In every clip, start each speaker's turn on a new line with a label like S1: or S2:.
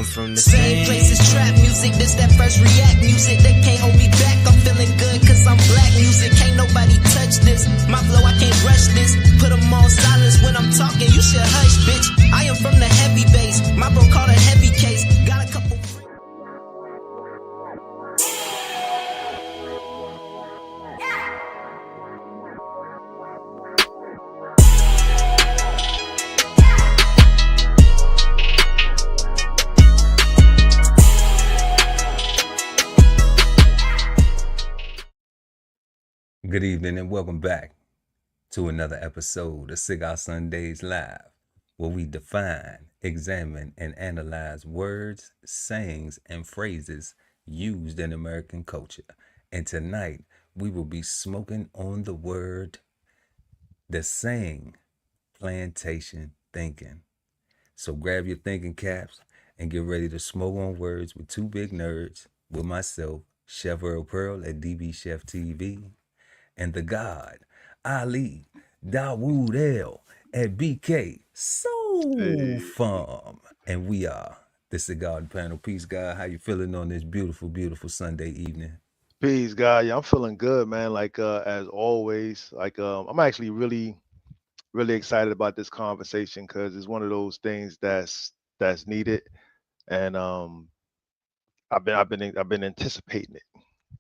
S1: I'm from the
S2: Same place as trap music, this that first react music. They can't hold me back, I'm feeling good cause I'm black music. Can't nobody touch this, my flow I can't rush this. Put them on silence when I'm talking, you should hush bitch. I am from the heavy base, my bro called a heavy case. Got a couple.
S3: Good evening and welcome back to another episode of Cigar Sundays Live, where we define, examine, and analyze words, sayings, and phrases used in American culture. And tonight, we will be smoking on the word, the saying, plantation thinking. So grab your thinking caps and get ready to smoke on words with two big nerds, with myself, Chef Earl Pearl at DBCHEFTV, and the God, Ali Dawood L at BK Soul Farm. And we are the Cigarden Panel. Peace, God. How you feeling on this beautiful, beautiful Sunday evening?
S4: Peace, God. Yeah, I'm feeling good, man. As always, I'm actually really excited about this conversation because it's one of those things that's needed, and I've been anticipating it,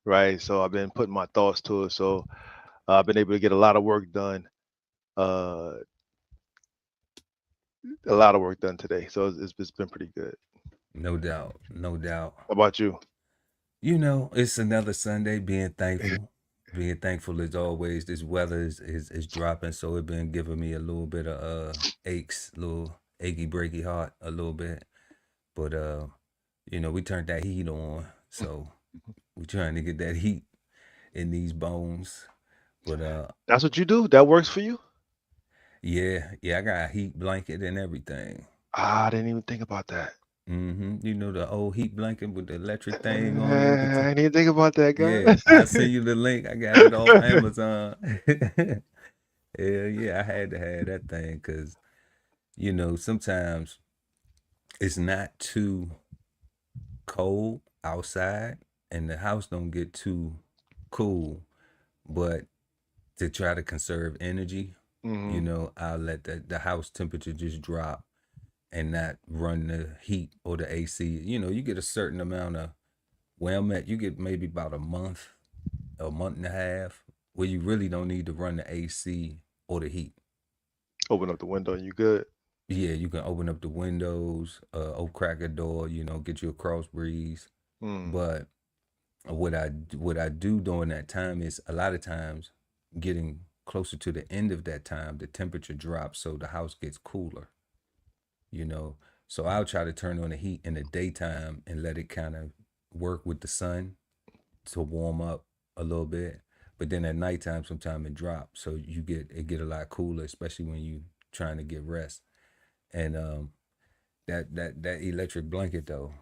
S4: right? So I've been putting my thoughts to it. So I've been able to get a lot of work done, today. So it's been pretty good.
S3: No doubt, no doubt.
S4: How about you?
S3: You know, it's another Sunday. Being thankful. Being thankful as always. This weather is dropping, so it's been giving me a little bit of aches, little achy breaky heart a little bit. But you know, we turned that heat on, so we're trying to get that heat in these bones. But
S4: That's what you do? That works for you?
S3: yeah, I got a heat blanket and everything.
S4: I didn't even think about that.
S3: You know the old heat blanket with the electric thing on
S4: I
S3: it.
S4: didn't even think about that, guy.
S3: Yeah, I'll send you the link. I got it off Amazon. Yeah, I had to have that thing because, you know, sometimes it's not too cold outside and the house don't get too cool, but to try to conserve energy, you know, I'll let the house temperature just drop and not run the heat or the AC. You know, you get a certain amount of, where I'm at, you get maybe about a month and a half where you really don't need to run the AC or the heat.
S4: Open up the window and you good.
S3: Yeah, you can open up the windows, crack a door, you know, get you a cross breeze. But what I do during that time is a lot of times getting closer to the end of that time, the temperature drops, so the house gets cooler, you know. So I'll try to turn on the heat in the daytime and let it kind of work with the sun to warm up a little bit. But then at nighttime, sometimes it drops, so it get a lot cooler, especially when you trying to get rest. And that electric blanket though,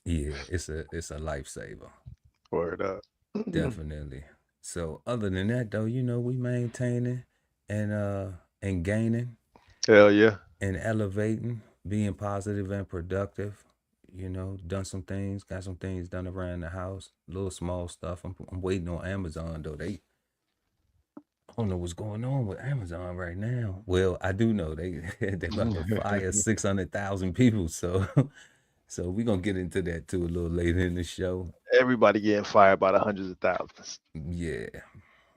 S3: yeah, it's a lifesaver.
S4: Word up.
S3: Definitely. So other than that though, you know, we maintaining and gaining.
S4: Hell yeah.
S3: And elevating, being positive and productive. You know, got some things done around the house, little small stuff. I'm waiting on Amazon though. I don't know what's going on with Amazon right now. Well, I do know they about to fire 600,000 people. So we're gonna get into that too a little later in the show.
S4: Everybody getting fired by the hundreds of thousands.
S3: Yeah.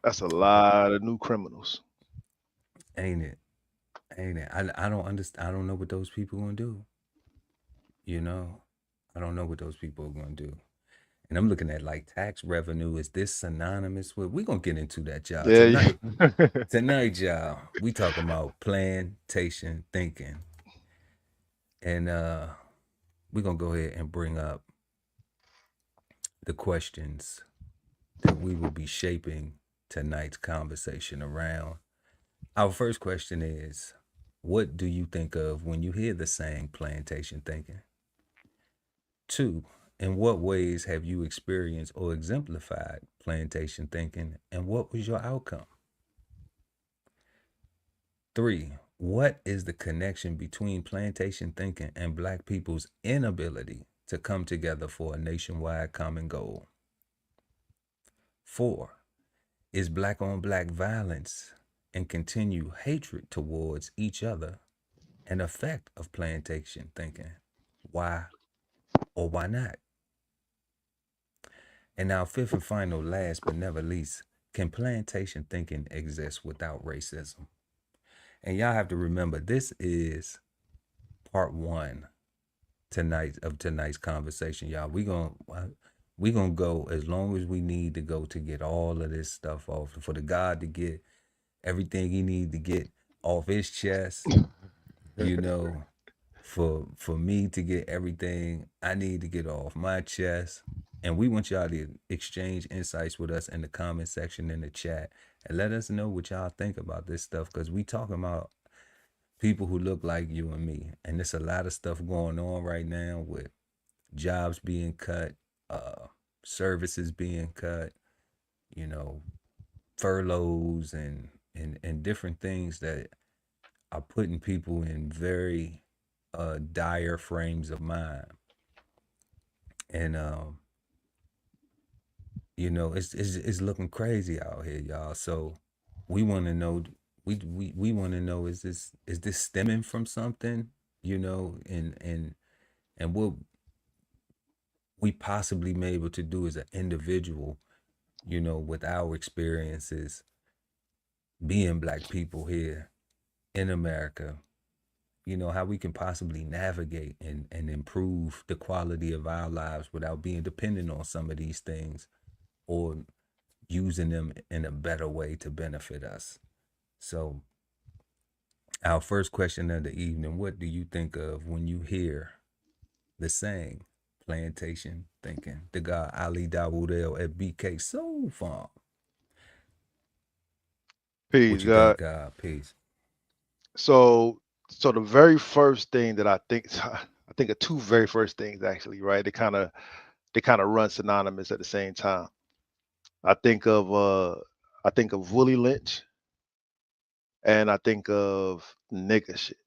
S4: That's a lot of new criminals.
S3: Ain't it? I don't understand. I don't know what those people gonna do. You know, I don't know what those people are gonna do. And I'm looking at like tax revenue. Is this synonymous with? We're gonna get into that, y'all.
S4: Yeah.
S3: Tonight, y'all, we talking about plantation thinking. And we're gonna go ahead and bring up the questions that we will be shaping tonight's conversation around. Our first question is, what do you think of when you hear the saying plantation thinking? 2, in what ways have you experienced or exemplified plantation thinking, and what was your outcome? 3, What is the connection between plantation thinking and Black people's inability to come together for a nationwide common goal? 4. Is Black on Black violence and continued hatred towards each other an effect of plantation thinking? Why or why not? And our fifth and final, last but never least, can plantation thinking exist without racism? And y'all have to remember, this is part 1 tonight's conversation, y'all. We gonna go as long as we need to go to get all of this stuff off, for the God to get everything he need to get off his chest, you know, for me to get everything I need to get off my chest. And we want y'all to exchange insights with us in the comment section in the chat, and let us know what y'all think about this stuff, because we talking about people who look like you and me. And there's a lot of stuff going on right now with jobs being cut, services being cut, you know, furloughs and different things that are putting people in very dire frames of mind. And you know, it's looking crazy out here, y'all. So we want to know, we want to know, is this stemming from something, you know, and what we possibly may able to do as an individual, you know, with our experiences being Black people here in America, you know, how we can possibly navigate and improve the quality of our lives without being dependent on some of these things, or using them in a better way to benefit us. So our first question of the evening: what do you think of when you hear the saying plantation thinking? The guy Ali Dawood at BK Soul Farm. What
S4: Peace,
S3: you think,
S4: God.
S3: God? Peace.
S4: So, so the very first thing that I think, I think of two very first things actually, right? They kind of run synonymous at the same time. I think of Willie Lynch, and I think of nigga shit,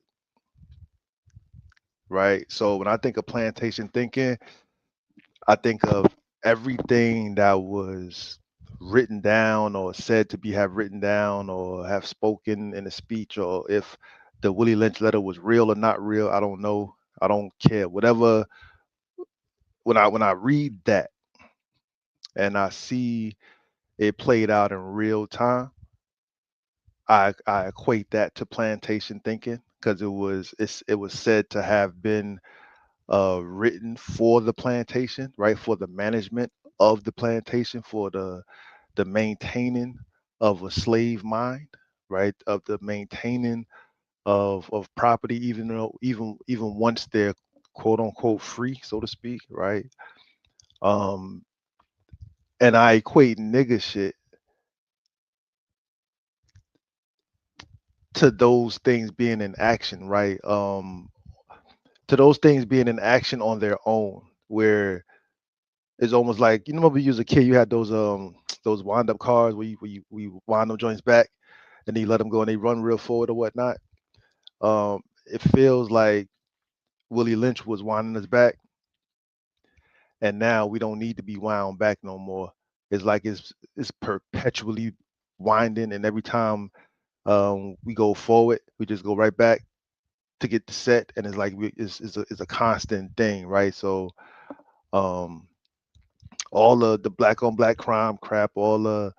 S4: right? So when I think of plantation thinking, I think of everything that was written down or said to be have written down or have spoken in a speech, or if the Willie Lynch letter was real or not real, I don't know. I don't care. Whatever. When I read that and I see it played out in real time, I equate that to plantation thinking, because it was said to have been written for the plantation, right? For the management of the plantation, for the maintaining of a slave mind, right? Of the maintaining of property, even though even once they're quote unquote free, so to speak, right? Um, and I equate nigga shit to those things being in action, right? To those things being in action on their own, where it's almost like, you know, when you was a kid, you had those wind up cars where you wind them joints back and then you let them go and they run real forward or whatnot. It feels like Willie Lynch was winding us back, and now we don't need to be wound back no more. It's like it's perpetually winding, and every time we go forward, we just go right back to get the set, and it's like it's a constant thing, right? So um, all the black on black crime crap, all the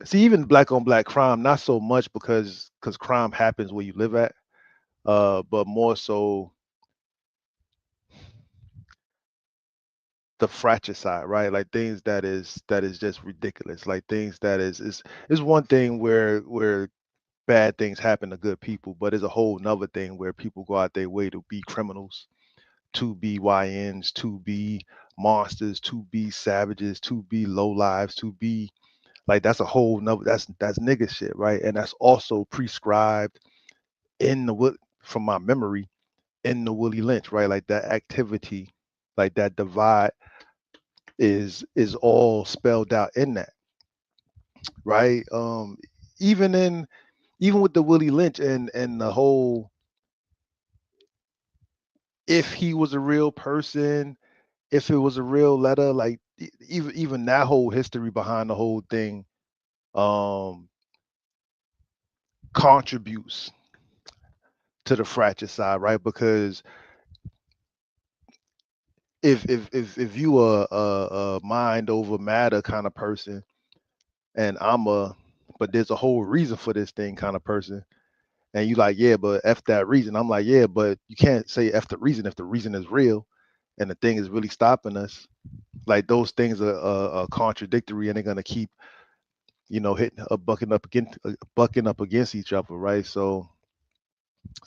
S4: see even black on black crime, not so much because crime happens where you live at, but more so the fratricide, right? Like things that is just ridiculous. Like things that is one thing where bad things happen to good people, but it's a whole nother thing where people go out their way to be criminals, to be YNs, to be monsters, to be savages, to be low lives, to be like that's a whole nother that's nigga shit, right? And that's also prescribed in from my memory in the Willie Lynch, right? Like that activity, like that divide is all spelled out in that, right? Even in even with the Willie Lynch and the whole, if he was a real person, if it was a real letter, like even that whole history behind the whole thing um contributes to the fratricide, right? Because if you a mind over matter kind of person, and I'm a, but there's a whole reason for this thing kind of person, and you like, yeah, but F that reason. I'm like, yeah, but you can't say F the reason if the reason is real and the thing is really stopping us. Like those things are contradictory, and they're gonna keep, hitting bucking up against each other, right? So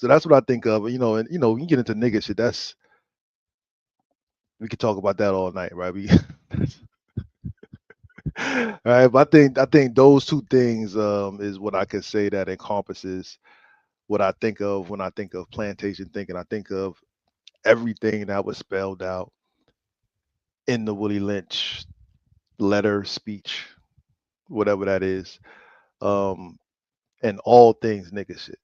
S4: that's what I think of, and when you get into nigga shit, we could talk about that all night, right? All right, but I think those two things is what I could say that encompasses what I think of when I think of plantation thinking. I think of everything that was spelled out in the Willie Lynch letter, speech, whatever that is, um, and all things nigga shit,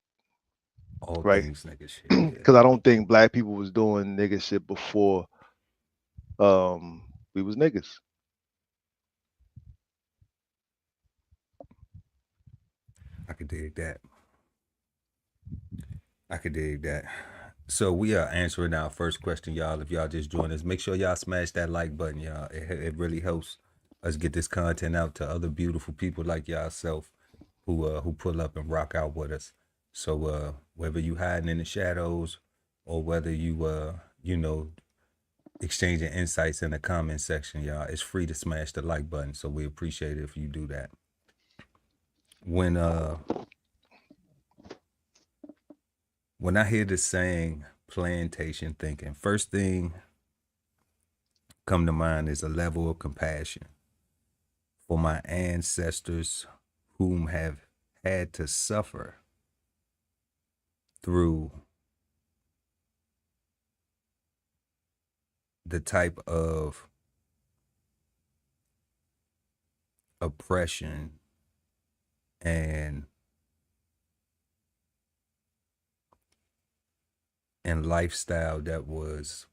S3: All
S4: right?
S3: things nigga shit, yeah.
S4: Because I don't think black people was doing nigga shit before we was niggas.
S3: I could dig that. I could dig that. So we are answering our first question, y'all. If y'all just joined us, make sure y'all smash that like button, y'all. It really helps us get this content out to other beautiful people like yourself who pull up and rock out with us. So whether you hiding in the shadows or whether you exchanging insights in the comment section, y'all, it's free to smash the like button. So we appreciate it if you do that. When I hear the saying plantation thinking, first thing come to mind is a level of compassion for my ancestors whom have had to suffer through the type of oppression and lifestyle that was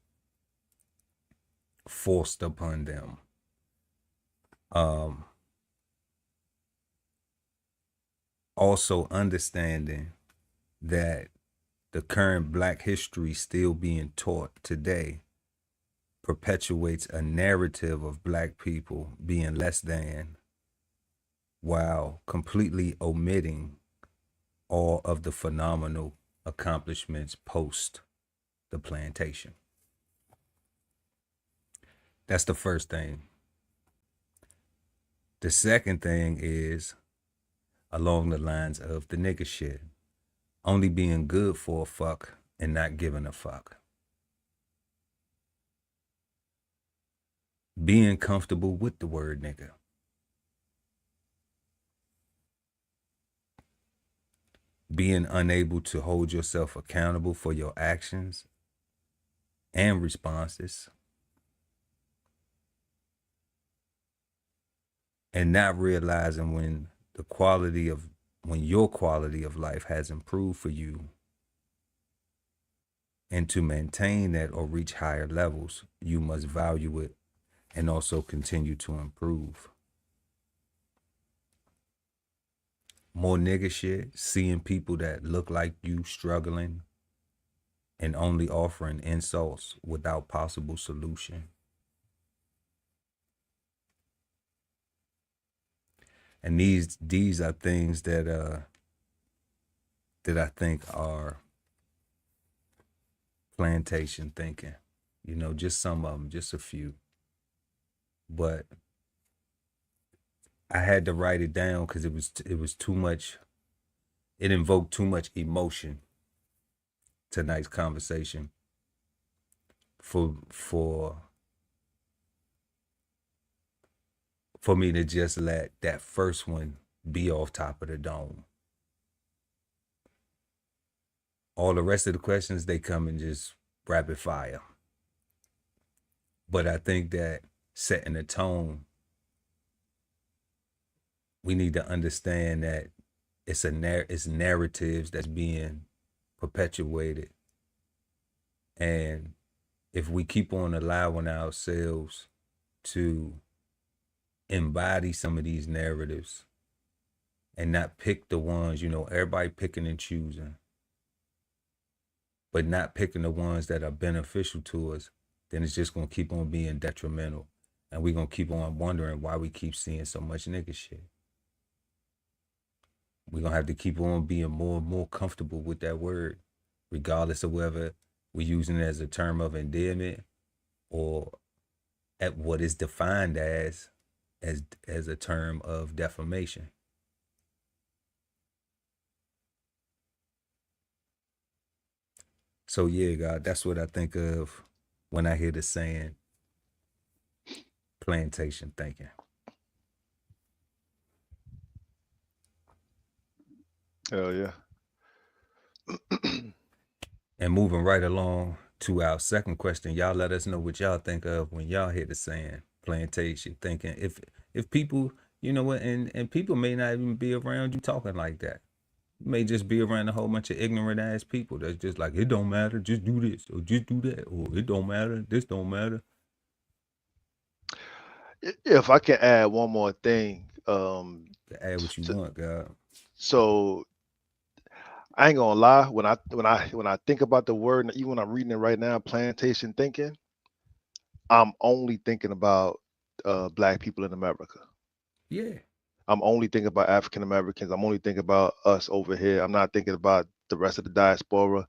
S3: forced upon them. Also understanding that the current Black history still being taught today perpetuates a narrative of Black people being less than, while completely omitting all of the phenomenal accomplishments post the plantation. That's the first thing. The second thing is along the lines of the nigga shit. Only being good for a fuck and not giving a fuck. Being comfortable with the word nigga. Being unable to hold yourself accountable for your actions and responses. And not realizing when your quality of life has improved for you, and to maintain that or reach higher levels, you must value it and also continue to improve. More nigga shit, seeing people that look like you struggling and only offering insults without possible solution. And these are things that I think are plantation thinking. Just some of them, just a few. But I had to write it down because it was too much. It invoked too much emotion. Tonight's conversation for me to just let that first one be off top of the dome. All the rest of the questions, they come in just rapid fire. But I think that setting the tone, we need to understand that it's narratives that's being perpetuated. And if we keep on allowing ourselves to embody some of these narratives and not pick the ones, everybody picking and choosing, but not picking the ones that are beneficial to us, then it's just going to keep on being detrimental. And we're going to keep on wondering why we keep seeing so much nigga shit. We're going to have to keep on being more and more comfortable with that word, regardless of whether we're using it as a term of endearment or at what is defined as a term of defamation. So yeah, God, that's what I think of when I hear the saying plantation thinking.
S4: Hell yeah.
S3: And moving right along to our second question, y'all let us know what y'all think of when y'all hear the saying plantation thinking. If people, you know what, and people may not even be around you talking like that. You may just be around a whole bunch of ignorant ass people that's just like, it don't matter, just do this or just do that, or it don't matter, this don't matter.
S4: If I can add one more thing,
S3: Add what you want, God.
S4: So I ain't gonna lie, when I think about the word, even when I'm reading it right now, plantation thinking, I'm only thinking about black people in America.
S3: Yeah.
S4: I'm only thinking about African Americans. I'm only thinking about us over here. I'm not thinking about the rest of the diaspora.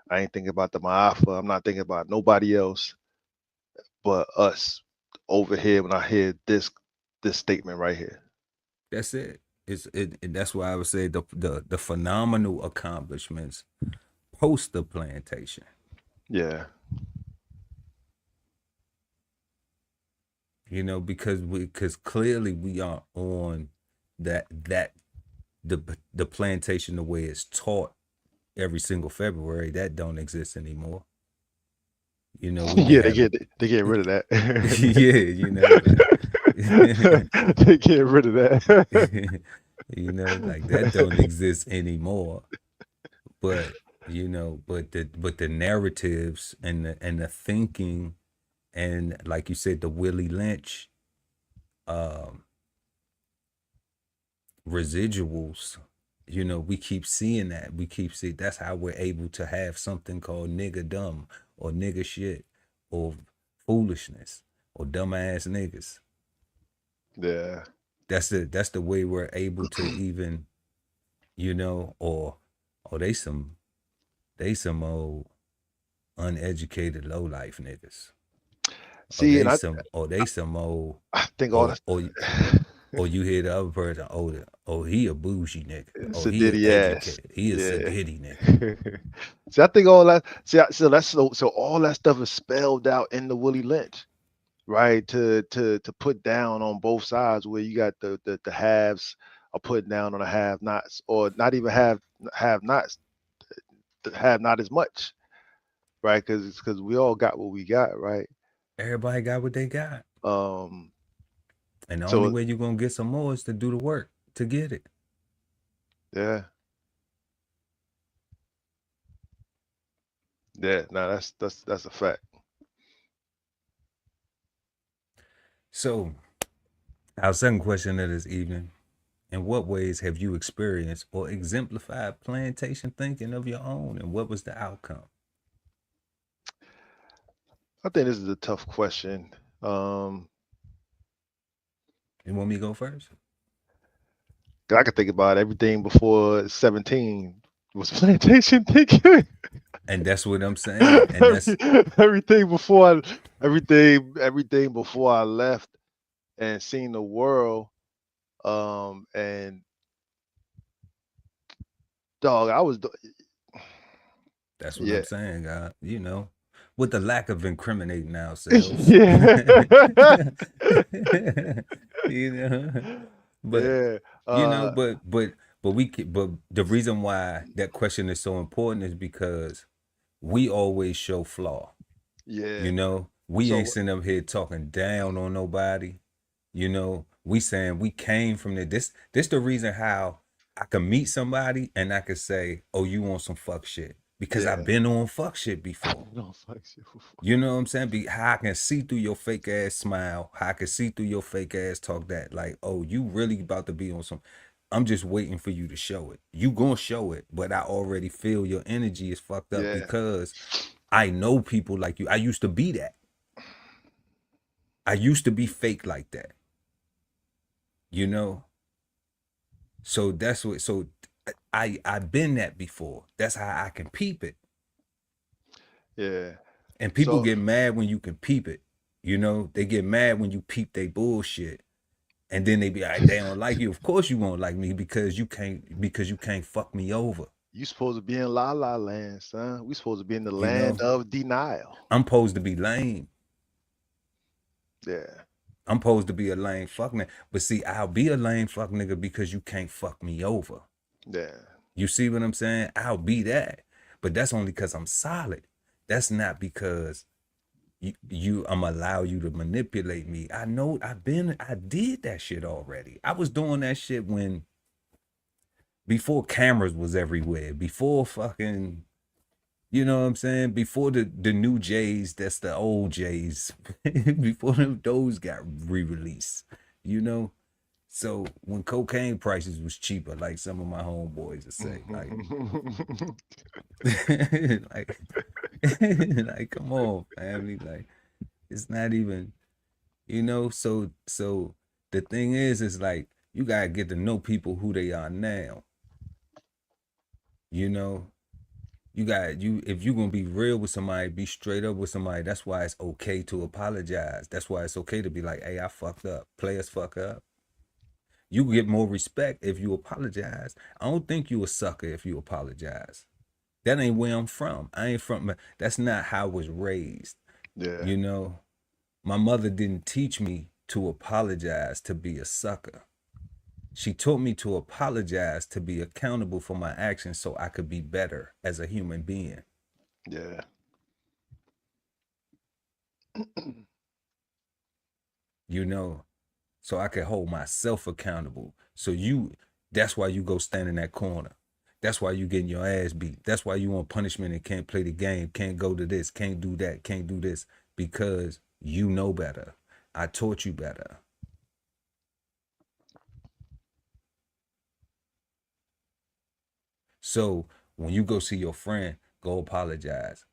S4: I ain't thinking about the Ma'afa. I'm not thinking about nobody else but us over here when I hear this statement right here.
S3: That's it. That's why I would say the phenomenal accomplishments post the plantation.
S4: Yeah.
S3: Because clearly we are on the plantation the way it's taught every single February. That don't exist anymore.
S4: Yeah, they get rid of that.
S3: Yeah,
S4: they get rid of that.
S3: like that don't exist anymore. But the narratives and the thinking, and like you said, the Willie Lynch residuals, we keep seeing that. That's how we're able to have something called nigga dumb or nigga shit or foolishness or dumbass niggas.
S4: Yeah.
S3: That's the way we're able to even, or they some old uneducated low life niggas.
S4: See,
S3: they some old.
S4: I think all that.
S3: Or you hear the other person, he a bougie nigga. Oh, he
S4: Sadiddy
S3: educated.
S4: ass.
S3: He a
S4: Yeah.
S3: Sadiddy nigga.
S4: See, I think all that. So all that stuff is spelled out in the Willie Lynch, right? To put down on both sides, where you got the haves are putting down on the have-nots, or not even have-nots, have not as much, right? Because we all got what we got, right?
S3: Everybody got what they got. And the
S4: So,
S3: only way you're gonna get some more is to do the work to get it.
S4: Yeah. Yeah, no, that's a fact.
S3: So, our second question of this evening: in what ways have you experienced or exemplified plantation thinking of your own, and what was the outcome?
S4: I think this is a tough question.
S3: You want me to go first?
S4: I could think about everything before 17 was plantation thinking.
S3: And that's what I'm saying. And that's
S4: everything before everything before I left and seen the world. And dog,
S3: that's what
S4: yeah.
S3: I'm saying, God. With the lack of incriminating ourselves.
S4: Yeah.
S3: But
S4: Yeah.
S3: but the reason why that question is so important is because we always show flaw.
S4: Yeah.
S3: We ain't sitting up here talking down on nobody. We saying we came from this the reason how I can meet somebody and I can say, "Oh, you on some fuck shit," because
S4: Yeah.
S3: I've been on fuck shit before.
S4: No, fuck you.
S3: You know what I'm saying? How I can see through your fake ass smile, how I can see through your fake ass talk that like, oh, you really about to be on some. I'm just waiting for you to show it. You gonna show it, but I already feel your energy is fucked up
S4: Yeah.
S3: because I know people like you. I used to be that. I used to be fake like that. You know? So that's what so I've been that before. That's how I can peep it.
S4: Yeah.
S3: And people
S4: So
S3: get mad when you can peep it. You know, they get mad when you peep they bullshit. And then they be like, they don't like you. Of course you won't like me because you can't fuck me over.
S4: you supposed to be in La La Land, son. We supposed to be in the
S3: You know?
S4: land of denial.
S3: I'm supposed to be lame.
S4: Yeah.
S3: I'm supposed to be a lame fuck nigga. But see, I'll be a lame fuck nigga because you can't fuck me over.
S4: Yeah.
S3: You see what I'm saying? I'll be that. But that's only because I'm solid. That's not because I'm allow you to manipulate me. I know I did that shit already. I was doing that shit before cameras was everywhere, before fucking, you know what I'm saying? Before the new J's, that's the old J's, before those got re-released, you know? So when cocaine prices was cheaper, like some of my homeboys would say, like, like, like, come on, family, like, it's not even, you know. So the thing is like you gotta get to know people who they are now. You know, if you're gonna be real with somebody, be straight up with somebody. That's why it's okay to apologize. That's why it's okay to be like, hey, I fucked up. Players fuck up. You get more respect if you apologize. I don't think you a sucker if you apologize. That ain't where I'm from. I ain't from. That's not how I was raised.
S4: Yeah.
S3: You know, my mother didn't teach me to apologize to be a sucker. She taught me to apologize to be accountable for my actions so I could be better as a human being.
S4: Yeah.
S3: You know, so I could hold myself accountable. So that's why you go stand in that corner. That's why you getting your ass beat. That's why you want punishment and can't play the game, can't go to this, can't do that, can't do this, because you know better. I taught you better. So when you go see your friend, go apologize.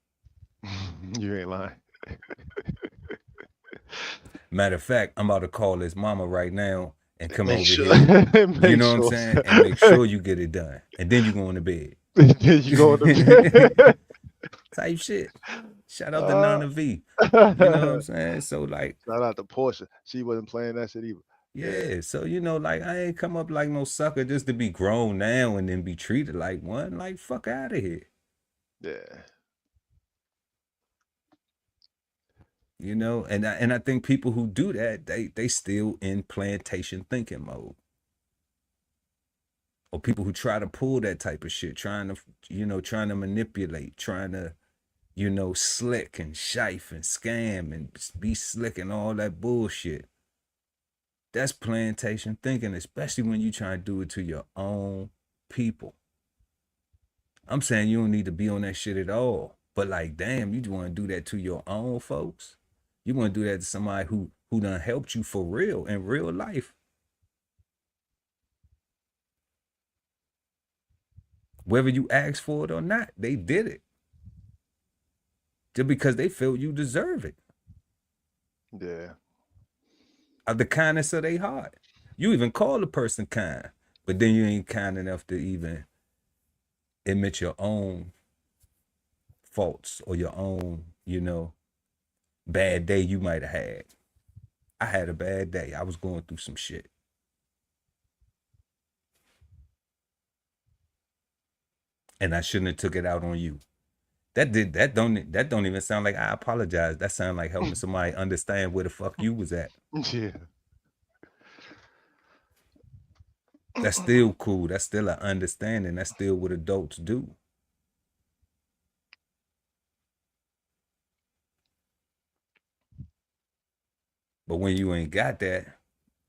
S4: You ain't lying.
S3: Matter of fact, I'm about to call his mama right now and come
S4: Make
S3: over
S4: sure.
S3: here. You
S4: Make
S3: know what I'm
S4: sure.
S3: saying? And make sure you get it done. And then you go into bed.
S4: You go to
S3: Type shit. Shout out to Nana V. You know what I'm saying? So like,
S4: shout out to Portia. She wasn't playing that shit either.
S3: yeah. So you know, like I ain't come up like no sucker just to be grown now and then be treated like one. Like fuck out of here.
S4: Yeah.
S3: You know, and I think people who do that, they still in plantation thinking mode. Or people who try to pull that type of shit, trying to manipulate, trying to, slick and shife and scam and be slick and all that bullshit. That's plantation thinking, especially when you try to do it to your own people. I'm saying you don't need to be on that shit at all. But like, damn, you want to do that to your own folks? You want to do that to somebody who done helped you for real in real life? Whether you asked for it or not, they did it. Just because they feel you deserve it.
S4: Yeah.
S3: Of the kindness of their heart. You even call the person kind, but then you ain't kind enough to even admit your own faults or your own, bad day you might have had. I had a bad day. I was going through some shit. And I shouldn't have took it out on you. That don't even sound like I apologize. That sound like helping somebody understand where the fuck you was at.
S4: Yeah.
S3: That's still cool. That's still an understanding. That's still what adults do. But when you ain't got that,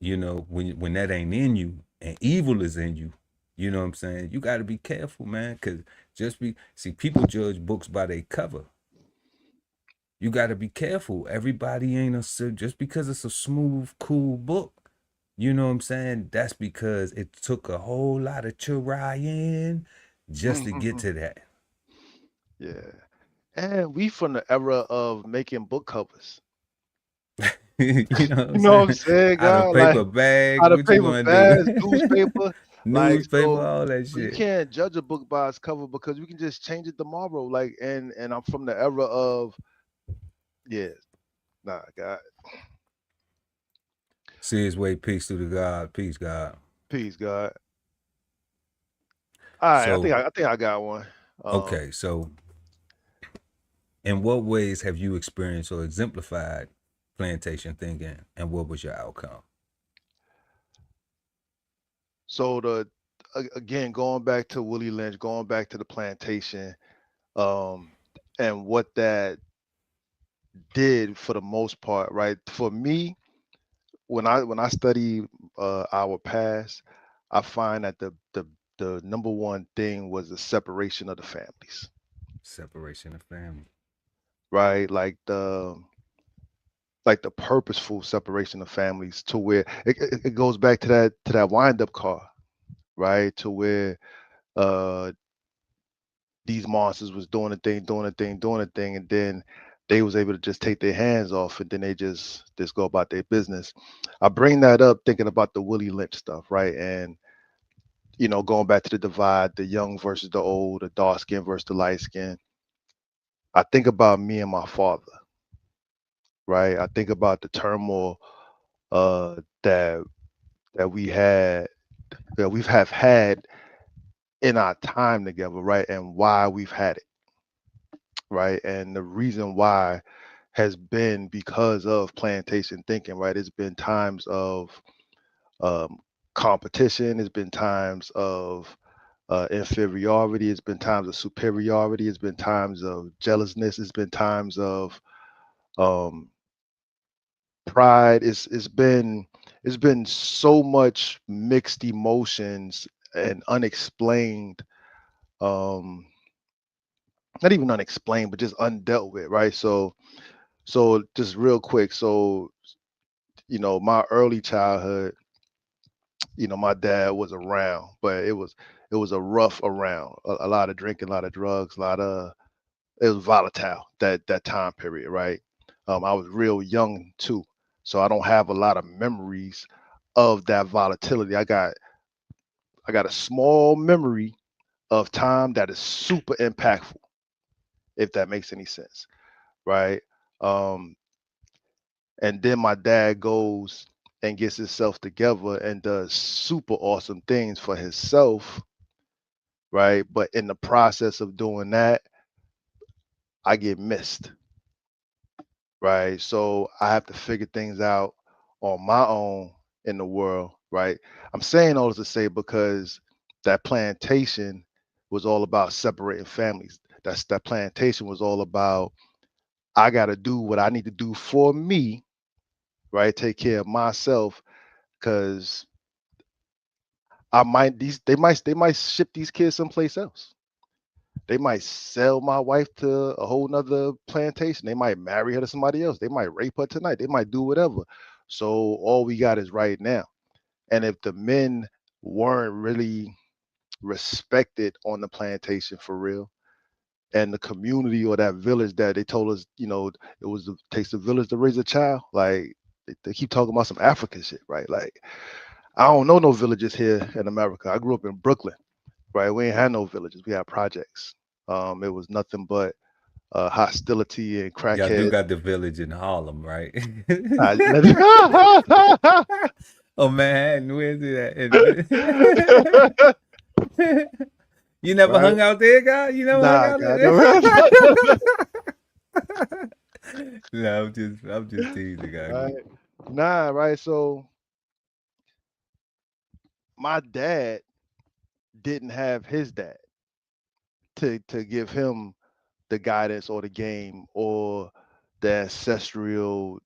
S3: when that ain't in you and evil is in you, You know what I'm saying? You got to be careful, man, because people judge books by their cover. You got to be careful. Everybody ain't just because it's a smooth, cool book. You know what I'm saying? That's because it took a whole lot of trying just to get to that.
S4: Yeah. And we from the era of making book covers.
S3: You know what I'm
S4: You know what I'm
S3: saying?
S4: saying,
S3: Out of
S4: God? Like
S3: paper bags,
S4: out of
S3: what you
S4: paper
S3: want to
S4: bags,
S3: do?
S4: newspaper. Like
S3: Newspaper,
S4: so,
S3: all that
S4: so you
S3: shit.
S4: can't judge a book by its cover because we can just change it tomorrow. Like and I'm from the era of yeah, nah, God,
S3: Serious way, peace to the God, peace, God.
S4: peace, God. All right,
S3: So,
S4: I think I got one. Um,
S3: okay, so in what ways have you experienced or exemplified plantation thinking, and what was your outcome?
S4: so again going back to Willie Lynch, going back to the plantation, and what that did for the most part, right? For me, when I study our past, I find that the number one thing was the separation of the families,
S3: Separation of family.
S4: right? Like the purposeful separation of families to where it goes back to that wind up car, right? To where uh these monsters was doing a thing, doing a thing, doing a thing, and then they was able to just take their hands off and then they just go about their business. I bring that up thinking about the Willie Lynch stuff, right? And going back to the divide, the young versus the old, the dark skin versus the light skin. I think about me and my father, right? I think about the turmoil that we had that we've have had in our time together, right? And why we've had it, right? And the reason why has been because of plantation thinking, right? It's been times of um, competition. It's been times of inferiority. It's been times of superiority. It's been times of jealousness. It's been times of um, pride. It's been so much mixed emotions and unexplained, um, not even unexplained, but just undealt with, right? So just real quick. So my early childhood, my dad was around, but it was a rough around. A lot of drinking, a lot of drugs, a lot of it was volatile that time period, right? I was real young too, so I don't have a lot of memories of that volatility. I got a small memory of time that is super impactful, if that makes any sense, right? Um, and then my dad goes and gets himself together and does super awesome things for himself, right? But in the process of doing that, I get missed, right? So I have to figure things out on my own in the world, right? I'm saying all this to say because that plantation was all about separating families. That plantation was all about I got to do what I need to do for me, right? Take care of myself because I might these they might ship these kids someplace else. They might sell my wife to a whole nother plantation. They might marry her to somebody else. They might rape her tonight. They might do whatever. So all we got is right now. And if the men weren't really respected on the plantation for real, and the community or that village that they told us, it takes a village to raise a child. Like they keep talking about some African shit, right? Like I don't know no villages here in America. I grew up in Brooklyn, right? We ain't had no villages. We had projects. It was nothing but hostility and
S3: Y'all do
S4: crackheads.
S3: got the village in Harlem, right?
S4: Uh,
S3: Oh, Manhattan, where's it at? You never
S4: right?
S3: hung out there, guy? You never hung
S4: Nah,
S3: out
S4: God,
S3: there?
S4: no,
S3: No, I'm just teasing,
S4: right?
S3: guy.
S4: Nah, right. So my dad didn't have his dad to give him the guidance or the game or the ancestral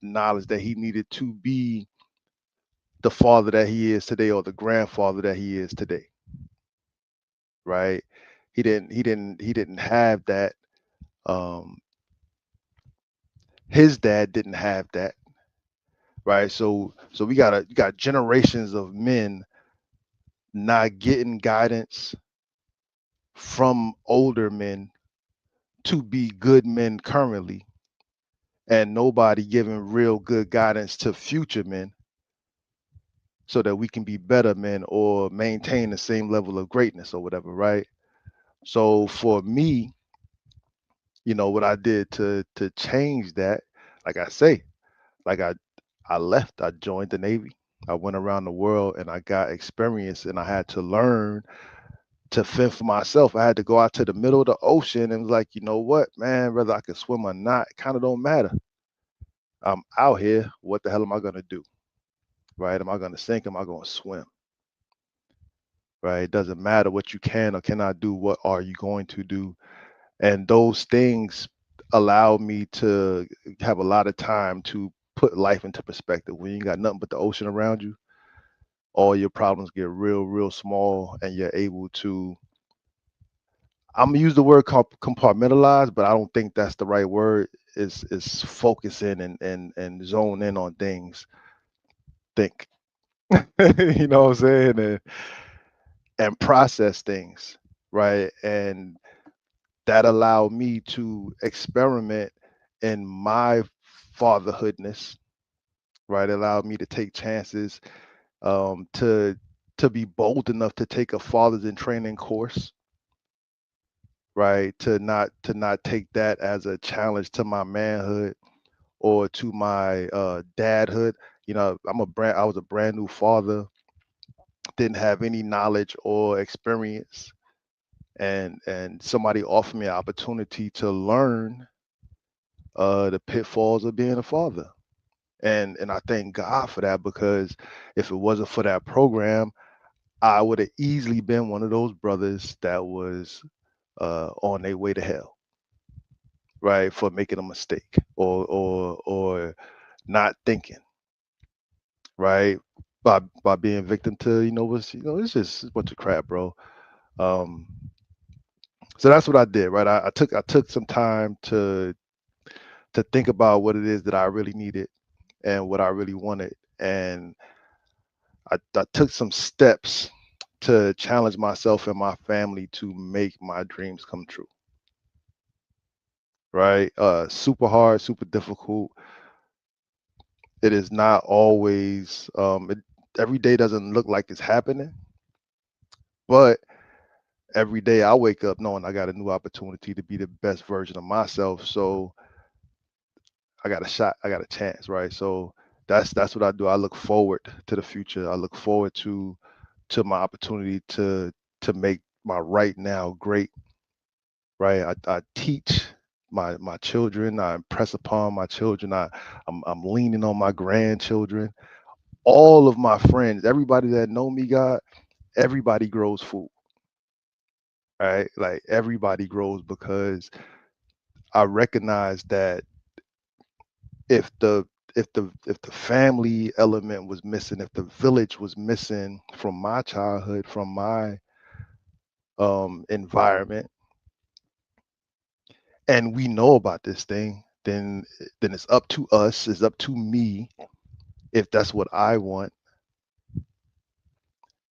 S4: knowledge that he needed to be the father that he is today or the grandfather that he is today, right? He didn't have that. Um, his dad didn't have that, right? So you got generations of men not getting guidance from older men to be good men currently, and nobody giving real good guidance to future men so that we can be better men or maintain the same level of greatness or whatever, right? So for me, what I did to change that, like I say, like I left, I joined the Navy. I went around the world and I got experience and I had to learn to fend for myself. I had to go out to the middle of the ocean and was like, you know what, man, whether I can swim or not, it kind of don't matter. I'm out here. What the hell am I gonna do? Right? Am I gonna sink? Am I gonna swim? Right? It doesn't matter what you can or cannot do. What are you going to do? And those things allow me to have a lot of time to put life into perspective. When you got nothing but the ocean around you, all your problems get real, real small, and you're able to. I'm gonna use the word compartmentalize, but I don't think that's the right word. Is focus in and zone in on things. Think, you know what I'm saying, and process things, right? And that allowed me to experiment in my fatherhoodness, right? It allowed me to take chances, to be bold enough to take a fathers in training course, right? To not take that as a challenge to my manhood or to my dadhood. I was a brand new father, didn't have any knowledge or experience, and somebody offered me an opportunity to learn the pitfalls of being a father. And I thank God for that, because if it wasn't for that program, I would have easily been one of those brothers that was on their way to hell, right, for making a mistake or not thinking, right, by being victim to it's just a bunch of crap, bro. Um, so that's what I did, right? I took some time to think about what it is that I really needed and what I really wanted, and I took some steps to challenge myself and my family to make my dreams come true. Right? Super hard, super difficult. It is not always. Every day doesn't look like it's happening, but every day I wake up knowing I got a new opportunity to be the best version of myself. So I got a shot, I got a chance, right? So that's what I do. I look forward to the future. I look forward to my opportunity to make my right now great, right? I teach my children. I impress upon my children. I'm leaning on my grandchildren. All of my friends, everybody that know me, God, everybody grows food, right? Like everybody grows because I recognize that if the if the family element was missing, if the village was missing from my childhood, from my environment, and we know about this thing, then it's up to us, it's up to me, if that's what I want,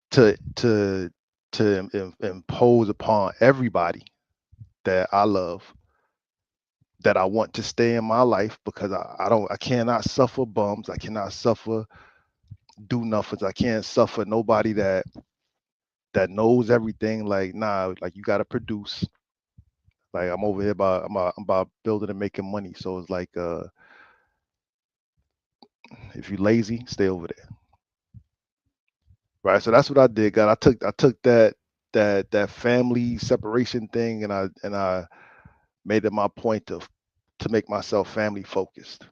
S4: to impose upon everybody that I love, that I want to stay in my life, because I cannot suffer bums, I cannot suffer do nothings, I can't suffer nobody that knows everything. Like, nah, like you gotta produce. Like I'm over here I'm about building and making money. So it's like if you're lazy, stay over there. Right. So that's what I did, God. I took that family separation thing, and I made it my point to make myself family focused.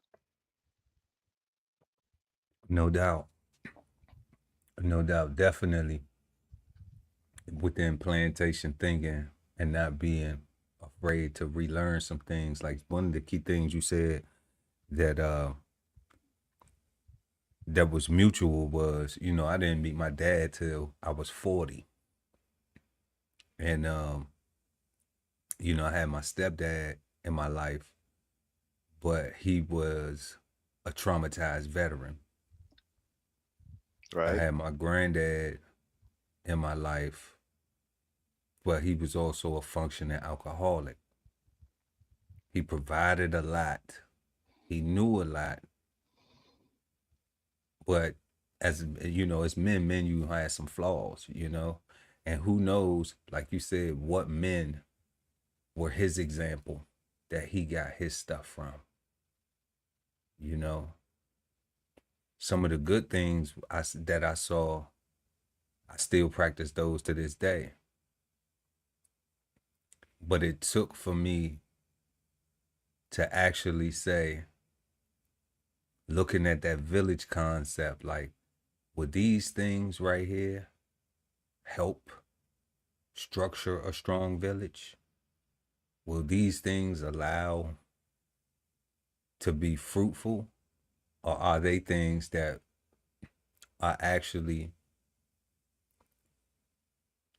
S3: No doubt. No doubt. Definitely within plantation thinking and not being afraid to relearn some things. Like one of the key things you said that that was mutual was, you know, I didn't meet my dad till I was 40. And you know, I had my stepdad in my life, but he was a traumatized veteran. I
S4: Right.
S3: had my granddad in my life, but he was also a functioning alcoholic. He provided a lot. He knew a lot. But as you know, as men you have some flaws, you know. And who knows, like you said, what men were his example that he got his stuff from. You know, some of the good things that I saw, I still practice those to this day. But it took for me to actually say, looking at that village concept, like, would these things right here help structure a strong village? Will these things allow to be fruitful? Or are they things that are actually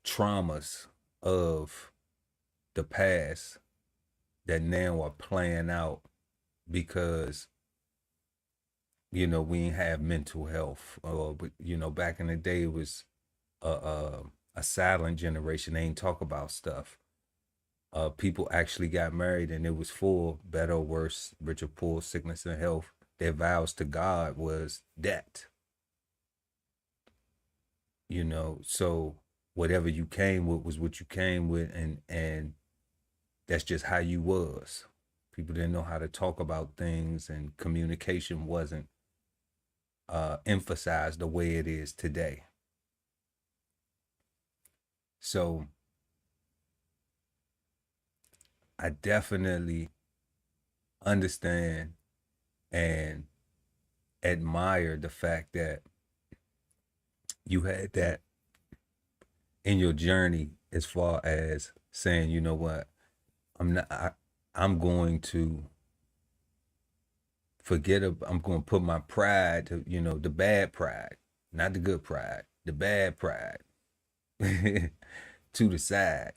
S3: traumas of the past that now are playing out because, you know, we ain't have mental health? Or, you know, back in the day, it was a silent generation. They ain't talk about stuff. People actually got married and it was for better or worse, rich or poor, sickness and health. Their vows to God was that. You know, so whatever you came with was what you came with, and that's just how you was. People didn't know how to talk about things, and communication wasn't emphasized the way it is today. So I definitely understand and admire the fact that you had that in your journey, as far as saying, you know what, I'm going to I'm going to put my pride to, you know, the bad pride, not the good pride, the bad pride to the side.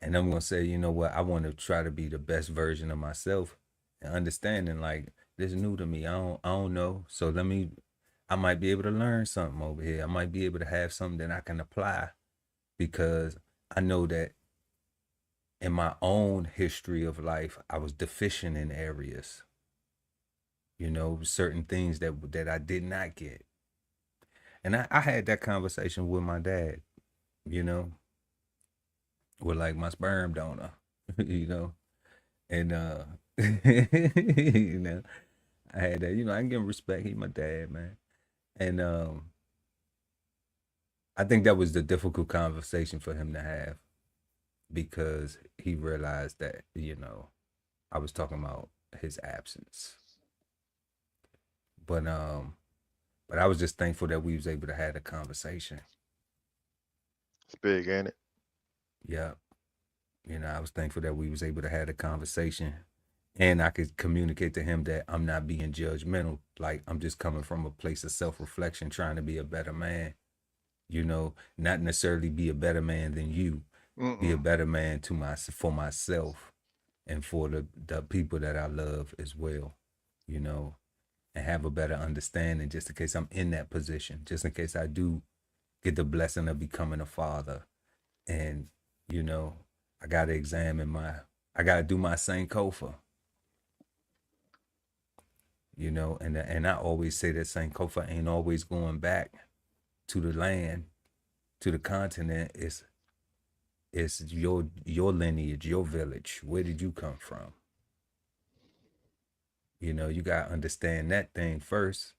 S3: And I'm going to say, you know what, I want to try to be the best version of myself, and understanding like this is new to me. I don't know. So I might be able to learn something over here. I might be able to have something that I can apply, because I know that in my own history of life, I was deficient in areas, you know, certain things that I did not get. And I had that conversation with my dad, you know, with like my sperm donor, you know, and you know, I had that, you know, I can give him respect. He my dad, man. And I think that was the difficult conversation for him to have, because he realized that, you know, I was talking about his absence. But I was just thankful that we was able to have a conversation.
S4: It's big, ain't it?
S3: Yeah. You know, I was thankful that we was able to have a conversation, and I could communicate to him that I'm not being judgmental. Like, I'm just coming from a place of self-reflection, trying to be a better man, you know, not necessarily be a better man than you, be a better man for myself and for the people that I love as well, you know, and have a better understanding, just in case I'm in that position, just in case I do get the blessing of becoming a father. And, you know, I got to do my Sankofa, you know, and I always say that Sankofa ain't always going back to the land, to the continent. It's your lineage, your village. Where did you come from? You know, you got to understand that thing first.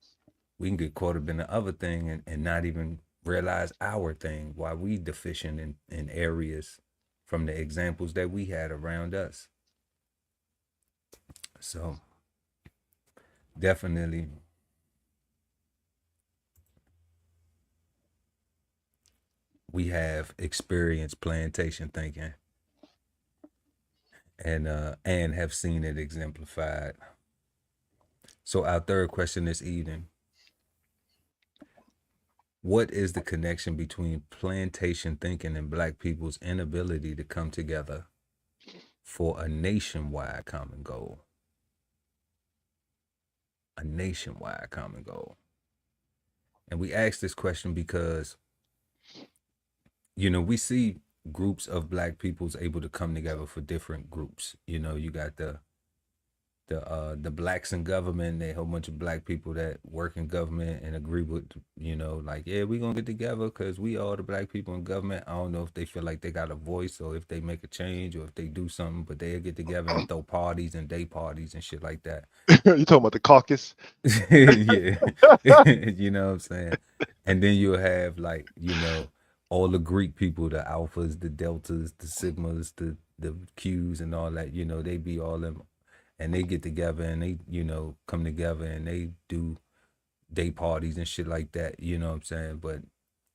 S3: We can get caught up in the other thing, and not even realize our thing, why we deficient in areas from the examples that we had around us. So definitely we have experienced plantation thinking, and have seen it exemplified. So our third question this evening: What is the connection between plantation thinking and Black people's inability to come together for a nationwide common goal? A nationwide common goal. And we ask this question because, we see groups of Black peoples able to come together for different groups. You got the blacks in government. They a whole bunch of Black people that work in government and agree with, like, yeah, we gonna get together because we all the Black people in government. I don't know if they feel like they got a voice or if they make a change or if they do something, but they'll get together and throw parties and day parties and shit like that.
S4: You talking about the caucus?
S3: Yeah. You know what I'm saying? And then you'll have, like, all the Greek people, the alphas, the deltas, the sigmas, the Qs and all that, they be all them, and they get together and they, come together and they do day parties and shit like that, you know what I'm saying? But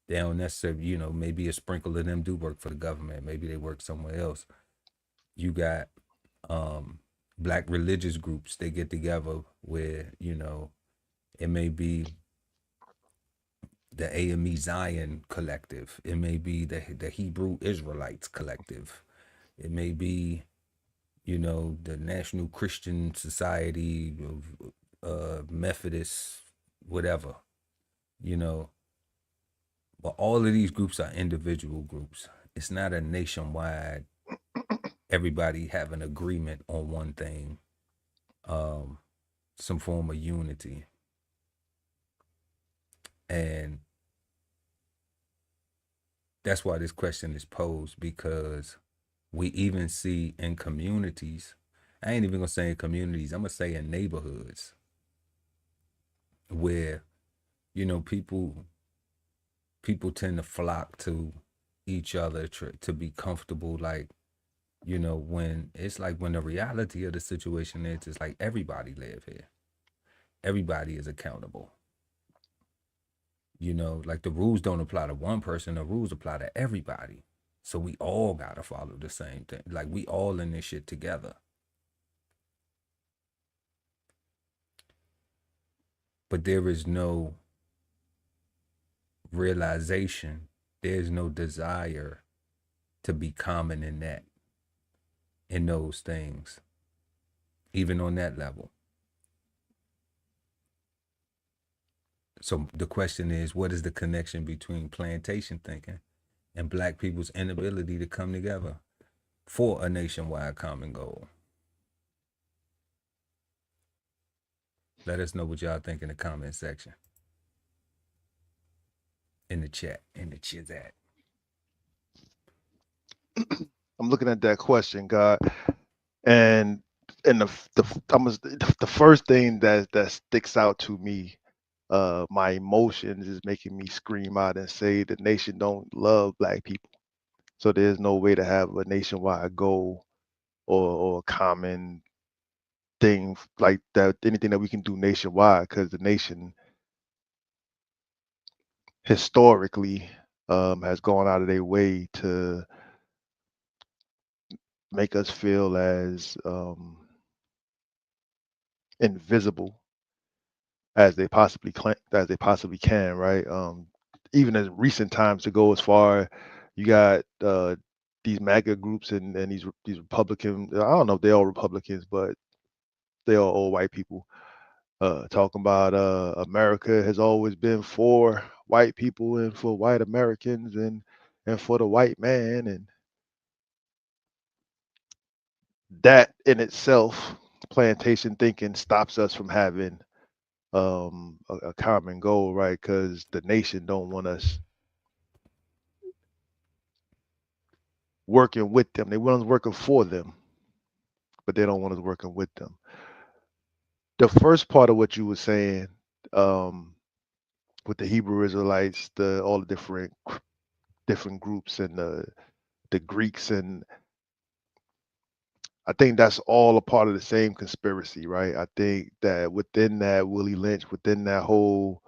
S3: they don't necessarily, maybe a sprinkle of them do work for the government. Maybe they work somewhere else. You got Black religious groups, they get together where, it may be the AME Zion collective. It may be the Hebrew Israelites collective. It may be, the National Christian Society of Methodists, whatever, But all of these groups are individual groups. It's not a nationwide, everybody have an agreement on one thing, some form of unity. And that's why this question is posed, because we even see in communities, I ain't even gonna say in communities, I'm gonna say in neighborhoods where, people tend to flock to each other to be comfortable, like, when it's like, when the reality of the situation is, it's like everybody live here. Everybody is accountable. Like the rules don't apply to one person, the rules apply to everybody. So we all gotta follow the same thing. Like, we all in this shit together. But there is no realization, there's no desire to be common in those things, even on that level. So the question is, what is the connection between plantation thinking and Black people's inability to come together for a nationwide common goal? Let us know what y'all think in the comment section. In the chat, in the chat.
S4: I'm looking at that question, God, and the first thing that sticks out to me, my emotions is making me scream out and say the nation don't love Black people. So there's no way to have a nationwide goal or a common thing like that, anything that we can do nationwide, because the nation historically has gone out of their way to make us feel as invisible as they possibly can, right? Even in recent times, to go as far, you got these MAGA groups and these Republican. I don't know if they're all Republicans, but they're all white people talking about America has always been for white people and for white Americans and for the white man, and that in itself, plantation thinking, stops us from having a common goal, right? Because the nation don't want us working with them. They want us working for them, but they don't want us working with them. The first part of what you were saying, with the Hebrew Israelites, all the different groups and the Greeks, and I think that's all a part of the same conspiracy, right? I think that within that Willie Lynch, within that whole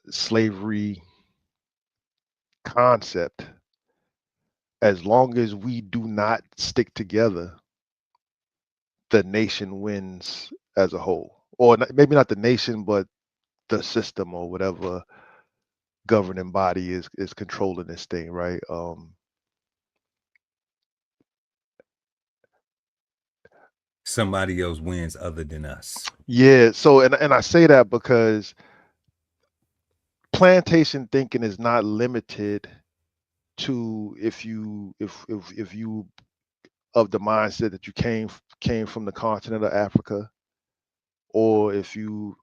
S4: slavery concept, as long as we do not stick together, the nation wins as a whole, or maybe not the nation, but the system or whatever governing body is controlling this thing, right?
S3: Somebody else wins other than us.
S4: Yeah. So and I say that because plantation thinking is not limited to if you of the mindset that you came from the continent of Africa, or if you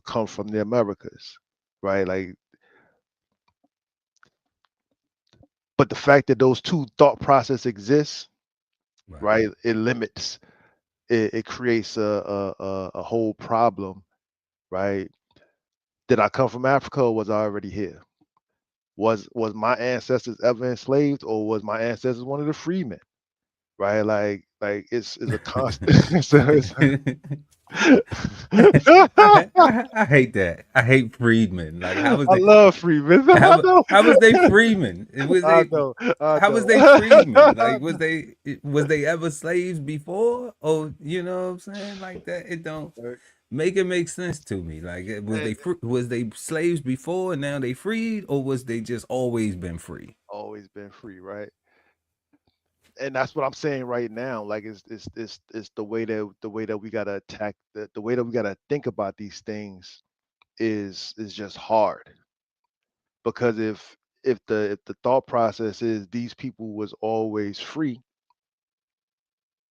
S4: come from the Americas, right? Like, but the fact that those two thought process exists,
S3: Right.
S4: right? It limits. It creates a whole problem, right? Did I come from Africa, or was I already here? Was my ancestors ever enslaved, or was my ancestors one of the freemen? Right? Like it's a constant. So
S3: I hate that. I hate freedmen. Like how was
S4: I
S3: they
S4: love freemen. I know.
S3: how was they freemen? Was
S4: I
S3: they
S4: know. I
S3: how was
S4: know.
S3: they freedmen?
S4: I
S3: Like
S4: know.
S3: was they ever slaves before? Or you know what I'm saying? Like that it don't make it make sense to me. Like
S4: And
S3: was they slaves before and now they freed, or was they just always been free?
S4: always been free, right? And that's what I'm saying right now. Like it's the way that we gotta attack the way that we gotta think about these things is just hard. Because if the thought process is these people was always free,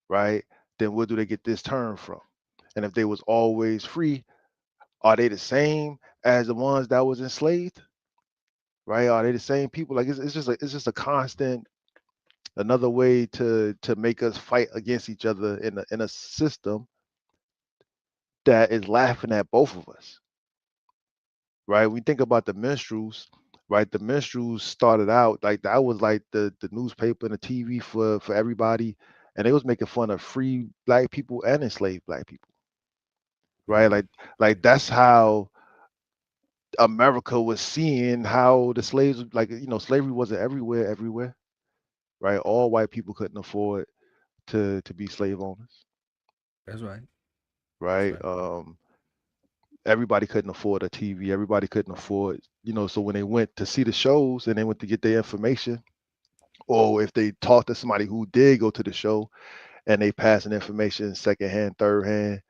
S4: right? Then where do they get this term from? And if they was always free, are they the same as the ones that was enslaved? Right? Are they the same people? Like it's just a constant another way to make us fight against each other in a system that is laughing at both of us. Right? We think about the minstrels, right? The minstrels started out like that was like the newspaper and the TV for everybody, and they was making fun of free black people and enslaved black people, right? Like that's how America was seeing how the slaves, like, slavery wasn't everywhere, right? All white people couldn't afford to be slave owners,
S3: That's right. That's
S4: right?
S3: right.
S4: Everybody couldn't afford a TV. Everybody couldn't afford, so when they went to see the shows and they went to get their information, or if they talked to somebody who did go to the show and they passing information second hand, third hand,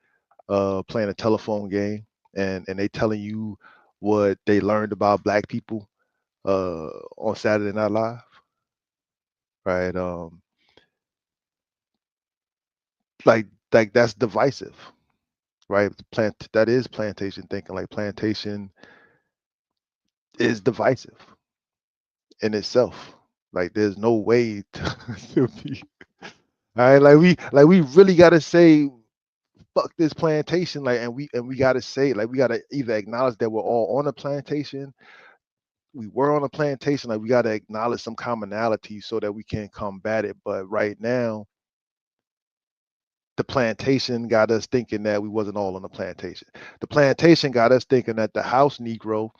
S4: playing a telephone game, and they telling you what they learned about black people on Saturday Night Live, right? Like that's divisive, right? That is plantation thinking. Like plantation is divisive in itself. Like there's no way to, to be. All right, like we really gotta say fuck this plantation, like, and we gotta say, like, we gotta either acknowledge that we're all on a plantation, we were on a plantation, like we gotta acknowledge some commonality so that we can combat it. But right now, the plantation got us thinking that we wasn't all on the plantation. The plantation got us thinking that the house Negro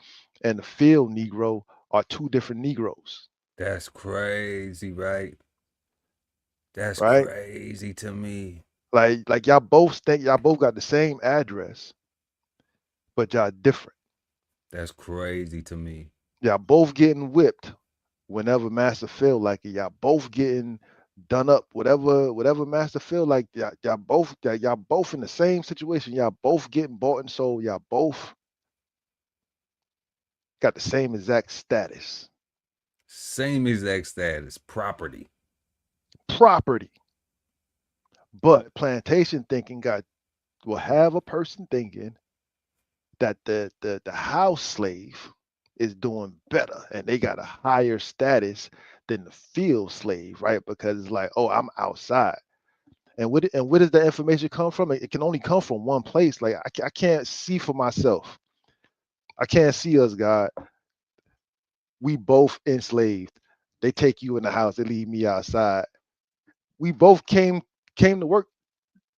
S4: and the field Negro are two different Negroes,
S3: That's crazy, right? That's
S4: right?
S3: crazy to me.
S4: Like y'all both think y'all both got the same address, but y'all different.
S3: That's crazy to me.
S4: Y'all both getting whipped whenever master feel like it. Y'all both getting done up, whatever master feel like. Y'all both in the same situation. Y'all both getting bought and sold. Y'all both got the same exact status.
S3: Same exact status, property.
S4: Property. But plantation thinking got will have a person thinking that the house slave is doing better and they got a higher status than the field slave, right? Because it's like, oh, I'm outside. And where does the information come from? It can only come from one place. Like I can't see for myself. I can't see us, God. We both enslaved. They take you in the house. They leave me outside. We both came to work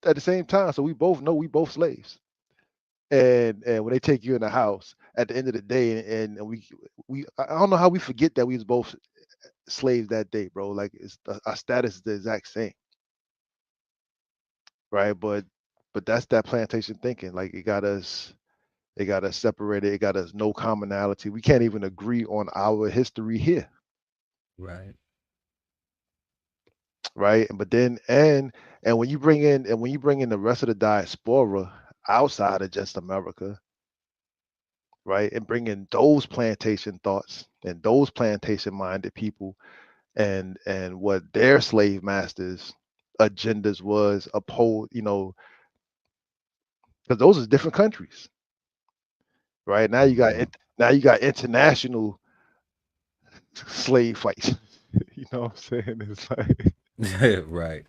S4: at the same time, so we both know we both slaves. And when they take you in the house at the end of the day, and we I don't know how we forget that we was both slaves that day, bro. Like our status is the exact same, right? But that's that plantation thinking. Like it got us. It got us separated. It got us no commonality. We can't even agree on our history here,
S3: Right.
S4: right? But then and when you bring in the rest of the diaspora outside of just America, right, and bring in those plantation thoughts and those plantation minded people and what their slave masters agendas was uphold, because those are different countries, right? Now you got international slave fights. You know what I'm saying? It's like
S3: Right.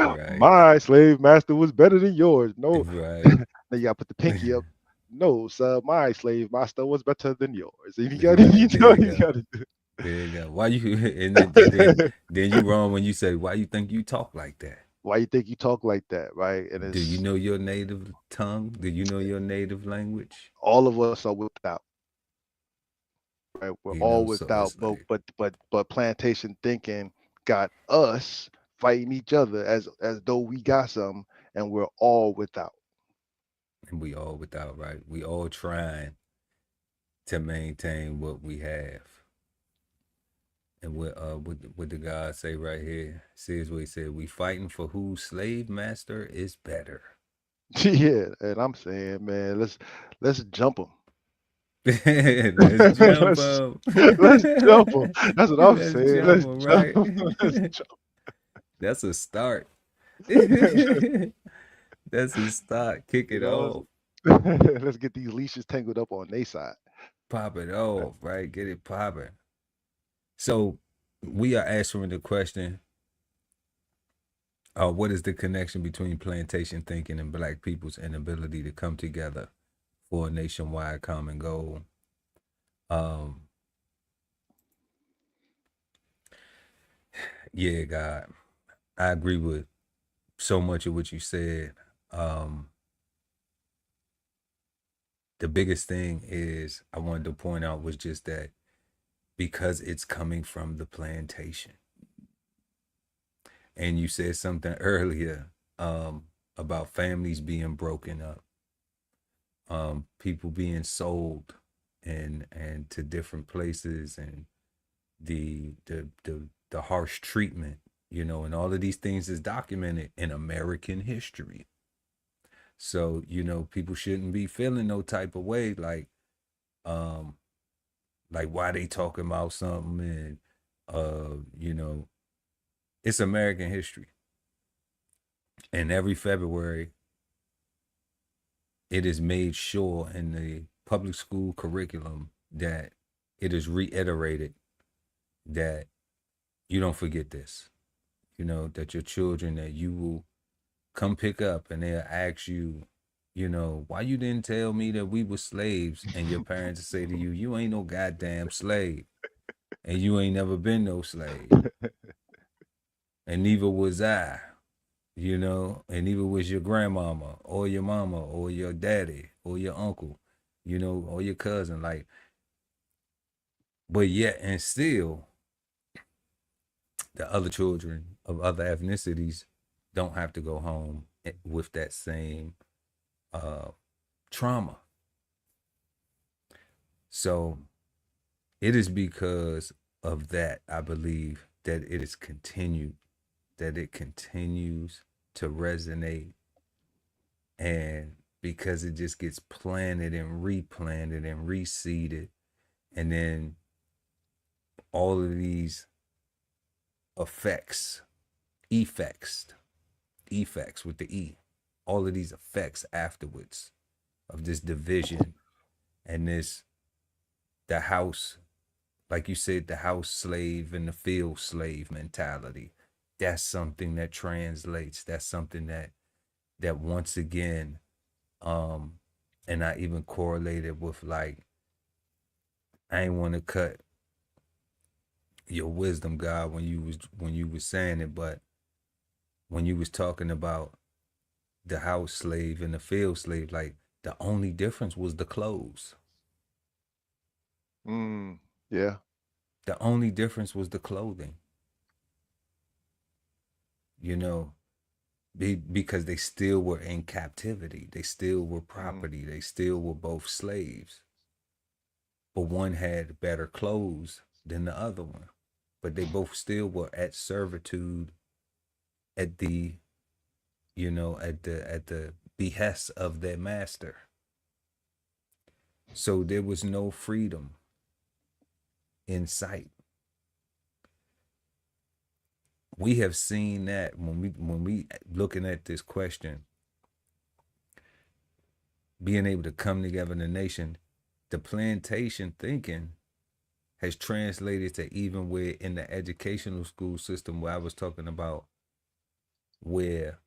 S3: Right.
S4: my slave master was better than yours. No,
S3: Right.
S4: now you got to put the pinky up. No, sir, my slave master was better than yours. And you got
S3: Right. There you
S4: you
S3: go.
S4: got to do.
S3: There you go. Why you and then you wrong when you say why you think you talk like that?
S4: Why you think you talk like that, right? And
S3: Do you
S4: it's
S3: know your native tongue? Do you know your native language?
S4: all of us are without, right? We're all
S3: So
S4: without,
S3: it's like
S4: but plantation thinking got us fighting each other as though we got something, and we're all without.
S3: and we all without, right? We all trying to maintain what we have. And what the God say right here? Says what he said, we fighting for whose slave master is better.
S4: Yeah, and I'm saying, man, let's jump them.
S3: Let's jump
S4: let's
S3: up.
S4: let's jump them. That's what I'm
S3: Let's
S4: saying.
S3: jump
S4: Let's
S3: up,
S4: jump
S3: right?
S4: 'em. Let's jump.
S3: That's a start. That's a start. Kick
S4: You
S3: it
S4: know,
S3: off.
S4: let's get these leashes tangled up on their side.
S3: Pop it off, right? Get it popping. So we are answering the question, what is the connection between plantation thinking and black people's inability to come together for a nationwide common goal? Um, yeah, God, I agree with so much of what you said. Um, the biggest thing is I wanted to point out was just that because it's coming from the plantation. And you said something earlier about families being broken up, people being sold and to different places, and the harsh treatment, and all of these things is documented in American history. So, people shouldn't be feeling no type of way um like why they talking about something, and it's American history. And every February it is made sure in the public school curriculum that it is reiterated that you don't forget this. That your children, that you will come pick up and they'll ask you, why you didn't tell me that we were slaves? And your parents say to you, you ain't no goddamn slave. And you ain't never been no slave. And neither was I, and neither was your grandmama or your mama or your daddy or your uncle, or your cousin. But yet and still, the other children of other ethnicities don't have to go home with that same uh, trauma. So it is because of that, I believe, that it is continued, that it continues to resonate, and because it just gets planted and replanted and reseeded, and then all of these effects, effects, effects with the E, all of these effects afterwards of this division and the house, like you said, the house slave and the field slave mentality. That's something that translates. That's something that once again, and I even correlated with I ain't want to cut your wisdom, God, when you was saying it, but when you was talking about the house slave and the field slave, the only difference was the clothes.
S4: Yeah.
S3: The only difference was the clothing. You know, because they still were in captivity. They still were
S4: Mm-hmm.
S3: property. They still were both slaves. But one had better clothes than the other one. But they both still were at servitude at the, at the behest of their master. So there was no freedom in sight. We have seen that when we looking at this question, being able to come together in the nation, the plantation thinking has translated to even where in the educational school system where I was talking about, where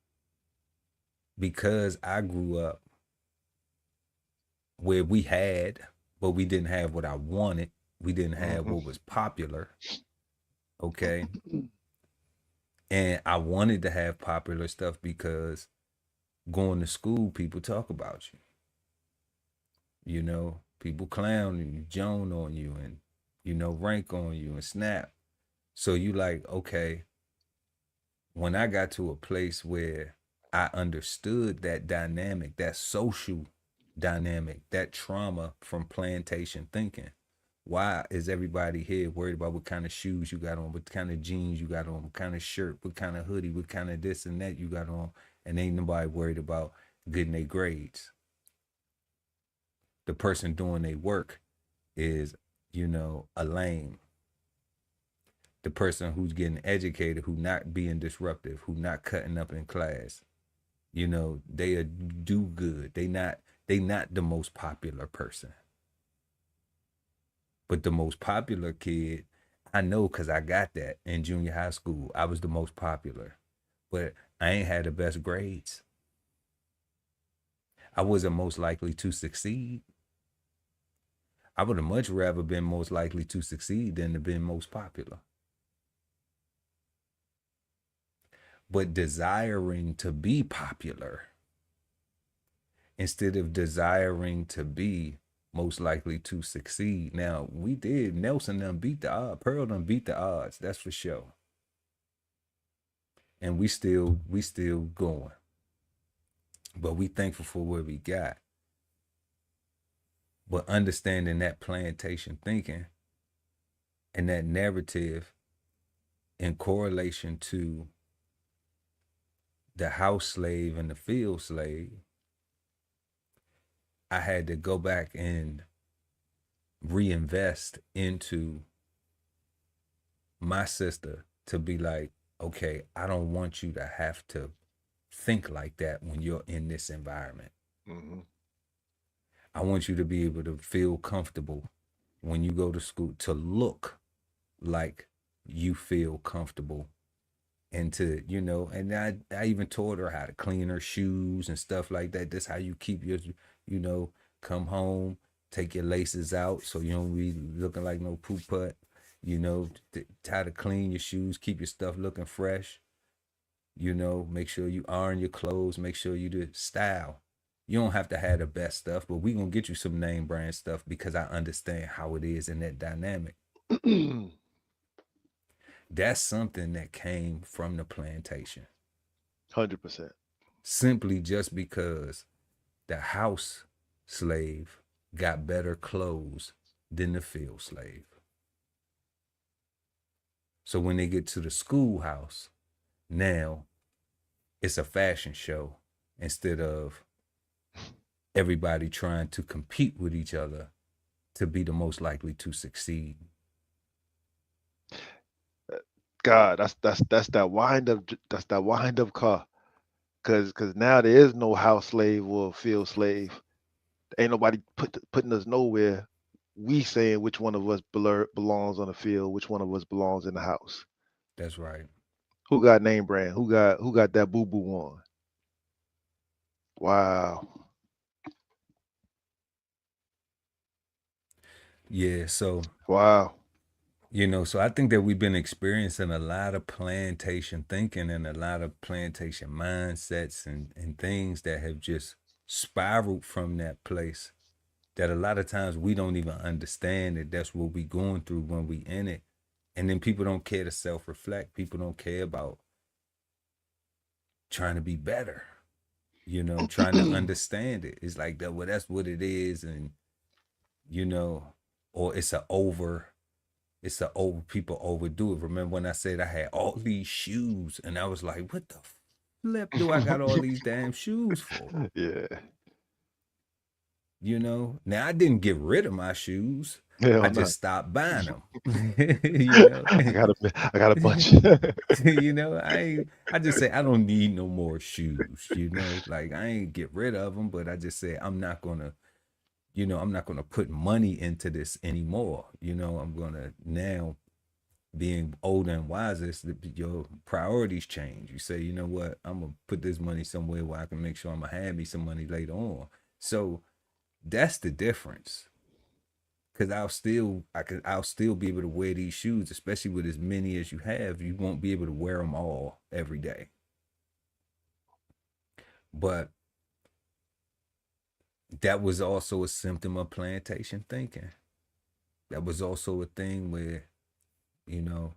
S3: because I grew up where we had, but we didn't have what I wanted. We didn't have what was popular. Okay. And I wanted to have popular stuff because going to school, people talk about you. People clown you, joan on you, and, rank on you and snap. So you like, okay, when I got to a place where I understood that dynamic, that social dynamic, that trauma from plantation thinking. Why is everybody here worried about what kind of shoes you got on, what kind of jeans you got on, what kind of shirt, what kind of hoodie, what kind of this and that you got on, and ain't nobody worried about getting their grades? The person doing their work is, a lame. The person who's getting educated, who not being disruptive, who not cutting up in class, they are do good. They not the most popular person. But the most popular kid, I know because I got that in junior high school. I was the most popular, but I ain't had the best grades. I wasn't most likely to succeed. I would have much rather been most likely to succeed than to be most popular. But desiring to be popular instead of desiring to be most likely to succeed. Now, we did. Nelson done beat the odds. Pearl done beat the odds. That's for sure. And we still going. But we thankful for what we got. But understanding that plantation thinking and that narrative in correlation to the house slave and the field slave, I had to go back and reinvest into my sister to be like, okay, I don't want you to have to think like that when you're in this environment. Mm-hmm. I want you to be able to feel comfortable when you go to school, to look like you feel comfortable. And to, and I even taught her how to clean her shoes and stuff like that. That's how you keep your, come home, take your laces out so you don't be looking like no poop putt, how to clean your shoes, keep your stuff looking fresh, make sure you iron your clothes, make sure you do style. You don't have to have the best stuff, but we gonna get you some name brand stuff because I understand how it is in that dynamic. That's something that came from the plantation.
S4: 100%.
S3: Simply just because the house slave got better clothes than the field slave. So when they get to the schoolhouse, now it's a fashion show instead of everybody trying to compete with each other to be the most likely to succeed.
S4: God, that's that wind up car. Cause now there is no house slave or field slave. Ain't nobody putting us nowhere. We saying which one of us belongs on the field, which one of us belongs in the house.
S3: That's right.
S4: Who got name brand? Who got that boo boo on? Wow.
S3: Yeah, so
S4: wow.
S3: So I think that we've been experiencing a lot of plantation thinking and a lot of plantation mindsets and things that have just spiraled from that place, that a lot of times we don't even understand that that's what we going through when we in it. And then people don't care to self-reflect. People don't care about trying to be better, you know, trying to understand it. It's like that, well, that's what it is, and you know, or it's a over people overdo it. Remember when I said I had all these shoes and I was like, what the flip do I got all these damn shoes for?
S4: Yeah.
S3: You know, now I didn't get rid of my shoes.
S4: Hell
S3: I
S4: no.
S3: just stopped buying them. You know,
S4: I got a bunch.
S3: you know, I just say I don't need no more shoes. You know, like I ain't get rid of them, but I just say I'm not gonna, you know, I'm not gonna put money into this anymore. You know, I'm gonna now, being older and wiser, your priorities change. You say, you know what, I'm gonna put this money somewhere where I can make sure I'm gonna have me some money later on. So that's the difference. Cause I'll still be able to wear these shoes, especially with as many as you have. You won't be able to wear them all every day. But that was also a symptom of plantation thinking. That was also a thing where, you know,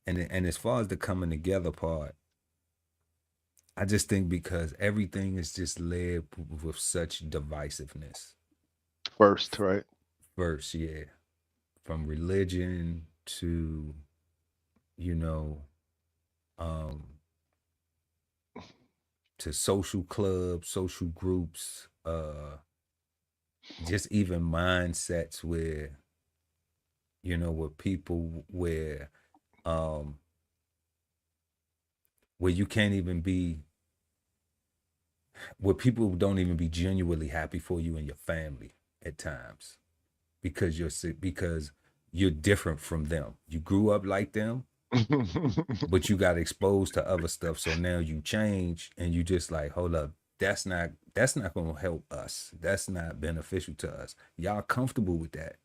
S3: and as far as the coming together part, I just think because everything is just led with such divisiveness.
S4: First, right?
S3: First, yeah, from religion to, you know, um, to social clubs, social groups, just even mindsets where, you know, where people where you can't even be, where people don't even be genuinely happy for you and your family at times because you're different from them. You grew up like them, but you got exposed to other stuff. So now you change and you just like, hold up, that's not going to help us. That's not beneficial to us. Y'all comfortable with that,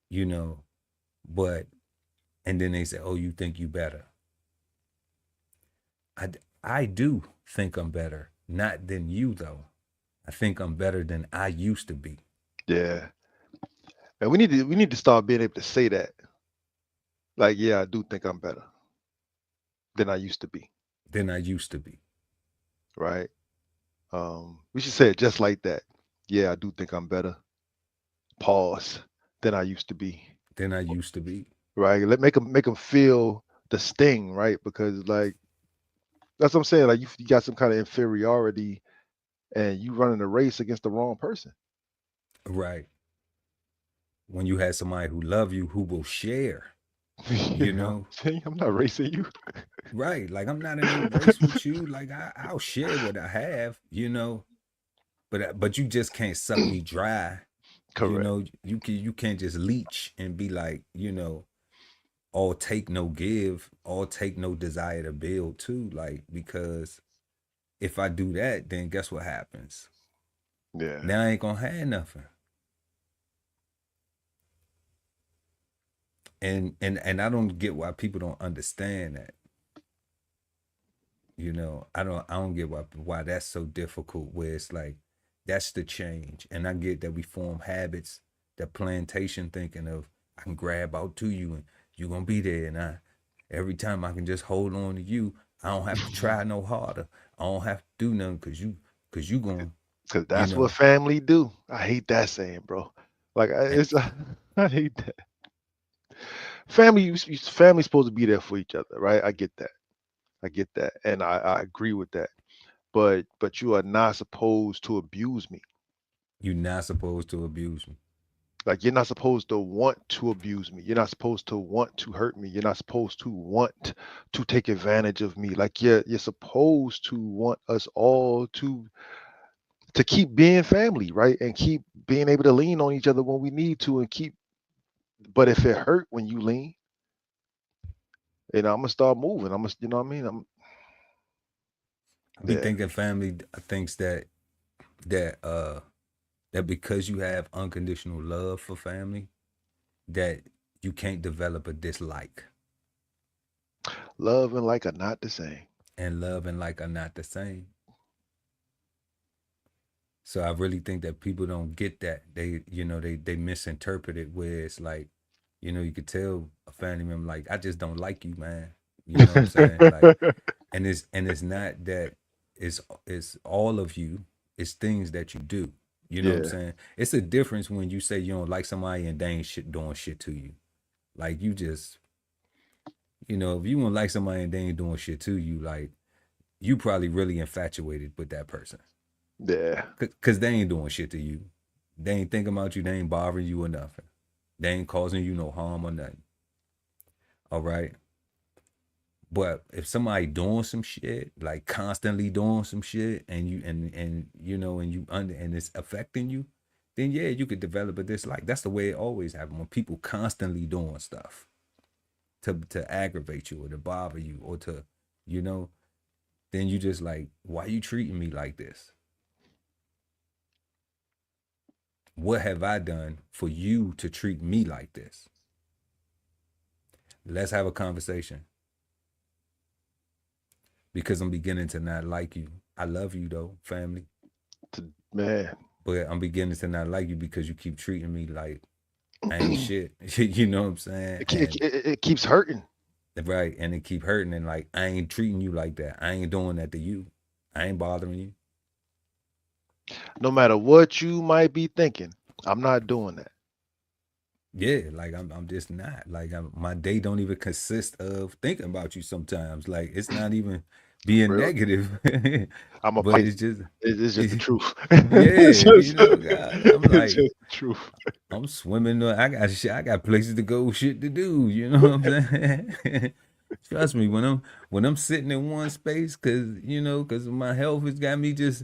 S3: you know, but, and then they say, oh, you think you better. I do think I'm better, not than you though. I think I'm better than I used to be.
S4: Yeah. And we need to start being able to say that. Like, yeah, I do think I'm better than I used to be.
S3: Than I used to be.
S4: Right. We should say it just like that. Yeah, I do think I'm better. Pause. Than I used to be.
S3: Than I used to be.
S4: Right. Make them feel the sting, right? Because like that's what I'm saying. Like you got some kind of inferiority, and you running a race against the wrong person.
S3: Right. When you have somebody who love you, who will share, you know.
S4: I'm not racing you.
S3: Right. Like I'm not in no race with you. Like I'll share what I have, you know. But you just can't suck me dry.
S4: Correct.
S3: You know, you can't just leech and be like, you know, all take no give, all take no desire to build too. Like, because if I do that, then guess what happens?
S4: Yeah.
S3: Now I ain't gonna have nothing. And I don't get why people don't understand that. You know, I don't get why that's so difficult, where it's like that's the change. And I get that we form habits, that plantation thinking of I can grab out to you and you're gonna be there, and every time I can just hold on to you, I don't have to try no harder. I don't have to do nothing because you gonna,
S4: because that's
S3: you know,
S4: what family do. I hate that saying, bro. Like I hate that. Family's supposed to be there for each other, right? I get that, and I agree with that. But you are not supposed to abuse me.
S3: you're not supposed to abuse me.
S4: Like you're not supposed to want to abuse me. You're not supposed to want to hurt me. You're not supposed to want to take advantage of me. Like you're supposed to want us all to keep being family, right? And keep being able to lean on each other when we need to, and keep. But if it hurt when you lean, I'm gonna start moving. I'm gonna, you know what I mean?
S3: I be
S4: Yeah.
S3: thinking family thinks that that because you have unconditional love for family, that you can't develop a dislike.
S4: Love and like are not the same.
S3: And love and like are not the same. So I really think that people don't get that. They, you know, they misinterpret it, where it's like, you know, you could tell a family member like, I just don't like you, man. You know what I'm saying? Like, and it's not that it's all of you. It's things that you do. You know what I'm
S4: Yeah,
S3: saying? It's a difference when you say you don't like somebody and they ain't doing shit to you. Like you just, if you want to like somebody and they ain't doing shit to you, like you probably really infatuated with that person.
S4: yeah.
S3: Cause they ain't doing shit to you. They ain't thinking about you. They ain't bothering you or nothing. They ain't causing you no harm or nothing. All right. But if somebody doing some shit, like constantly doing some shit, and you and you under and it's affecting you, then yeah, you could develop a dislike. That's the way it always happens when people constantly doing stuff to aggravate you or to bother you or to, you know, then you just like, why you treating me like this? What have I done for you to treat me like this? Let's have a conversation because I'm beginning to not like you. I love you though, family,
S4: Man,
S3: but I'm beginning to not like you because you keep treating me like I ain't shit. You know what I'm saying? And
S4: it keeps hurting.
S3: right, and it keep hurting and like I ain't treating you like that. I ain't doing that to you. I ain't bothering you.
S4: No matter what you might be thinking, I'm not doing that.
S3: Yeah, like I'm just not. Like my day don't even consist of thinking about you sometimes. Like it's not even being
S4: Real.
S3: negative.
S4: I'm a
S3: But
S4: Pisces.
S3: it's just
S4: It's just the truth.
S3: yeah, God, I'm
S4: It's
S3: like
S4: just the truth.
S3: I'm swimming. I got shit. I got places to go, shit to do. You know what I'm saying? Trust me, when I'm sitting in one space, cause my health has got me just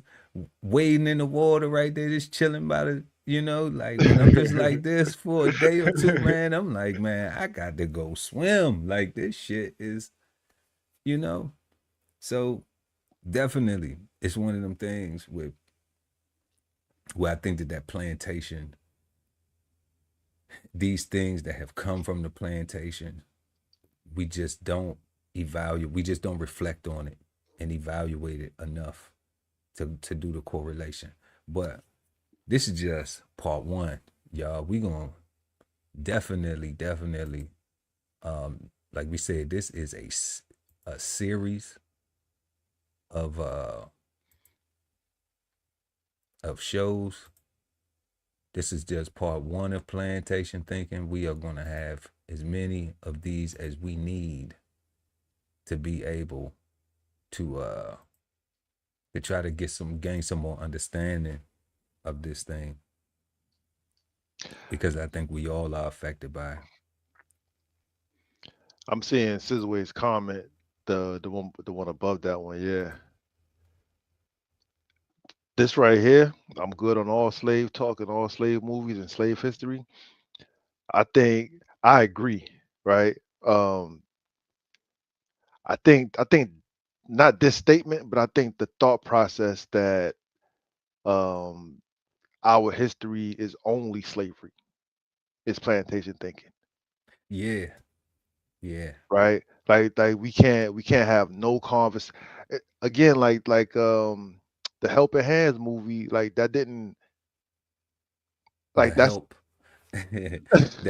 S3: wading in the water right there, just chilling by the, like when I'm just like this for a day or two, man, I'm like, man, I got to go swim. Like this shit is, you know. So definitely, it's one of them things where I think that plantation, these things that have come from the plantation, we just don't evaluate, we just don't reflect on it and evaluate it enough to do the correlation. But this is just part one, y'all. We gonna definitely, like we said, this is a series of shows. This is just part one of plantation thinking. We are gonna have as many of these as we need to be able to try to gain some more understanding of this thing, because I think we all are affected by it.
S4: I'm seeing Scissorway's comment, the one above that one. Yeah, this right here. I'm good on all slave talk and all slave movies and slave history. I think I agree. Right. Um, I think not this statement, but I think the thought process that um our history is only slavery is plantation thinking.
S3: Yeah, yeah.
S4: Right? Like we can't have no convers again, like the Helping Hands movie, like that didn't
S3: The
S4: like that's
S3: help, the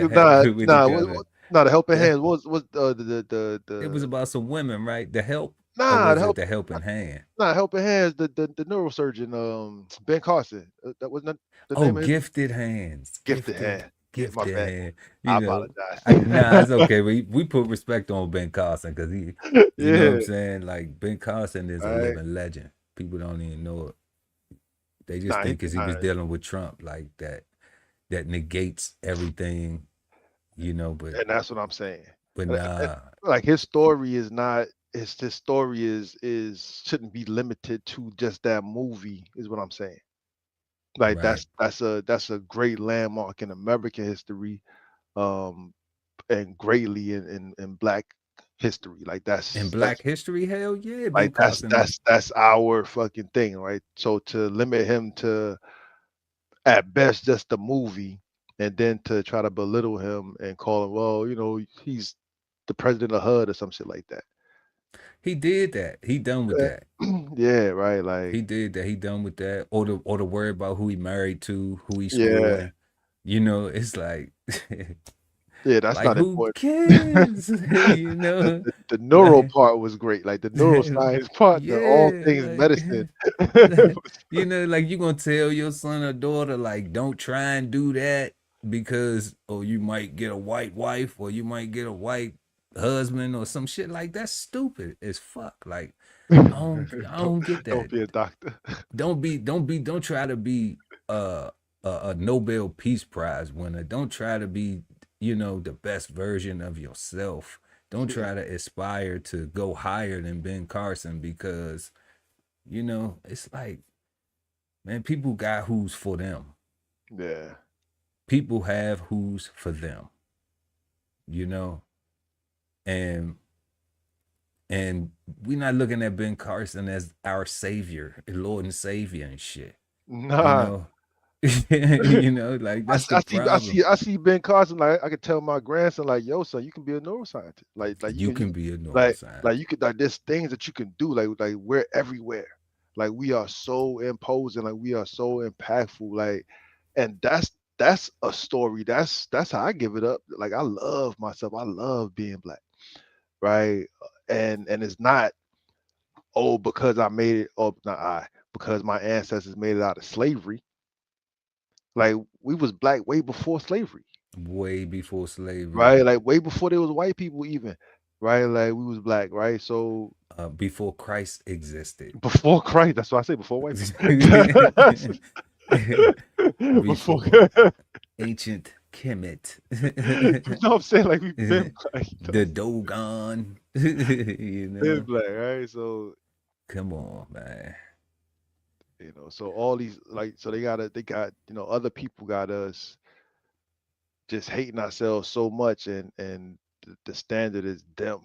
S3: help.
S4: nah
S3: What you
S4: nah
S3: call it?
S4: nah the Helping
S3: The
S4: Hands was
S3: It was about some women, right? The help, or
S4: nah the
S3: was it
S4: help
S3: the helping hand?
S4: nah Helping Hands, the neurosurgeon, Ben Carson, that was not the
S3: Oh,
S4: name of his
S3: gifted hands,
S4: Gifted Hand. Yeah, my
S3: gifted
S4: bad.
S3: hand.
S4: I
S3: You know,
S4: apologize.
S3: nah, it's okay. We put respect on Ben Carson because he, you know what I'm
S4: Yeah,
S3: saying. Like Ben Carson is a
S4: right.
S3: living legend. People don't even know it. They just
S4: Nah,
S3: think because he was
S4: nah,
S3: dealing with Trump, like that negates everything, But
S4: and that's what I'm saying.
S3: nah,
S4: Like his story is not his story is shouldn't be limited to just that movie, is what I'm saying. Like
S3: right.
S4: that's a great landmark in American history, um, and greatly in Black history. Like
S3: In
S4: that's
S3: Black
S4: that's
S3: History, hell yeah, Ben
S4: like that's
S3: Carson.
S4: that's that's our fucking thing, right? So to limit him to at best just a movie, and then to try to belittle him and call him, well, he's the president of HUD or some shit like that.
S3: He did that. He done with
S4: Uh,
S3: that.
S4: yeah, right. Like,
S3: He did that. He done with that. Or the worry about who he married to, who he
S4: yeah,
S3: screwing. It's like
S4: Yeah, that's
S3: Like
S4: not
S3: who
S4: important.
S3: cares? You know,
S4: The neuro
S3: like
S4: part was great, like the neuroscience part, the all
S3: yeah,
S4: things medicine.
S3: you know, like you gonna tell your son or daughter like don't try and do that because or you might get a white wife or you might get a white husband or some shit like that's stupid as fuck. Like I
S4: Don't
S3: don't get
S4: don't
S3: that.
S4: be a doctor.
S3: Don't try to be uh, a Nobel Peace Prize winner. Don't try to be, you know, the best version of yourself. Don't try to aspire to go higher than Ben Carson because, you know, it's like, man, people got who's for them.
S4: Yeah.
S3: People have who's for them, you know, and and we're not looking at Ben Carson as our savior, Lord and Savior and shit, you
S4: Nah.
S3: know. You know, like
S4: I,
S3: that's
S4: s-
S3: the
S4: I see I
S3: problem.
S4: see I see Ben Carson, like I could tell my grandson, like, yo, son, you can be a neuroscientist. Like
S3: You
S4: you
S3: can be a
S4: like
S3: neuroscientist.
S4: you could, like, there's things that you can do, like we're everywhere. Like we are so imposing, like we are so impactful. Like, and that's a story. That's how I give it up. Like I love myself. I love being black. Right. And it's not, oh, because I made it, oh, not I, because my ancestors made it out of slavery. Like we was black way before slavery,
S3: Way before slavery,
S4: right? Like way before there was white people even, right? Like we was black, right? So
S3: before Christ existed.
S4: before Christ, that's why I say before white people. Before,
S3: Before ancient Kemet.
S4: you know what I'm saying? Like we've been black, you know,
S3: The Dogon. You
S4: been
S3: know?
S4: black, right? So
S3: Come on, man.
S4: so all these, like, so they got, other people got us just hating ourselves so much, and the standard is them.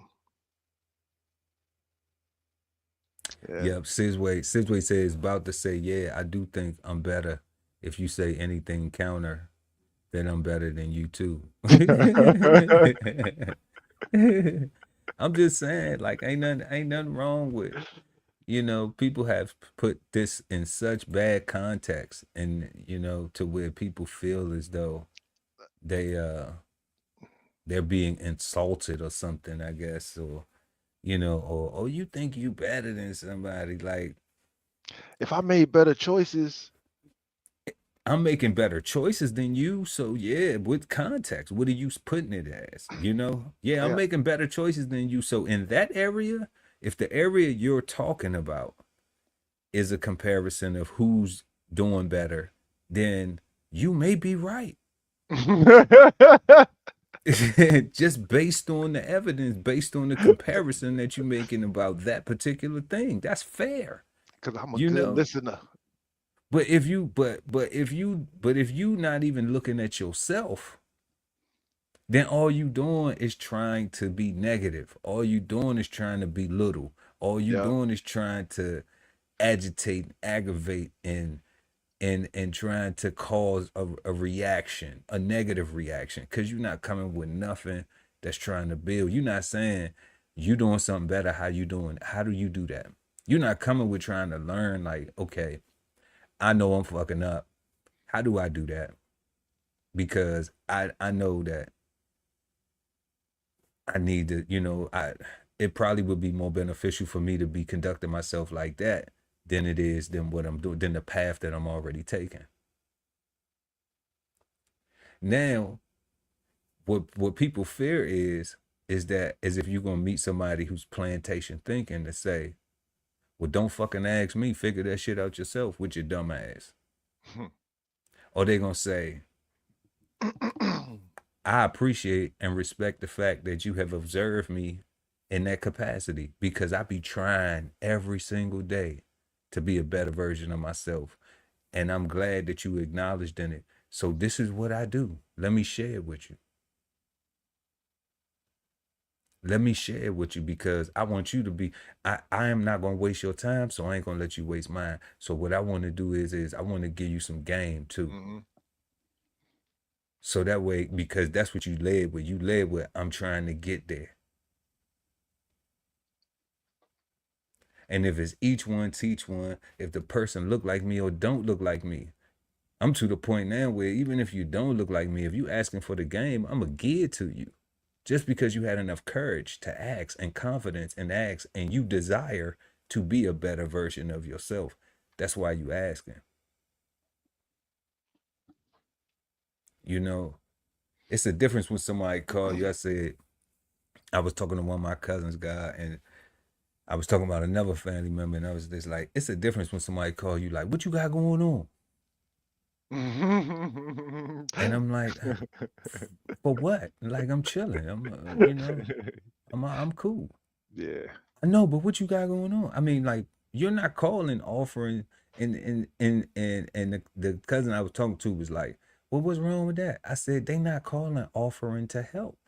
S4: Yeah.
S3: Yep, Sizway says about to say, yeah, I do think I'm better if you say anything counter, then I'm better than you too. I'm just saying, like, ain't nothing wrong with, you know, people have put this in such bad context and, you know, to where people feel as though they they're being insulted or something, I guess, or you know, or oh, you think you better than somebody. Like,
S4: If I made better choices,
S3: I'm making better choices than you. So yeah, with context, what are you putting it as? You know? Yeah,
S4: I
S3: I'm
S4: got,
S3: making better choices than you. So in that area, if the area you're talking about is a comparison of who's doing better, then you may be right. Just based on the evidence, based on the comparison that you're making about that particular thing. That's fair.
S4: because I'm a
S3: You
S4: good
S3: know?
S4: listener.
S3: But if you but if you not even looking at yourself, then all you doing is trying to be negative. All you doing is trying to be little. All you
S4: Yeah.
S3: doing is trying to agitate, aggravate, and trying to cause a reaction, a negative reaction, because you're not coming with nothing that's trying to build. You're not saying you doing something better. How you doing? How do you do that? You're not coming with trying to learn. Like, okay, I know I'm fucking up. How do I do that? Because I know that I need to, you know, it probably would be more beneficial for me to be conducting myself like that than it is than what I'm doing, than the path that I'm already taking. Now, what people fear is that as if you're gonna meet somebody who's plantation thinking to say, well, don't fucking ask me, figure that shit out yourself with your dumb ass. Or they're gonna say, I appreciate and respect the fact that you have observed me in that capacity because I be trying every single day to be a better version of myself. And I'm glad that you acknowledged in it. So this is what I do. Let me share it with you. Let me share it with you because I want you to be, I am not gonna waste your time, so I ain't gonna let you waste mine. So what I want to do is I want to give you some game too.
S4: Hmm.
S3: So that way, because that's what you led with. You led with, I'm trying to get there. And if it's each one teach one, if the person look like me or don't look like me, I'm to the point now where even if you don't look like me, if you asking for the game, I'm going to give it to you. Just because you had enough courage to ask and confidence and ask and you desire to be a better version of yourself. That's why you asking. You know, it's a difference when somebody call you. I said, I was talking to one of my cousins, guy, and I was talking about another family member, and I was just like, it's a difference when somebody call you like, what you got going on? And I'm like, for what? Like, I'm chilling. I'm cool.
S4: Yeah.
S3: I know, but what you got going on? I mean, like, you're not calling, offering, and the cousin I was talking to was like, well, what's wrong with that? I said, they not calling, offering to help.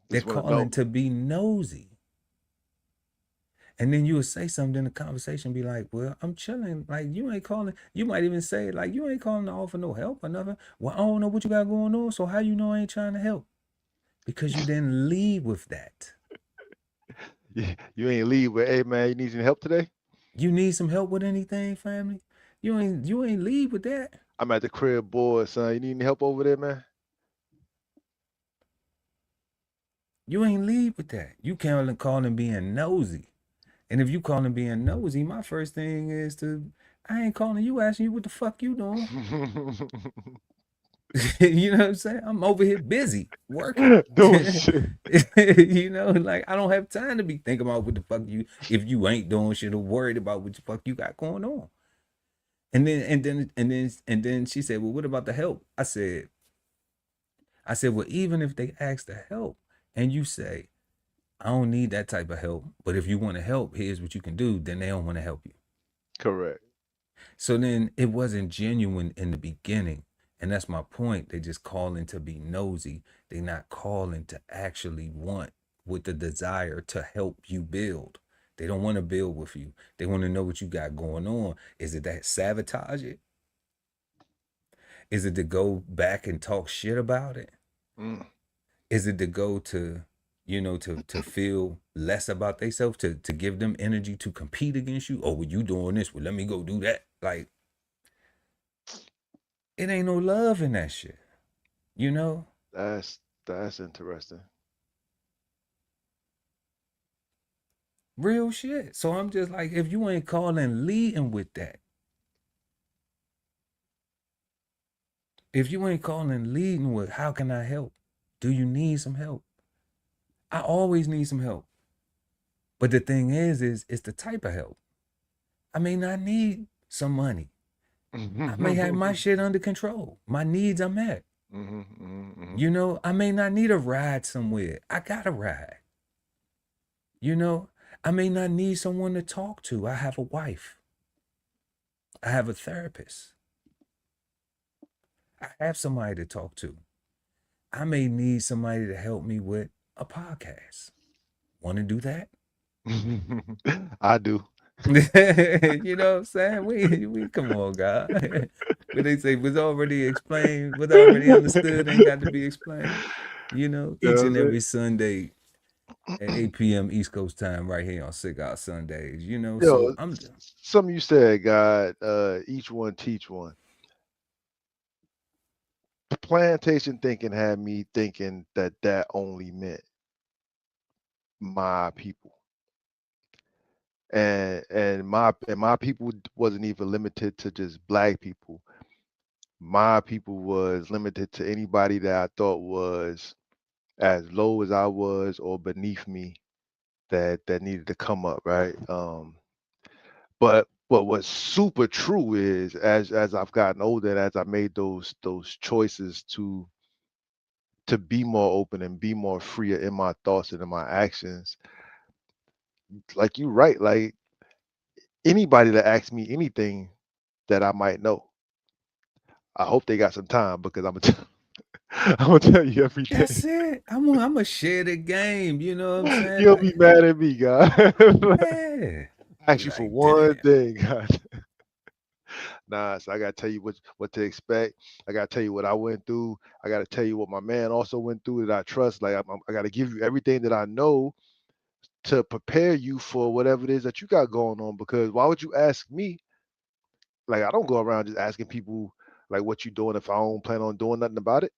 S3: They're
S4: Just want to know.
S3: calling to be nosy. And then you would say something in the conversation, be like, well, I'm chilling. Like, you ain't calling. You might even say, like, you ain't calling to offer no help or nothing. Well, I don't know what you got going on. So how you know I ain't trying to help? Because you didn't lead with that.
S4: You ain't leave with, hey man, you need some help today?
S3: You need some help with anything, family? You ain't lead with that.
S4: I'm at the crib bored, son. You need any help over there, man?
S3: You ain't lead with that. You can't call him being nosy. And if you call him being nosy, my first thing is I ain't calling you asking you what the fuck you doing. You know what I'm saying? I'm over here busy working.
S4: Doing shit.
S3: Like I don't have time to be thinking about what the fuck if you ain't doing shit or worried about what the fuck you got going on. And then she said, well, what about the help? I said, well, even if they ask to help and you say, I don't need that type of help, but if you want to help, here's what you can do, then they don't want to help you.
S4: Correct.
S3: So then it wasn't genuine in the beginning. And that's my point. They just calling to be nosy. They not calling to actually want with the desire to help you build. They don't want to build with you. They want to know what you got going on. Is it that sabotage it? Is it to go back and talk shit about it?
S4: Mm.
S3: Is it to go to to feel less about themselves, to give them energy to compete against you? Oh, well, you doing this, well, let me go do that. Like, it ain't no love in that shit, you know?
S4: That's interesting.
S3: Real shit. So I'm just like, if you ain't calling leading with that, if you ain't calling leading with how can I help? Do you need some help? I always need some help. But the thing is it's the type of help. I may not need some money. I may have my shit under control. My needs are met. I may not need a ride somewhere. I got a ride. I may not need someone to talk to. I have a wife. I have a therapist. I have somebody to talk to. I may need somebody to help me with a podcast. Want to do that?
S4: I do.
S3: You know what I'm saying? We come on, God. But they say was already explained, was already understood, ain't got to be explained. Each and every Sunday at 8 p.m. East Coast time, right here on Cigar Sundays. So
S4: Yo,
S3: I'm
S4: something you said, God, each one teach one. Plantation thinking had me thinking that only meant my people. And my people wasn't even limited to just black people. My people was limited to anybody that I thought was as low as I was or beneath me that needed to come up, right? But what's super true is as I've gotten older and as I made those choices to be more open and be more freer in my thoughts and in my actions, like you right, like anybody that asks me anything that I might know, I hope they got some time because I'm gonna tell you everything.
S3: That's it. I'm gonna share the game. You know what I'm saying?
S4: You'll be
S3: Like,
S4: mad at me, guy.
S3: yeah.
S4: Ask
S3: Be
S4: you for
S3: like,
S4: one
S3: damn.
S4: thing, God. Nah, so I gotta tell you what to expect. I gotta tell you what I went through. I gotta tell you what my man also went through that I trust. Like I gotta give you everything that I know to prepare you for whatever it is that you got going on. Because why would you ask me Like I don't go around just asking people like what you doing if I don't plan on doing nothing about it.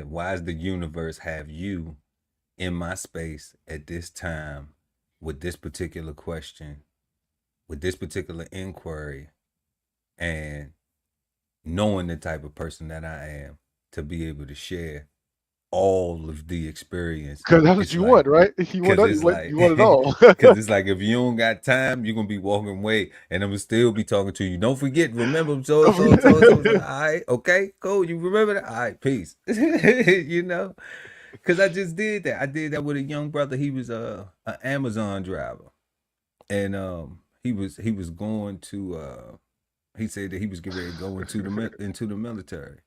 S3: Why does the universe have you in my space at this time with this particular question, with this particular inquiry, and knowing the type of person that I am to be able to share all of the experience?
S4: Because that's what
S3: It's
S4: you
S3: like,
S4: want, right? You want
S3: cause it's
S4: you
S3: like,
S4: want it all.
S3: cause it's like if you don't got time, you're gonna be walking away, and I'm gonna still be talking to you. Don't forget, remember so and so and so and so. All right, okay, cool. You remember that? All right, peace. You know, cause I just did that. I did that with a young brother. He was an Amazon driver, and he was going to he said that he was getting ready to go into the military.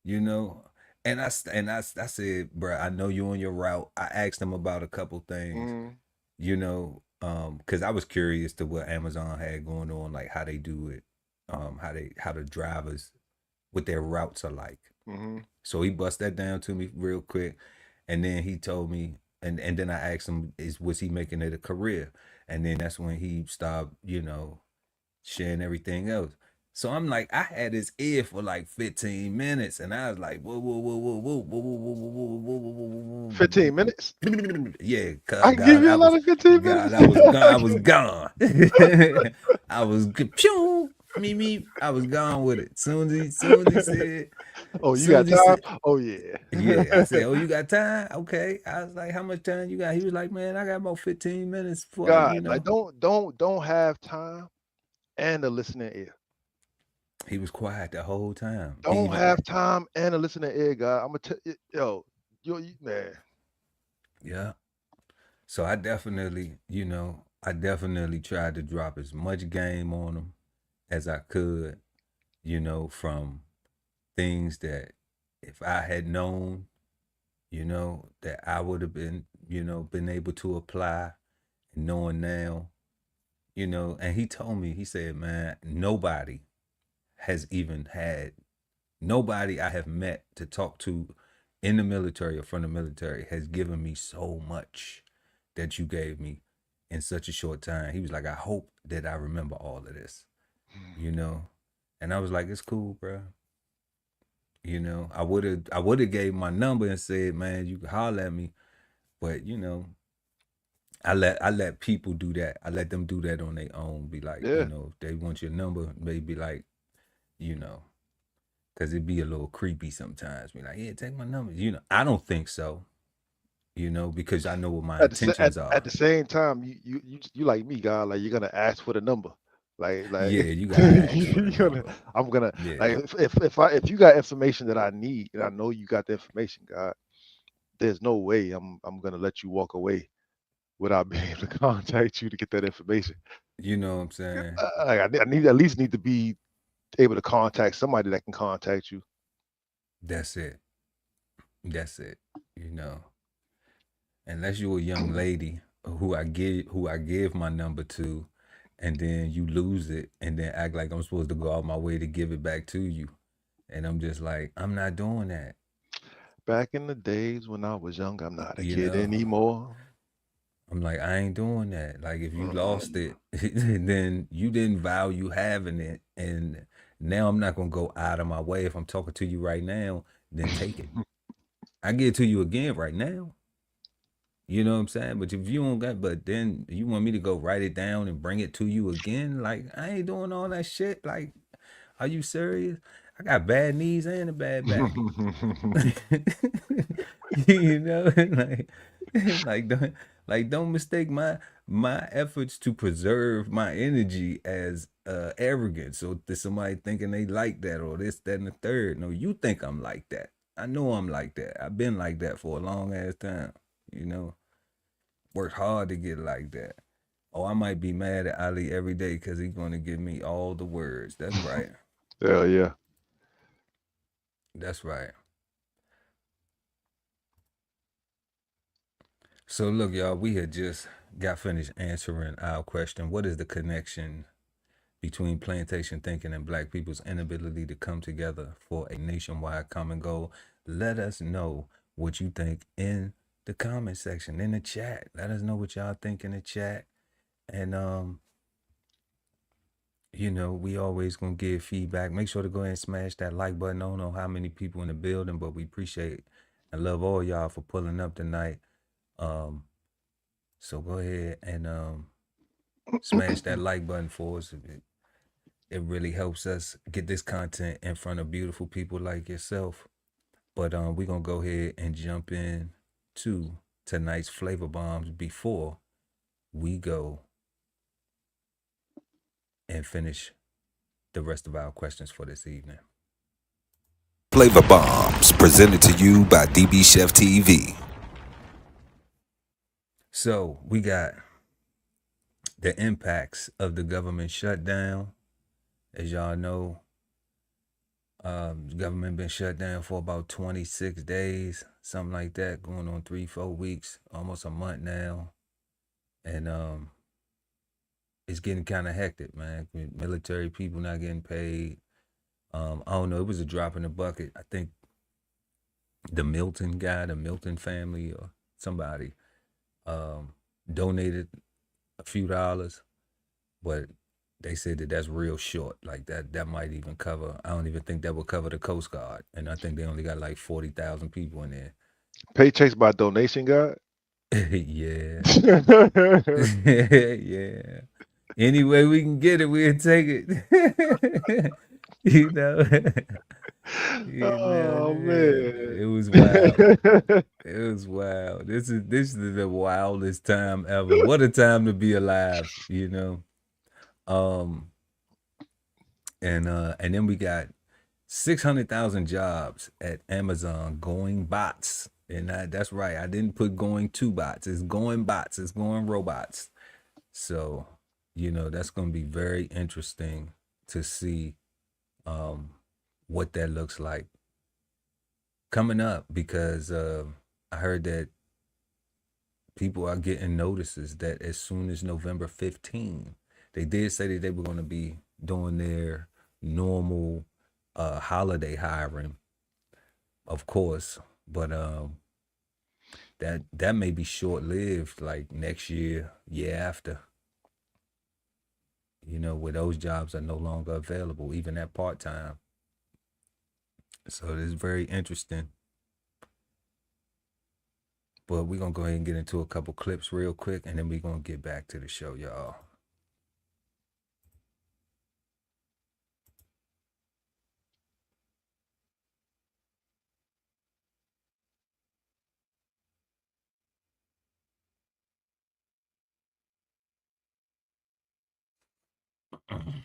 S3: You know, and I said, bro, I know you on your route. I asked him about a couple things,
S4: Mm,
S3: you know, because I was curious to what Amazon had going on, like how they do it, how the drivers what their routes are like.
S4: mm-hmm.
S3: So he bust that down to me real quick, and then he told me, and then I asked him, was he making it a career? And then that's when he stopped, sharing everything else. So I'm like, I had his ear for like 15 minutes, and I was like, whoa, whoa, whoa, whoa, whoa, whoa, whoa, whoa, whoa, whoa, whoa, whoa,
S4: 15 minutes.
S3: whoa. Yeah,
S4: I can give
S3: God,
S4: you a lot of 15 minutes.
S3: God, I was gone. I was gone. I was pew, me. I was gone with it.
S4: Oh, you
S3: Soon
S4: got
S3: as he
S4: time?
S3: said,
S4: Oh yeah.
S3: yeah, I said, oh, you got time? Okay. I was like, how much time you got? He was like, man, I got about 15 minutes for,
S4: God, like don't have time and a listening ear.
S3: He was quiet the whole time. He
S4: Don't
S3: even
S4: have time and a listening ear, God. I'm gonna tell you, yo, man.
S3: yeah. So I definitely tried to drop as much game on him as I could, from things that if I had known, that I would have been able to apply, and knowing now, and he told me, he said, man, has even had nobody I have met to talk to in the military or from the military has given me so much that you gave me in such a short time. He was like, I hope that I remember all of this, you know? And I was like, it's cool, bro. I would have gave my number and said, man, you can holler at me. But, I let people do that. I let them do that on their own. Be like,
S4: Yeah.
S3: if they want your number, maybe like, you know, because it'd be a little creepy sometimes. Be like, yeah, take my number. I don't think so. Because I know what my intentions
S4: At
S3: are.
S4: the same time, you like me, God. Like you're gonna ask for the number. Like
S3: Yeah, you gotta ask for the
S4: you're gonna.
S3: number.
S4: I'm gonna
S3: Yeah,
S4: like if you got information that I need and I know you got the information, God. There's no way I'm gonna let you walk away without being able to contact you to get that information.
S3: you know what I'm saying.
S4: Like I need at least need to be able to contact somebody that can contact you.
S3: That's it. That's it. You know, unless you're a young lady who I give my number to, and then you lose it, and then act like I'm supposed to go out my way to give it back to you, and I'm just like, I'm not doing that.
S4: Back in the days when I was young, I'm not a
S3: You
S4: kid
S3: know,
S4: anymore.
S3: I'm like, I ain't doing that. Like, if you lost
S4: Mm-mm.
S3: it, then you didn't value having it. And now I'm not going to go out of my way. If I'm talking to you right now, then take it. I give it to you again right now. You know what I'm saying? But if you don't got, but then you want me to go write it down and bring it to you again, like, I ain't doing all that shit. Like, are you serious? I got bad knees and a bad back. Like, like don't mistake my efforts to preserve my energy as arrogance, or to somebody thinking they like that, or this, that, and the third. No, you think I'm like that. I know I'm like that. I've been like that for a long ass time. You know, worked hard to get like that. Oh, I might be mad at Ali every day because he's going to give me all the words. That's right.
S4: Hell yeah.
S3: That's right. So look, y'all, we had just got finished answering our question. What is the connection between plantation thinking and black people's inability to come together for a nationwide common goal? Let us know what you think in the comment section, in the chat. Let us know what y'all think in the chat. And you know, we always gonna give feedback. Make sure to go ahead and smash that like button. I don't know how many people in the building, but we appreciate and love all y'all for pulling up tonight. So go ahead and smash that like button for us. It really helps us get this content in front of beautiful people like yourself. But we're gonna go ahead and jump in to tonight's flavor bombs before we go and finish the rest of our questions for this evening.
S1: Flavor Bombs, presented to you by DBCHEFTV.
S3: So we got the impacts of the government shutdown. As y'all know, the government been shut down for about 26 days, something like that, going on 3-4 weeks, almost a month now. And it's getting kind of hectic, man. Military people not getting paid. I don't know, it was a drop in the bucket. I think the Milton family or somebody donated a few dollars, but they said that that's real short. Like that might even cover, I don't even think that will cover the Coast Guard. And I think they only got like 40,000 people in there.
S4: Paychecks by donation, God?
S3: Yeah. Yeah. Any way we can get it, we'll take it. You know?
S4: Oh man.
S3: It was wild. It was wild. This is the wildest time ever. What a time to be alive, you know. And then we got 600,000 jobs at Amazon going bots. And that's right. I didn't put going to bots. It's going bots. It's going robots. So, you know, that's going to be very interesting to see what that looks like coming up, because I heard that people are getting notices that as soon as November 15, they did say that they were going to be doing their normal holiday hiring, of course, but that may be short-lived, like next year after, you know, where those jobs are no longer available, even at part-time. So it's very interesting. But we're going to go ahead and get into a couple clips real quick, and then we're going to get back to the show, y'all.
S4: Mm-hmm.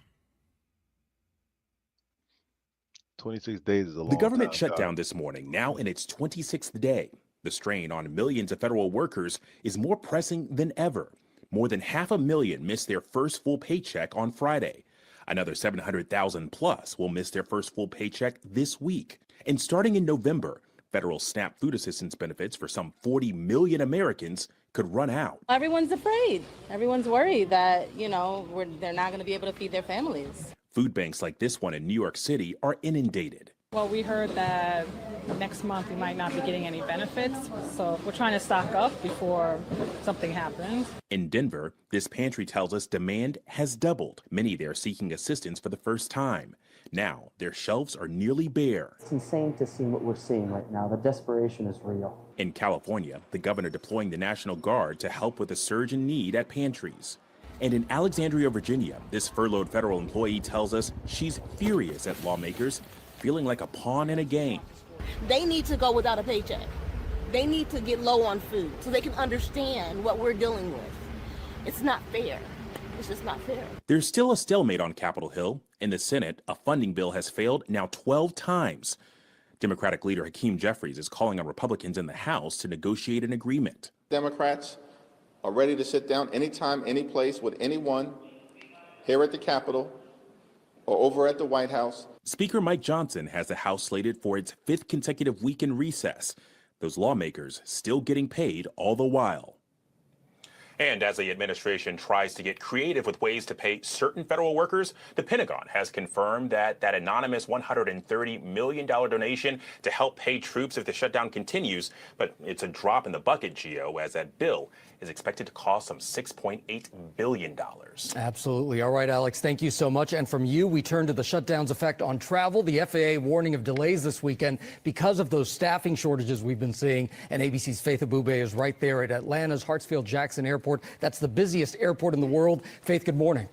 S4: 26 days is a long time.
S5: The government shut down this morning, now in its 26th day. The strain on millions of federal workers is more pressing than ever. More than 500,000 missed their first full paycheck on Friday. Another 700,000 plus will miss their first full paycheck this week. And starting in November, federal SNAP food assistance benefits for some 40 million Americans could run out.
S6: Everyone's afraid. Everyone's worried that, you know, they're not going to be able to feed their families.
S5: Food banks like this one in New York City are inundated.
S7: Well, we heard that next month we might not be getting any benefits, so we're trying to stock up before something happens.
S5: In Denver, this pantry tells us demand has doubled. Many there seeking assistance for the first time. Now, their shelves are nearly bare.
S8: It's insane to see what we're seeing right now. The desperation is real.
S5: In California, the governor deploying the National Guard to help with the surge in need at pantries. And in Alexandria, Virginia, this furloughed federal employee tells us she's furious at lawmakers, feeling like a pawn in a game.
S9: They need to go without a paycheck. They need to get low on food so they can understand what we're dealing with. It's not fair. It's just not fair.
S5: There's still a stalemate on Capitol Hill. In the Senate, a funding bill has failed now 12 times. Democratic leader Hakeem Jeffries is calling on Republicans in the House to negotiate an agreement.
S10: Democrats are ready to sit down anytime, any place with anyone here at the Capitol or over at the White House.
S5: Speaker Mike Johnson has the House slated for its 5th consecutive week in recess. Those lawmakers still getting paid all the while. And as the administration tries to get creative with ways to pay certain federal workers, the Pentagon has confirmed that that anonymous $130 million donation to help pay troops if the shutdown continues. But it's a drop in the bucket, Gio, as that bill is expected to cost some $6.8 billion.
S11: Absolutely. All right, Alex, thank you so much. And from you, we turn to the shutdown's effect on travel. The FAA warning of delays this weekend because of those staffing shortages we've been seeing. And ABC's Faith Abube is right there at Atlanta's Hartsfield-Jackson Airport. That's the busiest airport in the world. Faith, good morning.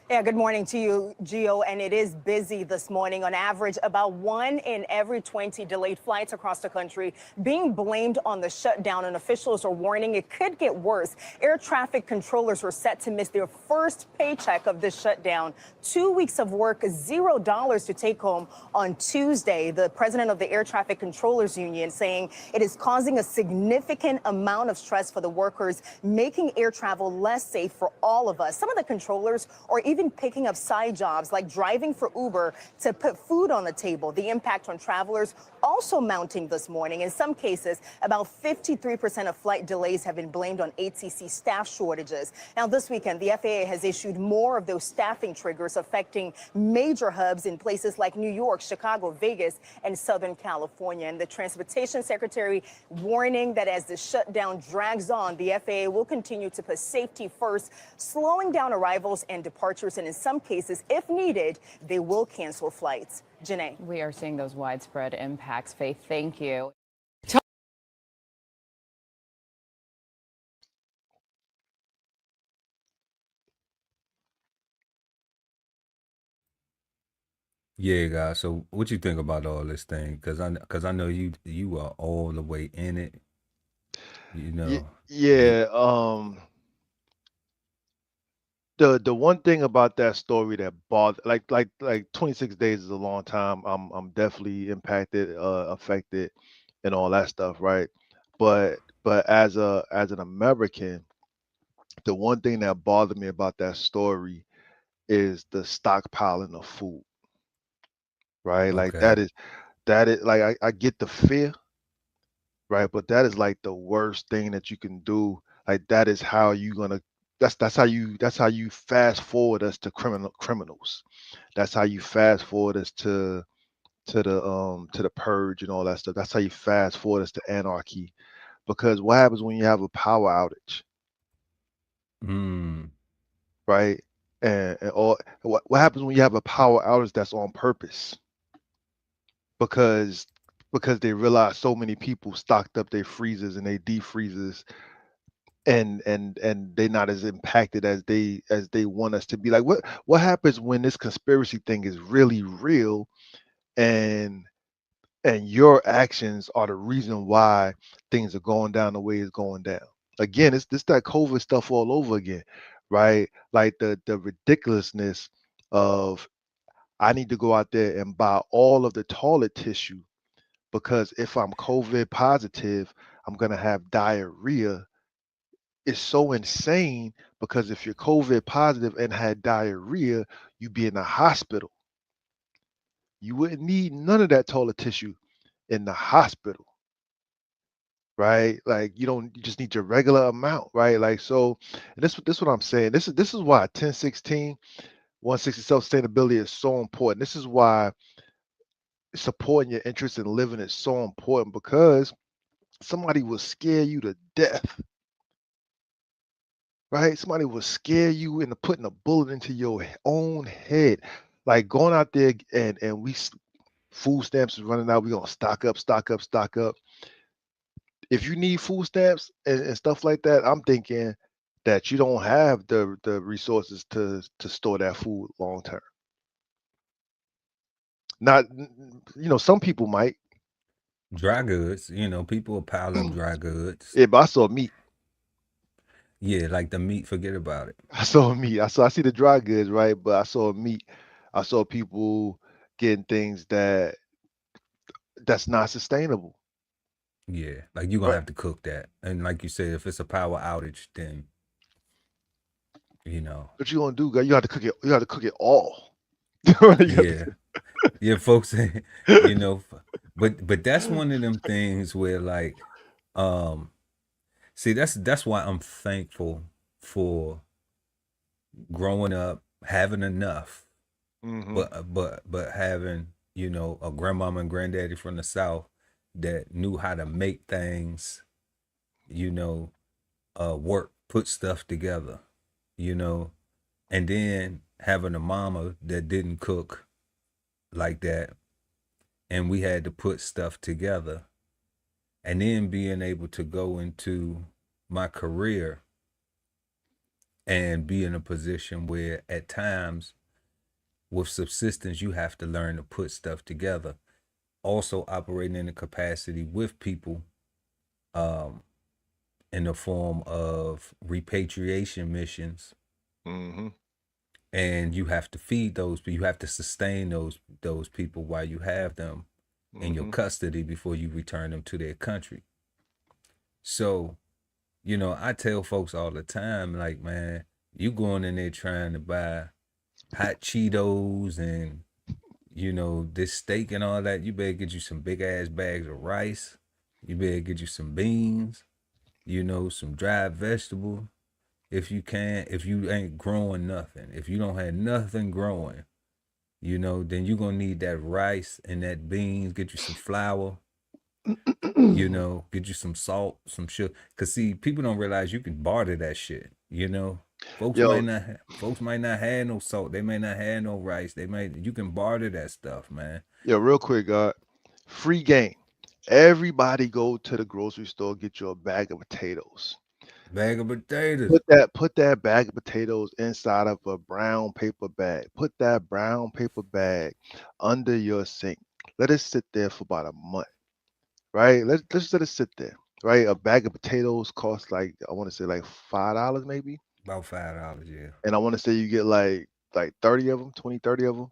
S12: Yeah, good morning to you, Gio. And it is busy this morning. On average, about 1 in every 20 delayed flights across the country being blamed on the shutdown. And officials are warning it could get worse. Air traffic controllers were set to miss their first paycheck of this shutdown. 2 weeks of work, $0 to take home on Tuesday. The president of the Air Traffic Controllers Union saying it is causing a significant amount of stress for the workers, making air travel less safe for all of us. Some of the controllers are even picking up side jobs like driving for Uber to put food on the table. The impact on travelers also mounting this morning. In some cases, about 53% of flight delays have been blamed on ATC staff shortages. Now, this weekend, the FAA has issued more of those staffing triggers affecting major hubs in places like New York, Chicago, Vegas, and Southern California. And the Transportation Secretary warning that as the shutdown drags on, the FAA will continue to put safety first, slowing down arrivals and departures. And in some cases, if needed, they will cancel flights. Janae.
S13: We are seeing those widespread impacts. Faith, thank you.
S3: Yeah, guys. So, what you think about all this thing? Because I know you are all the way in it. You know.
S4: Yeah. The one thing about that story that bothered, like 26 days is a long time. I'm definitely impacted, affected, and all that stuff, right? But as an American, the one thing that bothered me about that story is the stockpiling of food, right? Like
S3: Okay.
S4: that is like I get the fear, right? But that is like the worst thing that you can do. Like that is how you gonna that's how you fast forward us to criminals. That's how you fast forward us to the purge and all that stuff. That's how you fast forward us to anarchy. Because what happens when you have a power outage,
S3: Mm.
S4: right? And or what happens when you have a power outage that's on purpose? Because they realize so many people stocked up their freezers and they deep freezers and they're not as impacted as they want us to be. Like what happens when this conspiracy thing is really real and your actions are the reason why things are going down the way it's going down? Again, it's this that COVID stuff all over again, right? Like the ridiculousness of I need to go out there and buy all of the toilet tissue because if I'm COVID positive, I'm gonna have diarrhea. Is so insane because if you're COVID positive and had diarrhea, you'd be in the hospital. You wouldn't need none of that toilet tissue in the hospital, right? Like you just need your regular amount, right? Like so, and this what I'm saying. This is why 1016, 160 self-sustainability is so important. This is why supporting your interest in living is so important because somebody will scare you to death, right? Somebody will scare you into putting a bullet into your own head, like going out there and food stamps is running out. We're gonna stock up, stock up, stock up. If you need food stamps and stuff like that, I'm thinking that you don't have the resources to store that food long term. Not, some people might.
S3: Dry goods. People will pile up dry goods.
S4: Yeah, but I saw meat.
S3: Yeah, like the meat. Forget about it.
S4: I saw meat. I see the dry goods, right? But I saw meat. I saw people getting things that's not sustainable.
S3: Yeah, like you're gonna have to cook that, and like you said, if it's a power outage, then
S4: What you gonna do, guy? You have to cook it. You have to cook it all.
S3: Yeah, folks. But that's one of them things where like, See, that's why I'm thankful for growing up, having enough,
S4: Mm-hmm.
S3: but having, you know, a grandmama and granddaddy from the South that knew how to make things, you know, work, put stuff together, you know, and then having a mama that didn't cook like that, and we had to put stuff together, and then being able to go into my career and be in a position where at times with subsistence you have to learn to put stuff together, also operating in a capacity with people um, in the form of repatriation missions,
S4: Mm-hmm.
S3: and you have to feed those, but you have to sustain those people while you have them in your
S4: Mm-hmm.
S3: custody before you return them to their country. So, you know, I tell folks all the time, like, man, you going in there trying to buy hot Cheetos and, you know, this steak and all that, you better get you some big ass bags of rice. You better get you some beans, you know, some dried vegetable. If you can, if you ain't growing nothing, if you don't have nothing growing, you know, then you're gonna need that rice and that beans, get you some flour, you know, get you some salt, some sugar. Cause see, people don't realize you can barter that shit, you know.
S4: Yo,
S3: Folks might not have no salt, they may not have no rice, you can barter that stuff, man.
S4: yo, real quick, God. Free game. Everybody go to the grocery store, get you a bag of potatoes.
S3: Bag of potatoes.
S4: Put that bag of potatoes inside of a brown paper bag. Put that brown paper bag under your sink. Let it sit there for about a month, right? Let's let it sit there, right? A bag of potatoes costs like I want to say like $5 maybe,
S3: About $5, yeah.
S4: and I want to say you get like 30 of them, 20, 30 of them,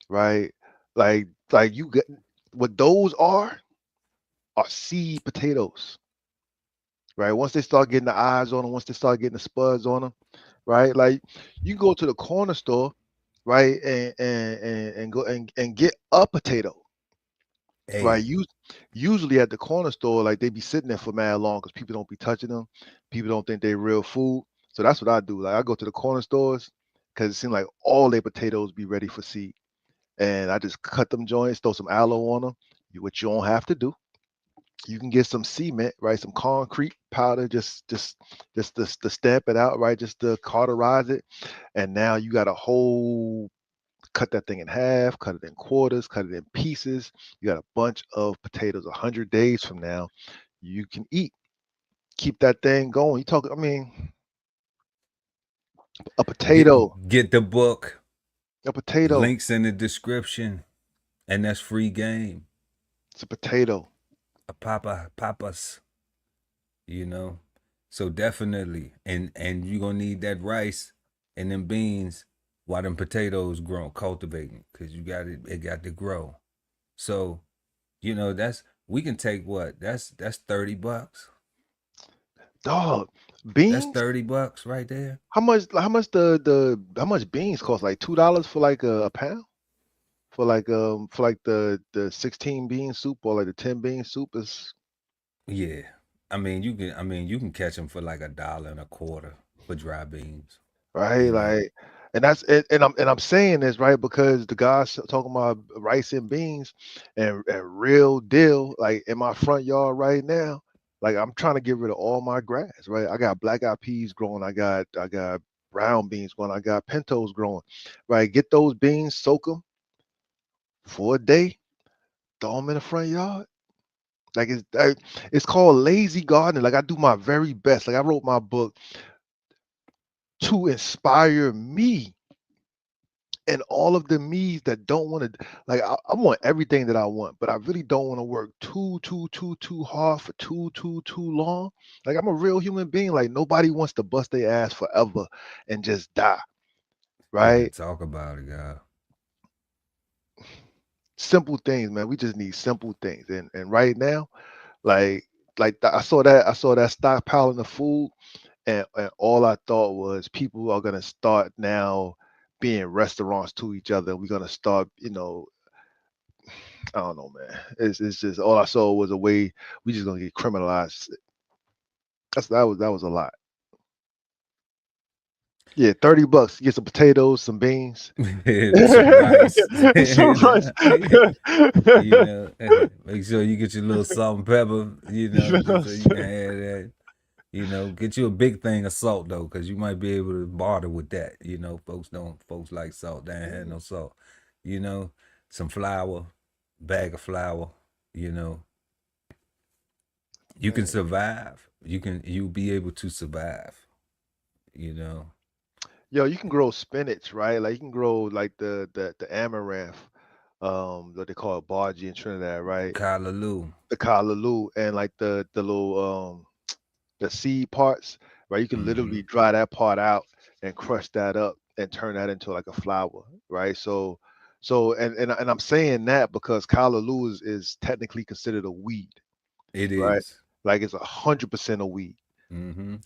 S4: right? Like you get what those are seed potatoes, right? Once they start getting the eyes on them, once they start getting the spuds on them, right? Like you go to the corner store, right, and go and get a potato, right?
S3: Hey,
S4: Usually at the corner store, like they be sitting there for mad long because people don't be touching them. People don't think they real food. So that's what I do. Like I go to the corner stores because it seems like all their potatoes be ready for seed, and I just cut them joints, throw some aloe on them. What you don't have to do. You can get some cement, right? Some concrete powder, just to stamp it out, right? Just to cauterize it, and now you got a whole cut that thing in half, cut it in quarters, cut it in pieces. You got a bunch of potatoes. 100 days from now, you can eat. Keep that thing going. You talk. I mean, a potato,
S3: get the book.
S4: a potato.
S3: Links in the description, and that's free game.
S4: It's a potato.
S3: A papas, you know. So definitely, and you're gonna need that rice and them beans while them potatoes grow, cultivating, because it got to grow. So, you know, we can take what? That's $30.
S4: Dog,
S3: That's
S4: beans.
S3: $30 right there.
S4: How much? How much beans cost? Like $2 for like a pound. For like the 16 bean soup or like the 10 bean soup is
S3: Yeah. You can catch them for like $1.25 for dry beans,
S4: right.
S3: you know.
S4: Like, and that's it. And I'm saying this right because the guys talking about rice and beans and real deal. Like in my front yard right now, like I'm trying to get rid of all my grass. Right, I got black eyed peas growing. I got brown beans growing. I got pintos growing. Right, get those beans, soak them for a day, throw them in the front yard. Like it's called lazy gardening. Like I do my very best. Like I wrote my book to inspire me and all of the me's that don't want to. Like I want everything that I want, but I really don't want to work too hard for too long. Like I'm a real human being. Like nobody wants to bust their ass forever and just die.
S3: Man,
S4: Right?
S3: talk about it, guy.
S4: Simple things, man. We just need simple things. And right now, like I saw that stockpiling of food. And all I thought was people are gonna start now being restaurants to each other. We're gonna start, I don't know, man. It's just all I saw was a way we just gonna get criminalized. That was a lot. Yeah, $30. Get some potatoes, some beans,
S3: Some rice.
S4: some rice.
S3: You know, make sure you get your little salt and pepper, you know, so you can have that. You know, get you a big thing of salt though, because you might be able to barter with that. You know, folks like salt. They ain't had no salt. You know, some flour, bag of flour. You know, you can survive. You'll be able to survive. You know,
S4: Yo, you can grow spinach, right? Like you can grow like the amaranth, what they call it, bargee in Trinidad, right?
S3: callaloo.
S4: The callaloo and like the little the seed parts, right? You can literally dry that part out and crush that up and turn that into like a flour, right? And I'm saying that because callaloo is technically considered a weed,
S3: It
S4: right?
S3: is.
S4: Like it's 100% a weed. A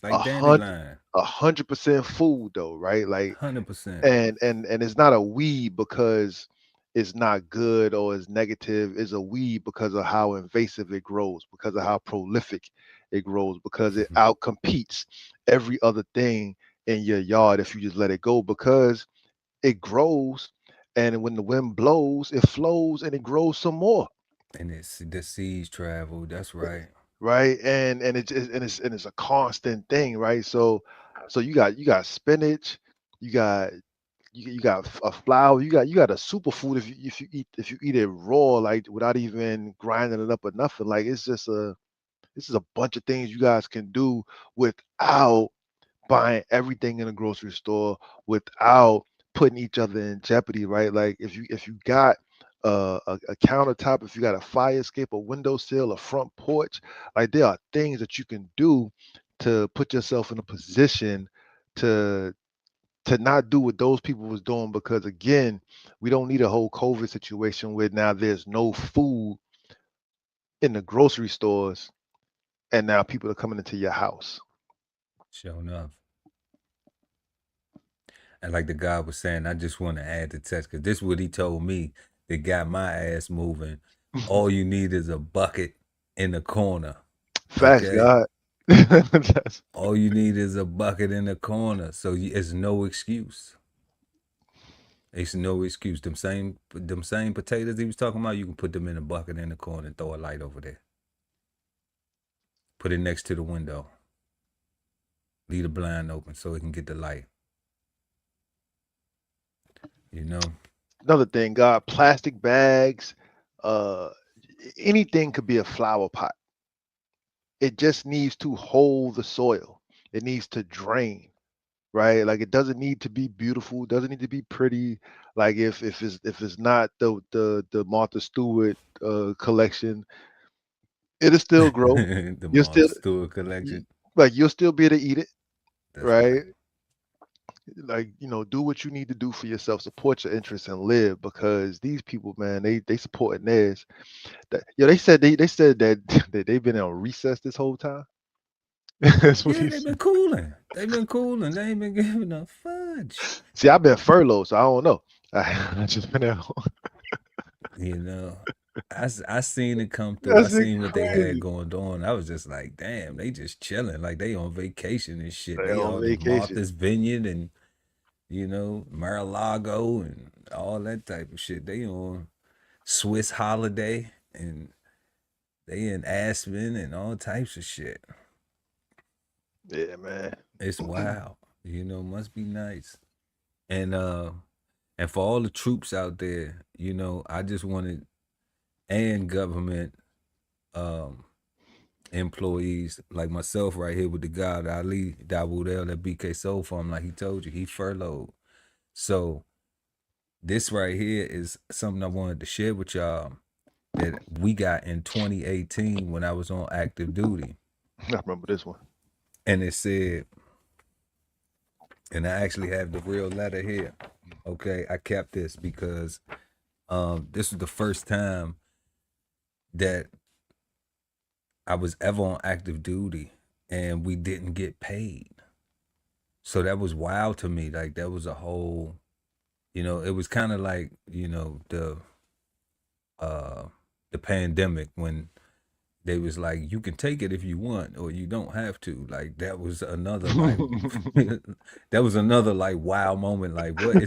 S3: Like
S4: hundred,
S3: dandelion.
S4: 100% food though, right? Like
S3: 100%.
S4: and it's not a weed because it's not good or it's negative. It's a weed because of how invasive it grows, because of how prolific it grows, because it outcompetes every other thing in your yard if you just let it go, because it grows, and when the wind blows it flows and it grows some more.
S3: And it's the seeds travel. That's right.
S4: Right, and it's a constant thing, right? So you got spinach, you got you got a flour, you got a superfood if you eat it raw, like without even grinding it up or nothing. Like it's just a bunch of things you guys can do without buying everything in a grocery store, without putting each other in jeopardy, right? Like if you got a countertop, if you got a fire escape, a windowsill, a front porch, like there are things that you can do to put yourself in a position to not do what those people was doing, because again, we don't need a whole COVID situation where now there's no food in the grocery stores and now people are coming into your house.
S3: Sure enough. And like the guy was saying, I just want to add the text because this is what he told me that got my ass moving. All you need is a bucket in the corner.
S4: Facts,
S3: Okay.
S4: God. That's-
S3: All you need is a bucket in the corner. So it's no excuse. It's no excuse. Them same potatoes he was talking about, you can put them in a bucket in the corner and throw a light over there. Put it next to the window. Leave the blind open so it can get the light. You know?
S4: Another thing, God, plastic bags, uh, anything could be a flower pot. It just needs to hold the soil. It needs to drain, right? Like it doesn't need to be beautiful, doesn't need to be pretty. Like if it's not the Martha Stewart collection, it'll still grow.
S3: The
S4: You'll
S3: Martha
S4: still
S3: Stewart collection.
S4: like you'll still be able to eat it,
S3: That's
S4: right?
S3: right.
S4: Like do what you need to do for yourself, support your interests and live, because these people, man, they supporting theirs. They said they said that, that they've been on recess this whole time. That's what
S3: Yeah,
S4: he
S3: they've
S4: said.
S3: been cooling. They've been cooling. They ain't been giving a fudge.
S4: See, I've been furloughed, so I don't know. I just been at home.
S3: You know, I seen it come through. I
S4: That's
S3: seen what they had
S4: crazy.
S3: going on. I was just like, damn, they just chilling. Like they on vacation and shit.
S4: They
S3: They
S4: on
S3: all in
S4: vacation.
S3: Martha's Vineyard and, Mar-a-Lago and all that type of shit. They on Swiss holiday and they in Aspen and all types of shit.
S4: Yeah, man.
S3: It's wild. Must be nice. And for all the troops out there, I just wanted, and government employees like myself right here with the guy Ali Dawood that BK Soul Farm, like he told you, he furloughed. So this right here is something I wanted to share with y'all that we got in 2018 when I was on active duty.
S4: I remember this one.
S3: And it said, and I actually have the real letter here. Okay, I kept this because this was the first time that I was ever on active duty and we didn't get paid. So that was wild to me. Like that was a whole, it was kind of like, the pandemic when, they was like, you can take it if you want, or you don't have to. Like, that was another like that was another like wow moment. Like, what?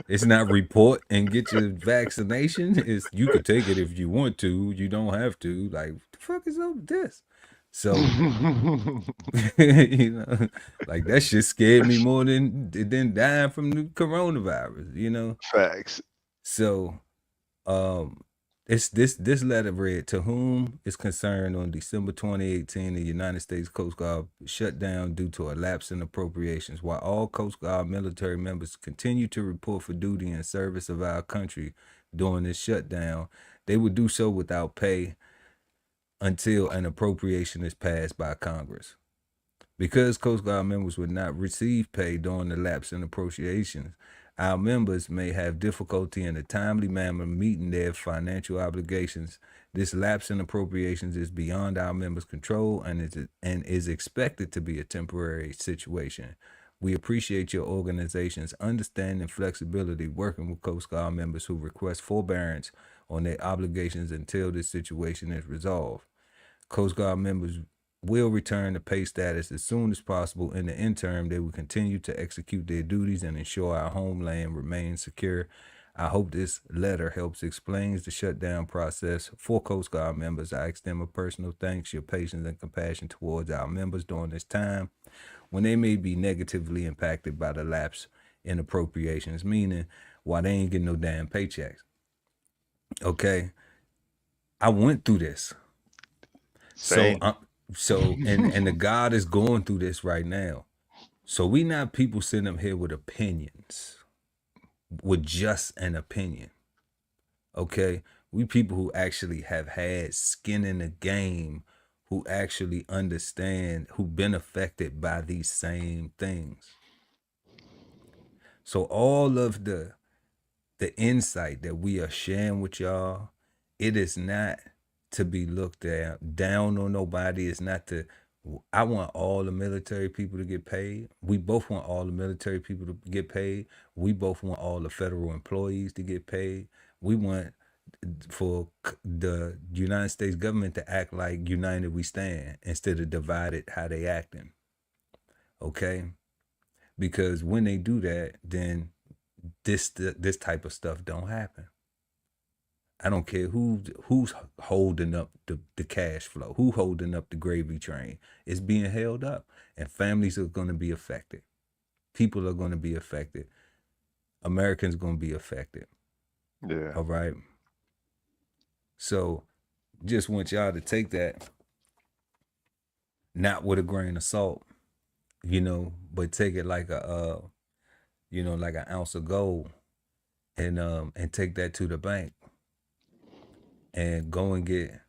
S3: It's not report and get your vaccination. It's you could take it if you want to, you don't have to. Like, what the fuck is up with this? So you know, like that shit scared me more than dying from the coronavirus, you know?
S4: Facts.
S3: So it's this letter read, to whom is concerned, on December 2018, the United States Coast Guard shut down due to a lapse in appropriations. While all Coast Guard military members continue to report for duty in service of our country during this shutdown, they will do so without pay until an appropriation is passed by Congress. Because Coast Guard members would not receive pay during the lapse in appropriations, our members may have difficulty in a timely manner meeting their financial obligations. This lapse in appropriations is beyond our members' control and is expected to be a temporary situation. We appreciate your organization's understanding and flexibility working with Coast Guard members who request forbearance on their obligations until this situation is resolved. Coast Guard members will return to pay status as soon as possible. In the interim, they will continue to execute their duties and ensure our homeland remains secure. I hope this letter helps explains the shutdown process for Coast Guard members. I extend my personal thanks, your patience and compassion towards our members during this time when they may be negatively impacted by the lapse in appropriations, meaning why they ain't getting no damn paychecks. Okay, I went through this.
S4: Same.
S3: So and the God is going through this right now. So we not people sitting up here with opinions, with just an opinion. Okay, we people who actually have had skin in the game, who actually understand, who've been affected by these same things. So all of the insight that we are sharing with y'all, it is not to be looked down on nobody. It's not to, I want all the military people to get paid. We both want all the military people to get paid. We both want all the federal employees to get paid. We want for the United States government to act like united we stand instead of divided how they acting. Okay? Because when they do that, then this type of stuff don't happen. I don't care who's holding up the cash flow, who holding up the gravy train. It's being held up, and families are going to be affected. People are going to be affected. Americans are going to be affected.
S4: Yeah.
S3: All right. So, just want y'all to take that, not with a grain of salt, you know, but take it like a, you know, like an ounce of gold, and take that to the bank. And go and get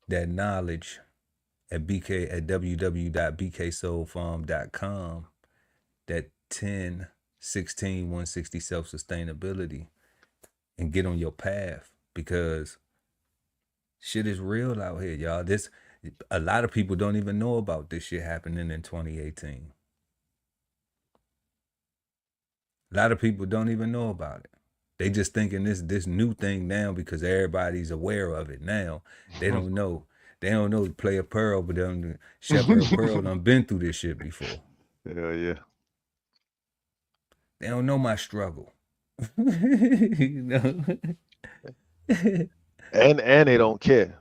S3: that knowledge at www.bksoulfarm.com, that 10-16-160 self-sustainability, and get on your path, because shit is real out here, y'all. A lot of people don't even know about this shit happening in 2018. A lot of people don't even know about it. They just thinking this new thing now because everybody's aware of it now. They don't know. They don't know Player Pearl, but them Shepherd Pearl done been through this shit before.
S4: Hell yeah.
S3: They don't know my struggle. You know?
S4: and they don't care.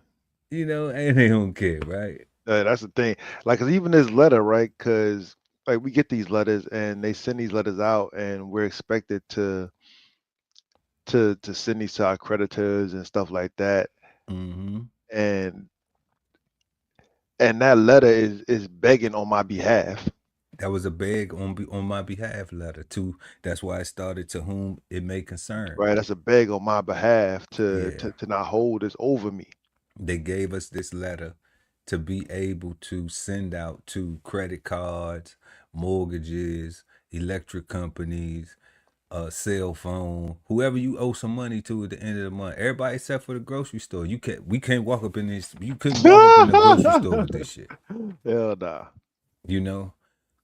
S3: You know, and they don't care, right?
S4: That's the thing. Like, 'cause even this letter, right? Because like we get these letters and they send these letters out, and we're expected to send these to our creditors and stuff like that.
S3: Mm-hmm.
S4: And that letter is begging on my behalf.
S3: That was a beg on my behalf letter too. That's why it started, to whom it may concern.
S4: Right. That's a beg on my behalf to not hold this over me.
S3: They gave us this letter to be able to send out to credit cards, mortgages, electric companies, cell phone, whoever you owe some money to at the end of the month. Everybody except for the grocery store. We can't walk up in this. You couldn't walk up in the grocery store with this shit.
S4: Hell nah.
S3: You know?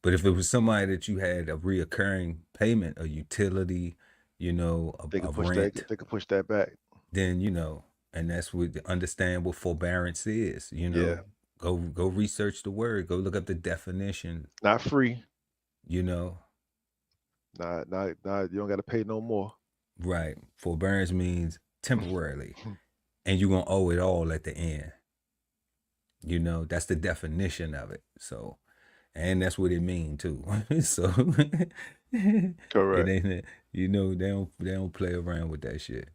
S3: But if it was somebody that you had a reoccurring payment, a utility, you know, a
S4: They could
S3: rent,
S4: they could push that back.
S3: then, you know, And that's what understand what forbearance is. You know,
S4: Yeah.
S3: go research the word. Go look up the definition.
S4: Not free.
S3: You know,
S4: Not. You don't got to pay no more.
S3: right? Forbearance means temporarily, and you're gonna owe it all at the end. You know, that's the definition of it. So, and that's what it means too. So,
S4: Correct.
S3: it ain't. You know, they don't play around with that shit.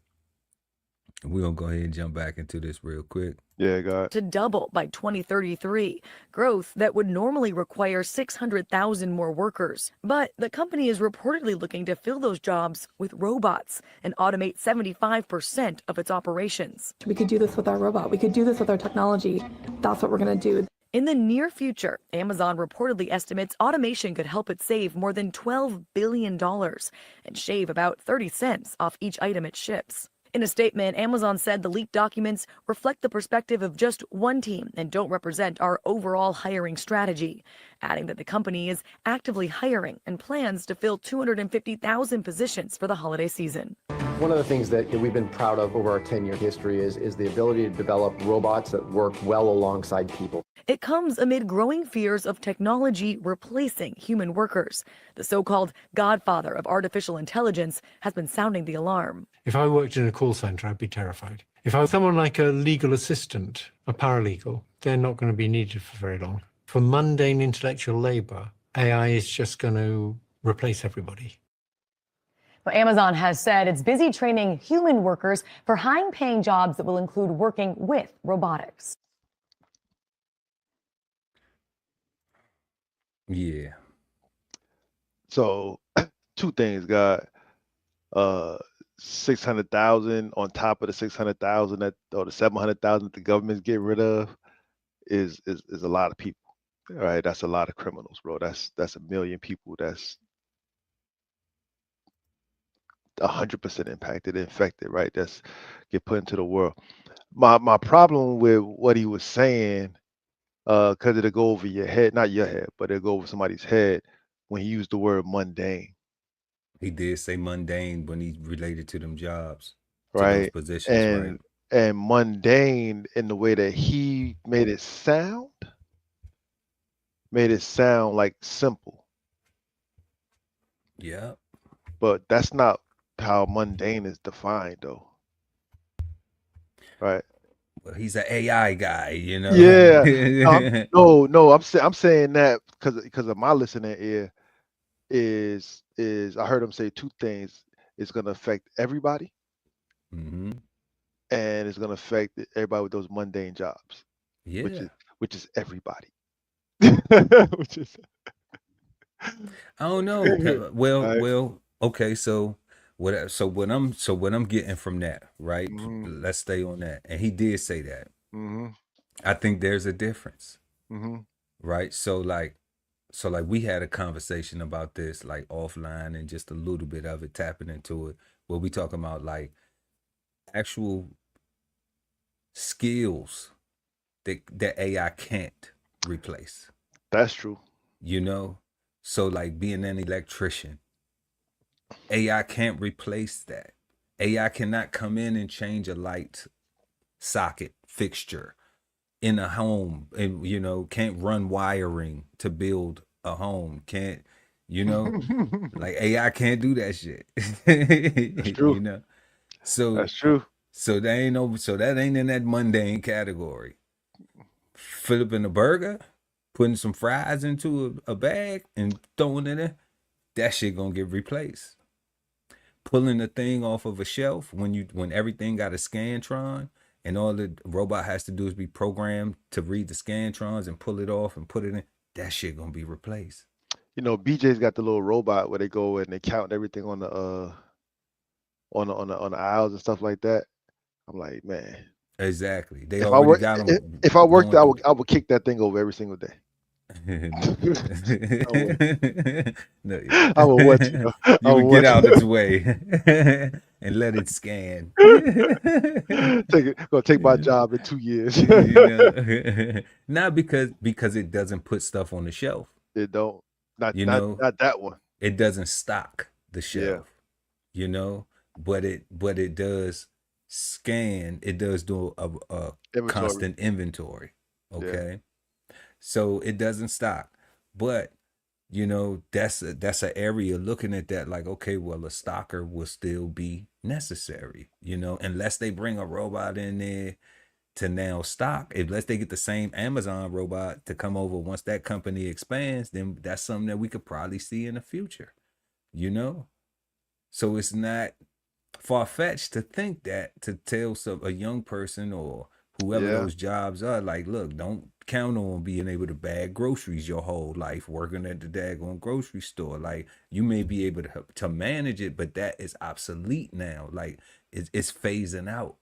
S3: We're gonna go ahead and jump back into this real quick.
S4: Yeah, God.
S14: To double by 2033, growth that would normally require 600,000 more workers. But the company is reportedly looking to fill those jobs with robots and automate 75% of its operations.
S15: We could do this with our robot. We could do this with our technology. That's what we're going to do.
S14: In the near future, Amazon reportedly estimates automation could help it save more than $12 billion and shave about 30 cents off each item it ships. In a statement, Amazon said the leaked documents reflect the perspective of just one team and don't represent our overall hiring strategy, adding that the company is actively hiring and plans to fill 250,000 positions for the holiday season.
S16: One of the things that we've been proud of over our 10-year history is the ability to develop robots that work well alongside people.
S14: It comes amid growing fears of technology replacing human workers. The so-called godfather of artificial intelligence has been sounding the alarm.
S17: If I worked in a call center, I'd be terrified. If I was someone like a legal assistant, a paralegal, they're not going to be needed for very long. For mundane intellectual labor, AI is just going to replace everybody.
S18: Well, Amazon has said it's busy training human workers for high-paying jobs that will include working with robotics.
S3: Yeah.
S4: So, two things, God. 600,000 on top of the 600,000 that, or the 700,000 that the government's getting rid of is a lot of people. All right, that's a lot of criminals, bro. That's a million people that's 100% impacted, infected, right? That's get put into the world. My problem with what he was saying, because it'll go over your head, not your head, but it'll go over somebody's head when he used the word mundane.
S3: He did say mundane when he related to them jobs,
S4: right?
S3: To those positions, right?
S4: And mundane in the way that he made it sound like simple.
S3: Yeah.
S4: But that's not how mundane is defined, though. Right?
S3: Well, he's an AI guy, you know.
S4: Yeah. No. I'm saying that because of my listening ear is I heard him say two things. It's gonna affect everybody,
S3: mm-hmm.
S4: and it's gonna affect everybody with those mundane jobs.
S3: Yeah.
S4: Which is everybody. Which is
S3: I don't know. Well, okay, so what I'm getting from that, right?
S4: Mm-hmm.
S3: Let's stay on that. And he did say that.
S4: Mm-hmm.
S3: I think there's a difference.
S4: Mm-hmm.
S3: Right? So like we had a conversation about this like offline and just a little bit of it, tapping into it, where we talking about like actual skills that AI can't replace.
S4: That's true.
S3: You know? So like being an electrician, AI can't replace that. AI cannot come in and change a light socket fixture in a home, and you know, can't run wiring to build a home. Can't, you know, like AI can't do that shit.
S4: That's true.
S3: You know, so
S4: that's true.
S3: So that ain't in that mundane category. Flipping a burger, putting some fries into a bag and throwing it in, that shit gonna get replaced. Pulling the thing off of a shelf when everything got a Scantron and all the robot has to do is be programmed to read the Scantrons and pull it off and put it in, that shit gonna be replaced.
S4: You know, BJ's got the little robot where they go and they count everything on the aisles and stuff like that. I'm like, man.
S3: Exactly.
S4: If I worked, I would kick that thing over every single day.
S3: No,
S4: I would watch it.
S3: You would get out its way and let it scan.
S4: Gonna take my job in 2 years.
S3: You know? Not because it doesn't put stuff on the shelf.
S4: It don't. Not that one.
S3: It doesn't stock the shelf.
S4: Yeah.
S3: You know, but it does scan, it does do a
S4: Inventory.
S3: constant inventory. Okay. So it doesn't stop. But that's an area looking at that like, okay, well, a stocker will still be necessary, unless they bring a robot in there to now stock. Unless they get the same Amazon robot to come over once that company expands, then that's something that we could probably see in the future, So it's not far-fetched to think that, to tell a young person or whoever those jobs are, like, look, don't count on being able to bag groceries your whole life working at the daggone grocery store. Like, you may be able to manage it, but that is obsolete now. Like, it's phasing out.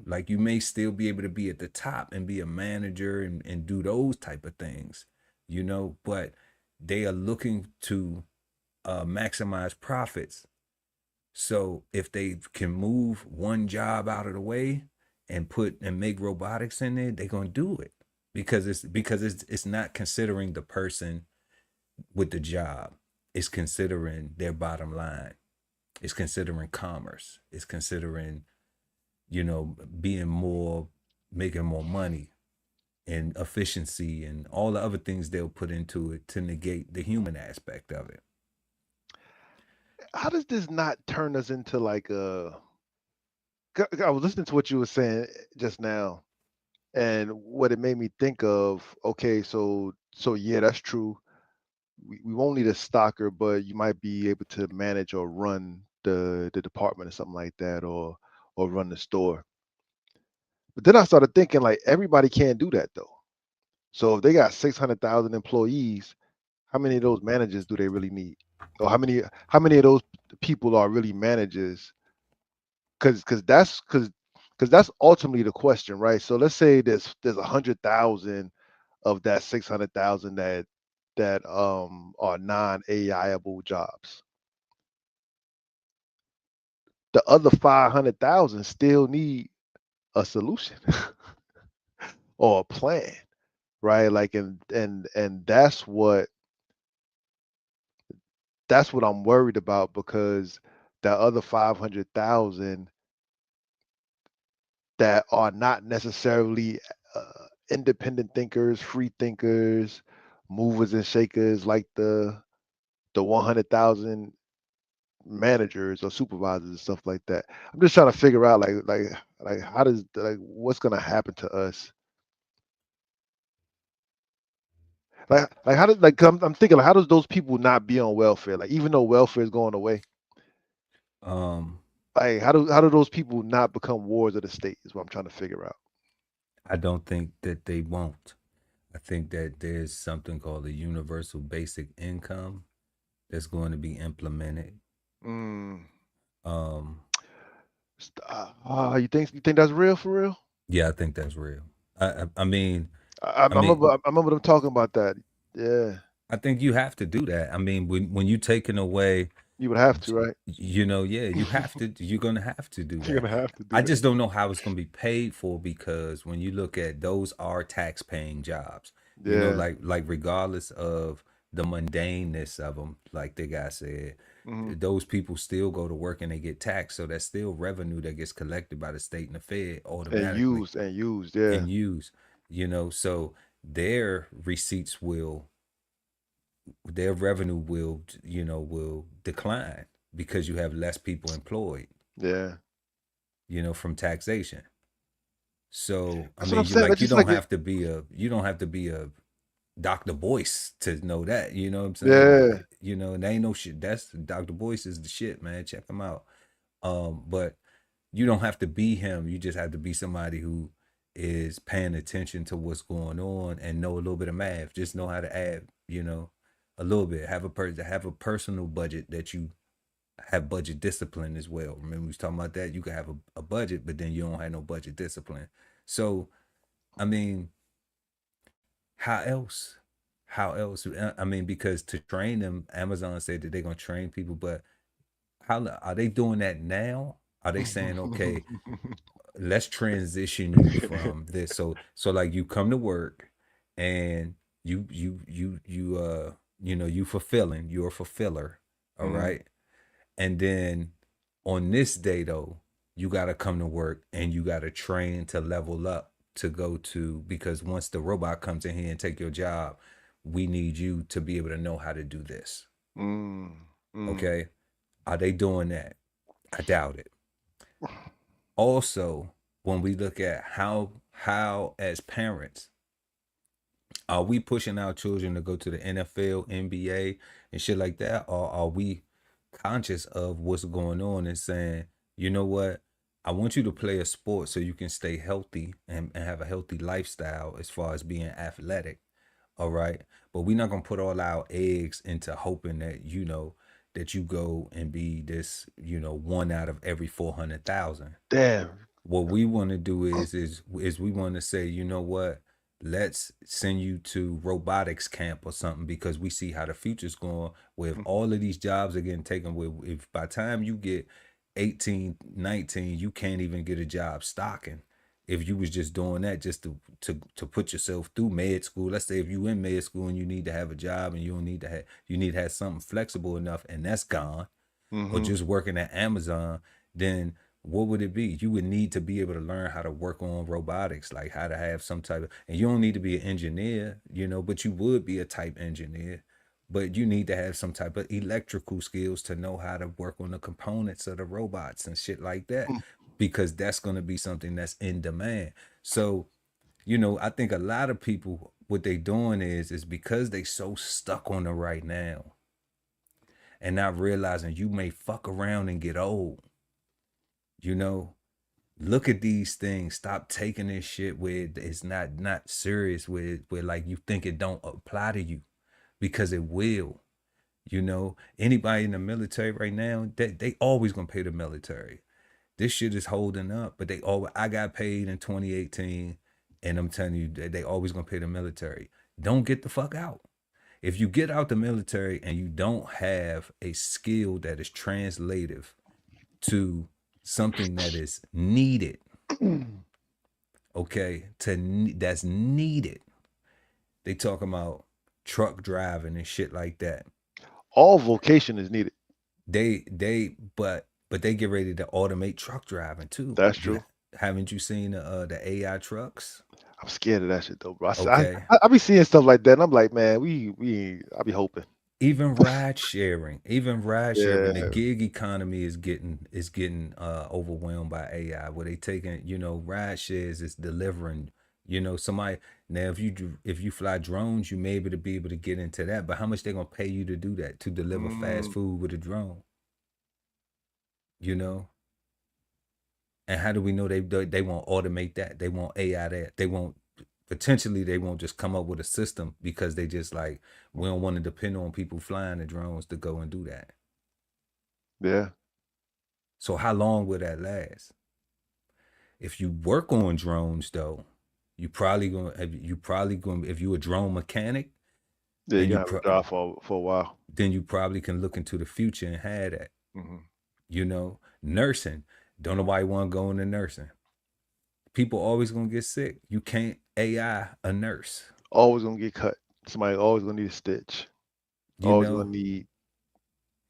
S3: Like, you may still be able to be at the top and be a manager and do those type of things, but they are looking to maximize profits. So if they can move one job out of the way and make robotics in there, they're gonna do it because it's not considering the person with the job. It's considering their bottom line. It's considering commerce. It's considering, making more money and efficiency and all the other things they'll put into it to negate the human aspect of it.
S4: How does this not turn us into like I was listening to what you were saying just now, and what it made me think of, okay, so yeah, that's true. We won't need a stocker, but you might be able to manage or run the department or something like that, or run the store. But then I started thinking, like, everybody can't do that though. So if they got 600,000 employees, how many of those managers do they really need? Or how many of those people are really managers? Because that's ultimately the question, right? So let's say there's 100,000 of that 600,000 that are non-AIable jobs. The other 500,000 still need a solution or a plan, right? Like, and that's what I'm worried about, because the other 500,000 that are not necessarily independent thinkers, free thinkers, movers and shakers, like the 100,000 managers or supervisors and stuff like that. I'm just trying to figure out like how does, like, what's gonna happen to us? Like how does, like, I'm thinking, like, how does those people not be on welfare? Like, even though welfare is going away, like, how do those people not become wards of the state is what I'm trying to figure out.
S3: I don't think that they won't. I think that there's something called a universal basic income that's going to be implemented.
S4: You think that's real, for real?
S3: Yeah, I think that's real. I mean,
S4: I remember them talking about that. Yeah.
S3: I think you have to do that. I mean, when you taking away,
S4: you would have to, right?
S3: You have to. You're gonna have to do that.
S4: You're gonna have to do
S3: I just don't know how it's gonna be paid for, because when you look at, those are tax-paying jobs.
S4: Yeah.
S3: Like regardless of the mundaneness of them, like the guy said, those people still go to work and they get taxed. So that's still revenue that gets collected by the state and the Fed automatically.
S4: And used, yeah.
S3: And used, so their receipts their revenue will decline because you have less people employed.
S4: Yeah.
S3: From taxation. So
S4: That's
S3: I
S4: what
S3: mean,
S4: I'm saying.
S3: you don't have to be a Dr. Boyce to know that. You know what I'm saying?
S4: Yeah.
S3: Like, and there ain't no shit. That's Dr. Boyce is the shit, man. Check him out. But you don't have to be him. You just have to be somebody who is paying attention to what's going on and know a little bit of math. Just know how to add, a little bit. Have a personal budget that you have budget discipline as well. Remember we was talking about that? You can have a budget, but then you don't have no budget discipline. So, I mean, how else? I mean, because to train them, Amazon said that they're going to train people, but how are they doing that now? Are they saying, okay, let's transition you from this? So like, you come to work and you're fulfilling, you're a fulfiller. All right. And then on this day though, you got to come to work and you got to train to level up to go to, because once the robot comes in here and take your job, we need you to be able to know how to do this. Okay. Are they doing that? I doubt it. Also, when we look at how as parents, are we pushing our children to go to the NFL, NBA, and shit like that? Or are we conscious of what's going on and saying, you know what? I want you to play a sport so you can stay healthy and have a healthy lifestyle as far as being athletic. All right. But we're not going to put all our eggs into hoping that, you know, that you go and be this, you know, one out of every 400,000.
S4: Damn.
S3: What we want to do is we want to say, you know what? Let's send you to robotics camp or something, because we see how the future's going, where if all of these jobs are getting taken away, if by the time you get 18, 19, you can't even get a job stocking. If you was just doing that just to put yourself through med school, let's say if you in med school and you need to have a job and you need to have something flexible enough, and that's gone, or just working at Amazon, then what would it be? You would need to be able to learn how to work on robotics, like how to have some type of, and you don't need to be an engineer, you know, but you would be a type engineer, but you need to have some type of electrical skills to know how to work on the components of the robots and shit like that, because that's going to be something that's in demand. So, you know, I think a lot of people, what they doing is because they so stuck on the right now and not realizing you may fuck around and get old. You know, look at these things. Stop taking this shit where it's not serious, where like you think it don't apply to you, because it will. You know, anybody in the military right now, they always gonna pay the military. This shit is holding up, but I got paid in 2018, and I'm telling you, they always gonna pay the military. Don't get the fuck out. If you get out the military and you don't have a skill that is translative to something that is needed, okay, that's needed. They talk about truck driving and shit like that.
S4: All vocation is needed.
S3: But they get ready to automate truck driving too.
S4: That's true.
S3: Haven't you seen the AI trucks?
S4: I'm scared of that shit though, bro.
S3: Okay.
S4: I be seeing stuff like that, and I'm like, man, I be hoping.
S3: Even ride sharing,
S4: Yeah.
S3: the gig economy is getting overwhelmed by AI, where they taking, you know, ride shares is delivering, you know, somebody. Now if you fly drones, you may be able to get into that, but how much they gonna pay you to do that, to deliver fast food with a drone? You know? And how do we know they won't automate that? They won't AI that. They won't just come up with a system, because they just like, we don't want to depend on people flying the drones to go and do that.
S4: Yeah.
S3: So how long will that last? If you work on drones though, if you're a drone mechanic,
S4: yeah, you gotta drive for a while.
S3: Then you probably can look into the future and have that. You know, nursing. Don't nobody want to go into nursing. People always gonna get sick. You can't AI a nurse.
S4: Always gonna get cut. Somebody always gonna need a stitch. Always gonna need.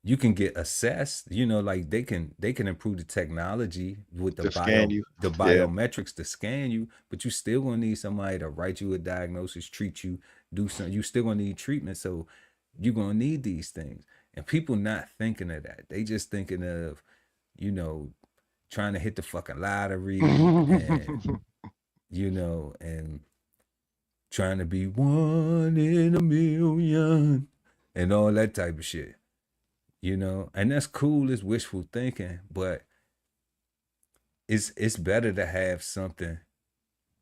S3: You can get assessed. You know, like they can improve the technology with the
S4: scan you.
S3: the biometrics to scan you, but you still gonna need somebody to write you a diagnosis, treat you, do something. You still gonna need treatment. So you're gonna need these things. And people not thinking of that. They just thinking of, you know, trying to hit the fucking lottery and, you know, and trying to be 1 in a million and all that type of shit, you know. And that's cool, it's wishful thinking, but it's better to have something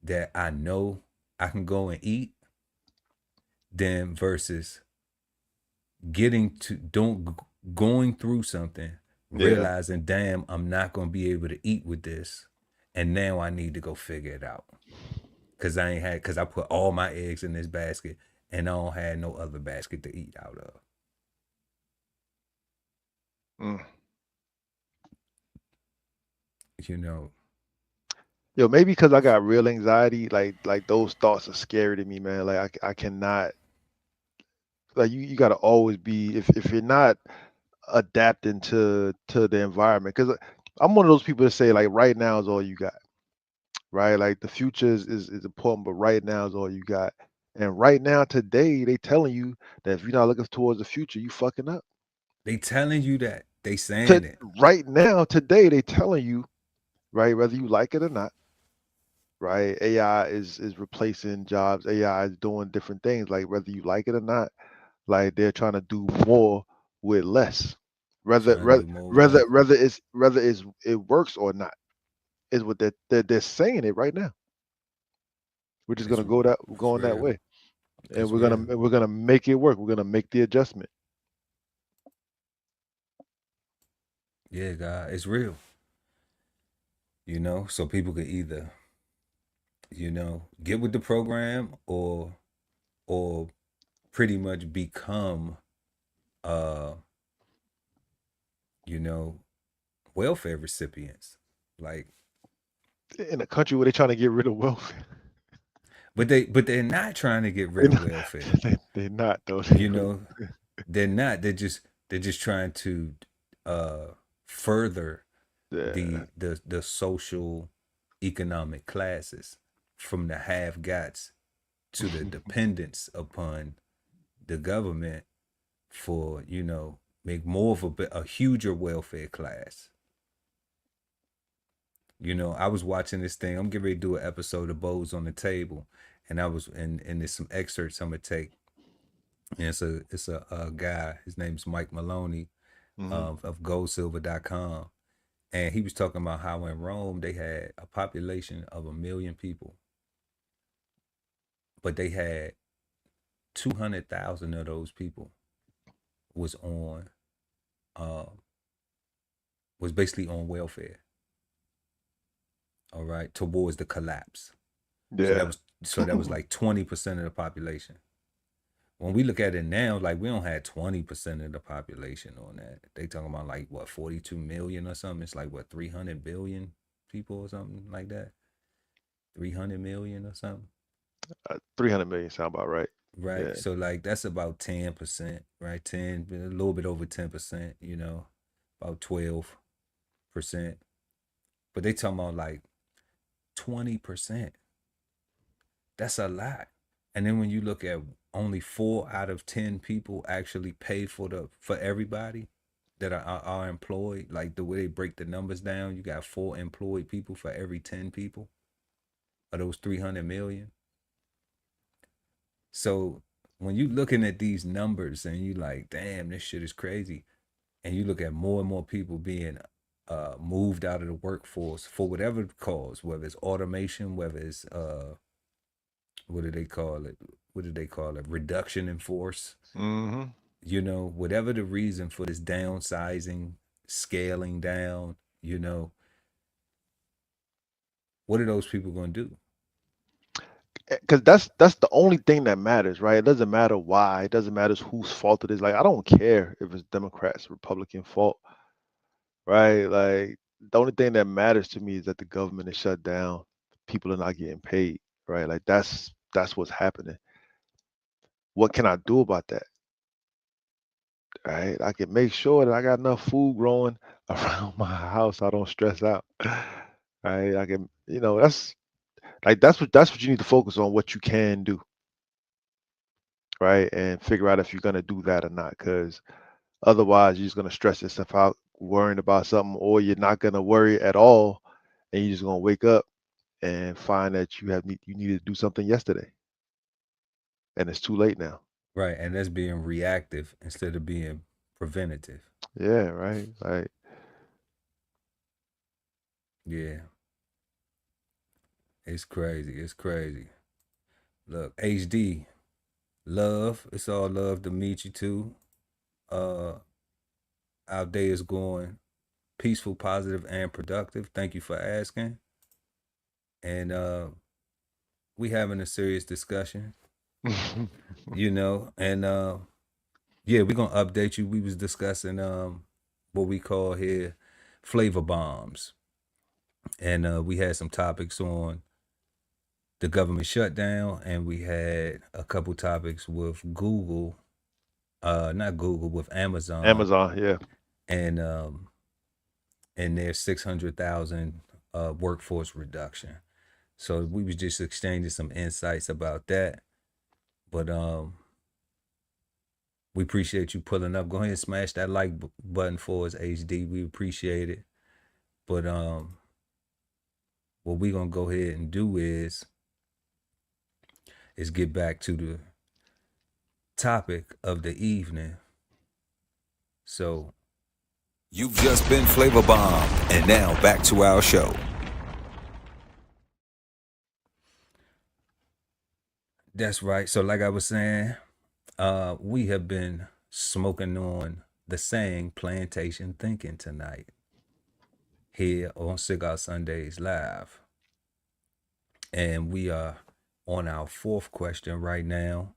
S3: that I know I can go and eat than versus going through something, realizing, damn, I'm not gonna be able to eat with this, and now I need to go figure it out, because I put all my eggs in this basket and I don't have no other basket to eat out of. You know,
S4: yo, maybe because I got real anxiety, like those thoughts are scary to me, man. Like I cannot, like you got to always be, if you're not adapting to the environment, because I'm one of those people that say like right now is all you got, right? Like the future is important, but right now is all you got. And right now, today, they telling you that if you're not looking towards the future, you fucking up.
S3: They telling you that. They saying it.
S4: Right now, today, they telling you, right, whether you like it or not, right? AI is replacing jobs. AI is doing different things, like whether you like it or not. Like they're trying to do more with less. Whether
S3: Trying to
S4: whether
S3: do more with
S4: whether
S3: less.
S4: whether it works or not is what they're saying it right now. We're just
S3: It's
S4: gonna go going that
S3: real.
S4: way, and
S3: It's
S4: we're
S3: real.
S4: gonna make it work. We're gonna make the adjustment.
S3: Yeah, God, it's real. You know, so people could either, you know, get with the program or pretty much become uh, you know, welfare recipients. Like,
S4: In a country where they're trying to get rid of welfare,
S3: but they're not trying to get rid of welfare.
S4: they're not though.
S3: You know, they're not. They're just trying to uh further
S4: Yeah.
S3: the social economic classes from the have gots to the dependence upon the government for, you know, make more of a huger welfare class. You know, I was watching this thing. I'm getting ready to do an episode of Bows on the Table, and and there's some excerpts I'm gonna take. And it's a guy. His name's Mike Maloney, of GoldSilver.com, and he was talking about how in Rome they had a population of 1 million people, but they had 200,000 of those people was on, was basically on welfare. All right, towards the collapse.
S4: Yeah.
S3: So that was like 20% of the population. When we look at it now, like we don't have 20% of the population on that. They talking about like what 42 million or something. It's like what 300 billion people or something like that. 300 million or something.
S4: 300 million sound about right.
S3: Right.
S4: Yeah.
S3: So like that's about 10%, right? 10, a little bit over 10%, you know, about 12%. But they talking about like 20%. That's a lot. And then when you look at only 4 out of 10 people actually pay for everybody that are employed, like the way they break the numbers down, you got 4 employed people for every 10 people of those 300 million. So when you looking at these numbers and you like, damn, this shit is crazy, and you look at more and more people being moved out of the workforce for whatever cause, whether it's automation, whether it's what do they call it? What do they call it? Reduction in force.
S4: Mm-hmm.
S3: You know, whatever the reason for this downsizing, scaling down, you know, what are those people going to do?
S4: Because that's the only thing that matters, right? It doesn't matter why. It doesn't matter whose fault it is. Like I don't care if it's Democrats, Republican fault, right? Like the only thing that matters to me is that the government is shut down. People are not getting paid, right? Like that's what's happening. What can I do about that? Right? I can make sure that I got enough food growing around my house. So I don't stress out. Right? I can, that's what you need to focus on. What you can do, right? And figure out if you're gonna do that or not. Because otherwise, you're just gonna stress yourself out worrying about something, or you're not gonna worry at all, and you're just gonna wake up and find that you needed to do something yesterday, and it's too late now.
S3: Right. And that's being reactive instead of being preventative.
S4: Yeah, right. Like
S3: Yeah. It's crazy. It's crazy. Look, HD, love. It's all love to meet you too. Our day is going peaceful, positive, and productive. Thank you for asking. And we having a serious discussion, you know, and yeah, we're gonna update you. We was discussing what we call here flavor bombs. And we had some topics on the government shutdown, and we had a couple topics with Google, not Google, with Amazon,
S4: Amazon, yeah.
S3: and and their 600,000 workforce reduction. So we was just exchanging some insights about that. But we appreciate you pulling up. Go ahead and smash that like button for us, HD. We appreciate it. But what we gonna go ahead and do is get back to the topic of the evening. So
S1: you've just been flavor bombed, and now back to our show.
S3: That's right. So like I was saying, we have been smoking on the saying Plantation Thinking tonight here on Cigar Sundays Live. And we are on our fourth question right now,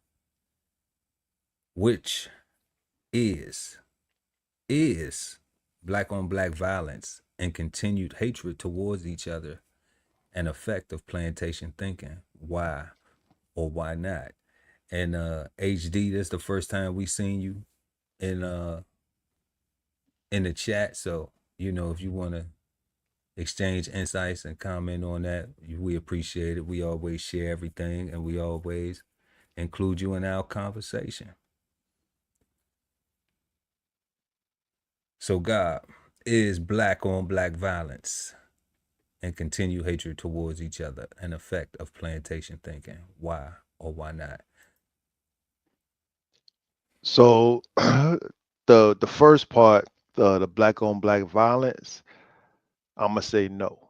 S3: which is black on black violence and continued hatred towards each other an effect of plantation thinking? Why or why not? And HD, this is the first time we seen you in the chat. So, if you want to exchange insights and comment on that, we appreciate it. We always share everything, and we always include you in our conversation. So, God, is black on black violence and continued hatred towards each other an effect of plantation thinking? Why or why not?
S4: So the first part, the black on black violence, I'm gonna say no.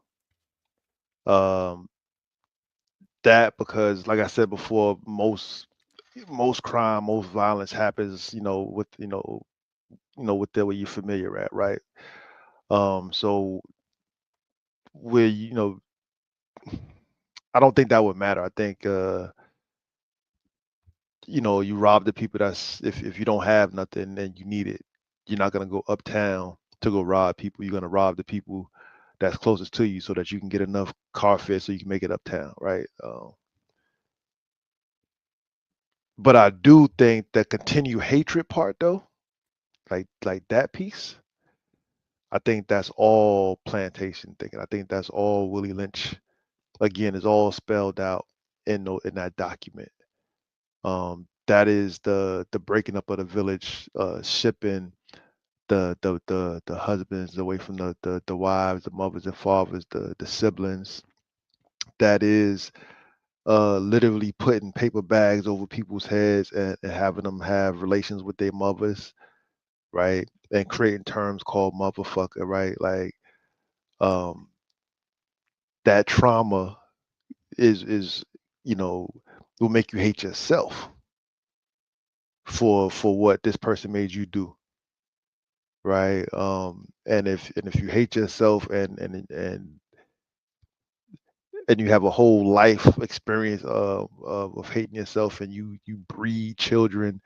S4: That because, like I said before, most crime, most violence happens, with with where you're familiar at, right? So where I don't think that would matter. I think you rob the people that's if you don't have nothing and you need it, you're not gonna go uptown to go rob people. You're gonna rob the people that's closest to you so that you can get enough car fare so you can make it uptown, right? But I do think the continued hatred part though, like that piece, I think that's all plantation thinking. I think that's all Willie Lynch. Again, is all spelled out in that document. That is the breaking up of the village, shipping the husbands away from the wives, the mothers and fathers, the siblings. That is literally putting paper bags over people's heads and having them have relations with their mothers, right? And creating terms called motherfucker, right? Like that trauma is will make you hate yourself for what this person made you do, right? And if you hate yourself and you have a whole life experience of hating yourself, and you breed children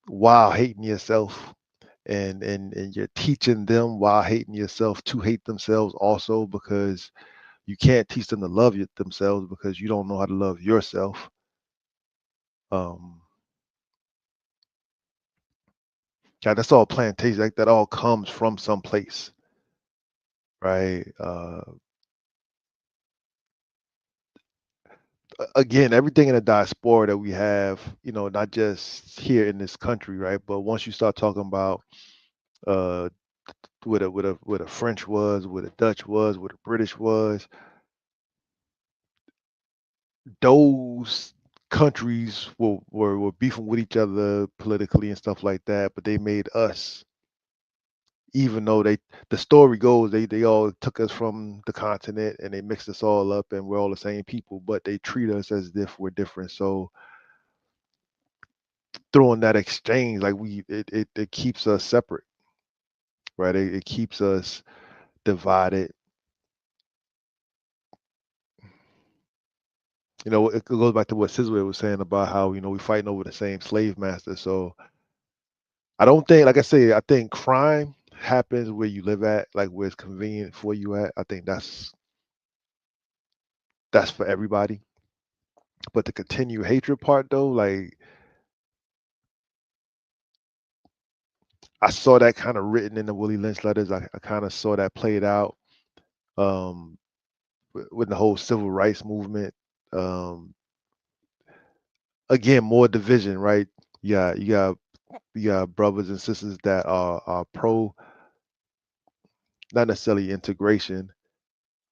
S4: while hating yourself, and you're teaching them while hating yourself to hate themselves also, because you can't teach them to love themselves because you don't know how to love yourself. Yeah, that's all plantation. Like that all comes from someplace, right? Again, everything in the diaspora that we have, not just here in this country, right? But once you start talking about uh, what a French was, what a Dutch was, what a British was, those countries were beefing with each other politically and stuff like that, but they made us. Even though the story goes, they all took us from the continent and they mixed us all up and we're all the same people, but they treat us as if we're different. So throwing that exchange, like it keeps us separate, right? It keeps us divided. It goes back to what Sizwe was saying about how we fighting over the same slave master. So I don't think, like I say, I think crime happens where you live at, like where it's convenient for you at. I think that's for everybody. But the continued hatred part though, like I saw that kind of written in the Willie Lynch letters. I kind of saw that played out with the whole civil rights movement. Again, more division, right? You got brothers and sisters that are pro, not necessarily integration,